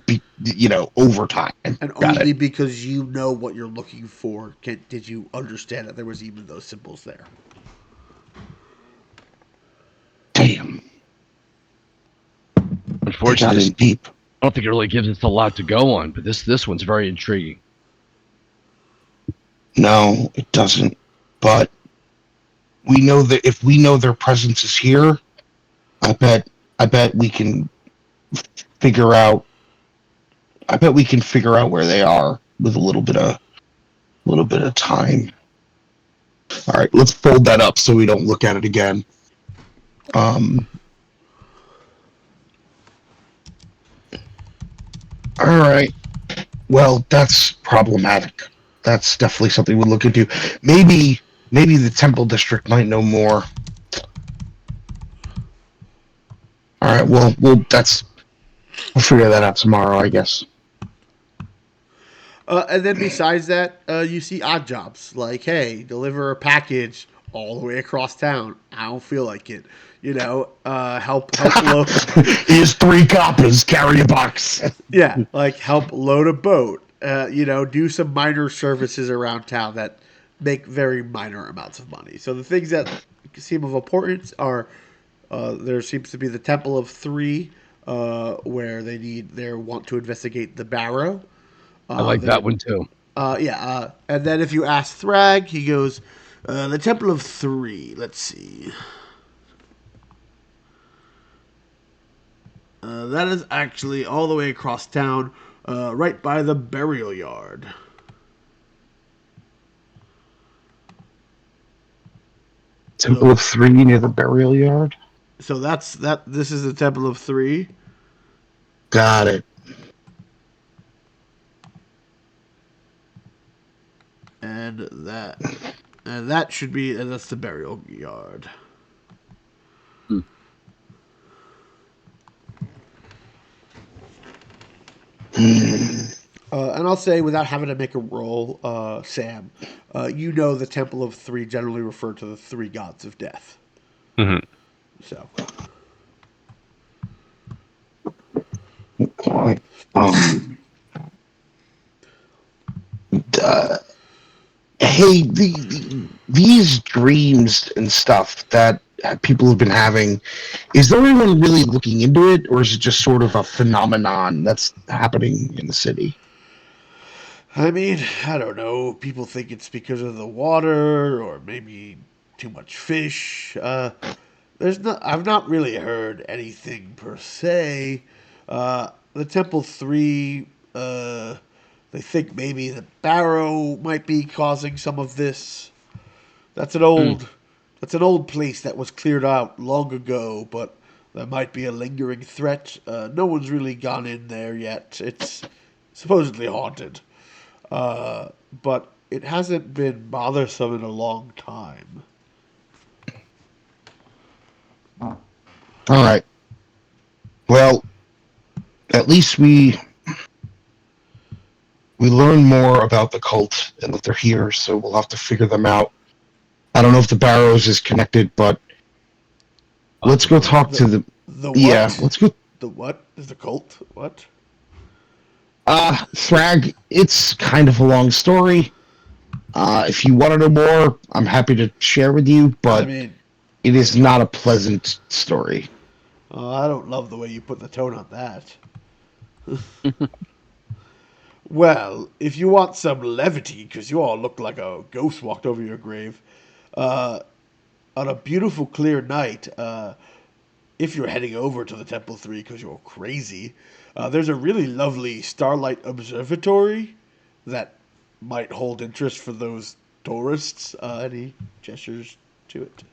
over time. and Got only it. because you know what you're looking for did you understand that there was even those symbols there. Damn. They got Unfortunately, in deep. I don't think it really gives us a lot to go on, but this one's very intriguing. No, it doesn't. But we know that if we know their presence is here, I bet we can figure out. I bet we can figure out where they are with a little bit of time. All right, let's fold that up so we don't look at it again. All right. Well, that's problematic. That's definitely something we'll look into. Maybe the Temple District might know more. All right. Well, we'll figure that out tomorrow, I guess. And then besides that, you see odd jobs like, hey, deliver a package all the way across town. I don't feel like it. Help load. Here's 3 coppers. Carry a box. Yeah, like help load a boat. Do some minor services around town that make very minor amounts of money. So the things that seem of importance are there seems to be the Temple of Three, where they want to investigate the Barrow. I like that one too. And then if you ask Thrag, he goes, the Temple of Three. Let's see. That is actually all the way across town, right by the burial yard. Temple of 3 near the burial yard. So that's that. This is the Temple of Three. Got it. And that should be, and that's the burial yard. And I'll say, without having to make a roll, Sam, you know the Temple of Three generally refer to the three gods of death. Mm-hmm. So, Hey, these dreams and stuff that people have been having, is there anyone really looking into it, or is it just sort of a phenomenon that's happening in the city? I mean, I don't know. People think it's because of the water, or maybe too much fish. I've not really heard anything per se. The Temple Three, they think maybe the Barrow might be causing some of this. That's an old, that's an old place that was cleared out long ago, but there might be a lingering threat. No one's really gone in there yet. It's supposedly haunted, but it hasn't been bothersome in a long time. All right. Well, at least we learn more about the cult and that they're here, so we'll have to figure them out. I don't know if the Barrows is connected, but let's go talk to the. The what? Yeah, let's go. The what? Is the cult? What? Thrag, it's kind of a long story. If you want to know more, I'm happy to share with you, but I mean, it is not a pleasant story. I don't love the way you put the tone on that. Well, if you want some levity, because you all look like a ghost walked over your grave, on a beautiful clear night, if you're heading over to the Temple 3 because you're crazy, there's a really lovely starlight observatory that might hold interest for those tourists. Any gestures to it?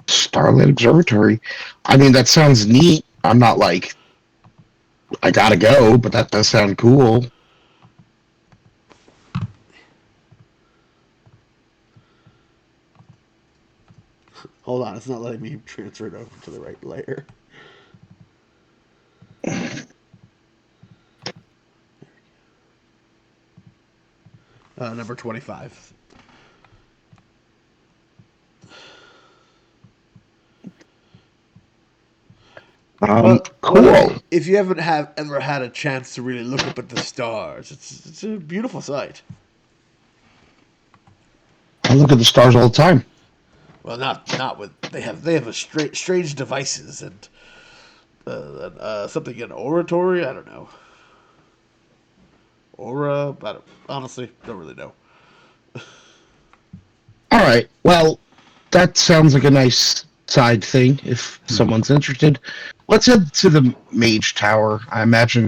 Starlit Observatory. I mean, that sounds neat. I'm not like I gotta go, but that does sound cool. Hold on, it's not letting me transfer it over to the right layer. Number 25. Cool. Well, if you haven't ever had a chance to really look up at the stars, it's a beautiful sight. I look at the stars all the time. Well, not with they have a strange devices and something in oratory. I don't know. Aura. I don't, honestly don't really know. All right. Well, that sounds like a nice side thing if someone's interested. Let's head to the Mage Tower. I imagine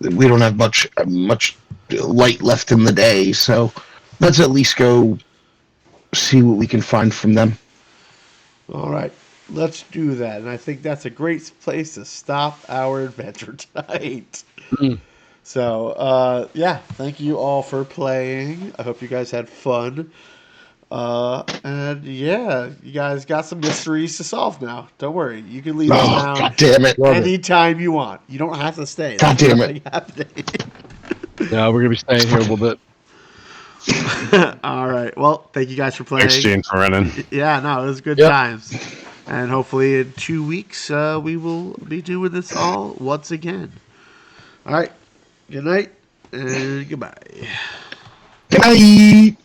we don't have much light left in the day, so let's at least go see what we can find from them. All right, let's do that, and I think that's a great place to stop our adventure tonight. Mm. So, yeah, thank you all for playing. I hope you guys had fun. And yeah, you guys got some mysteries to solve now. Don't worry, you can leave the Oh, town god damn it. Love it. anytime you want. You don't have to stay. God There's damn nothing happening. No, we're gonna be staying here a little bit. All right. Well, thank you guys for playing. Thanks, Gene, for running. Yeah, no, it was good Yep. times. And hopefully in 2 weeks we will be doing this all once again. All right. Good night and goodbye. Good night.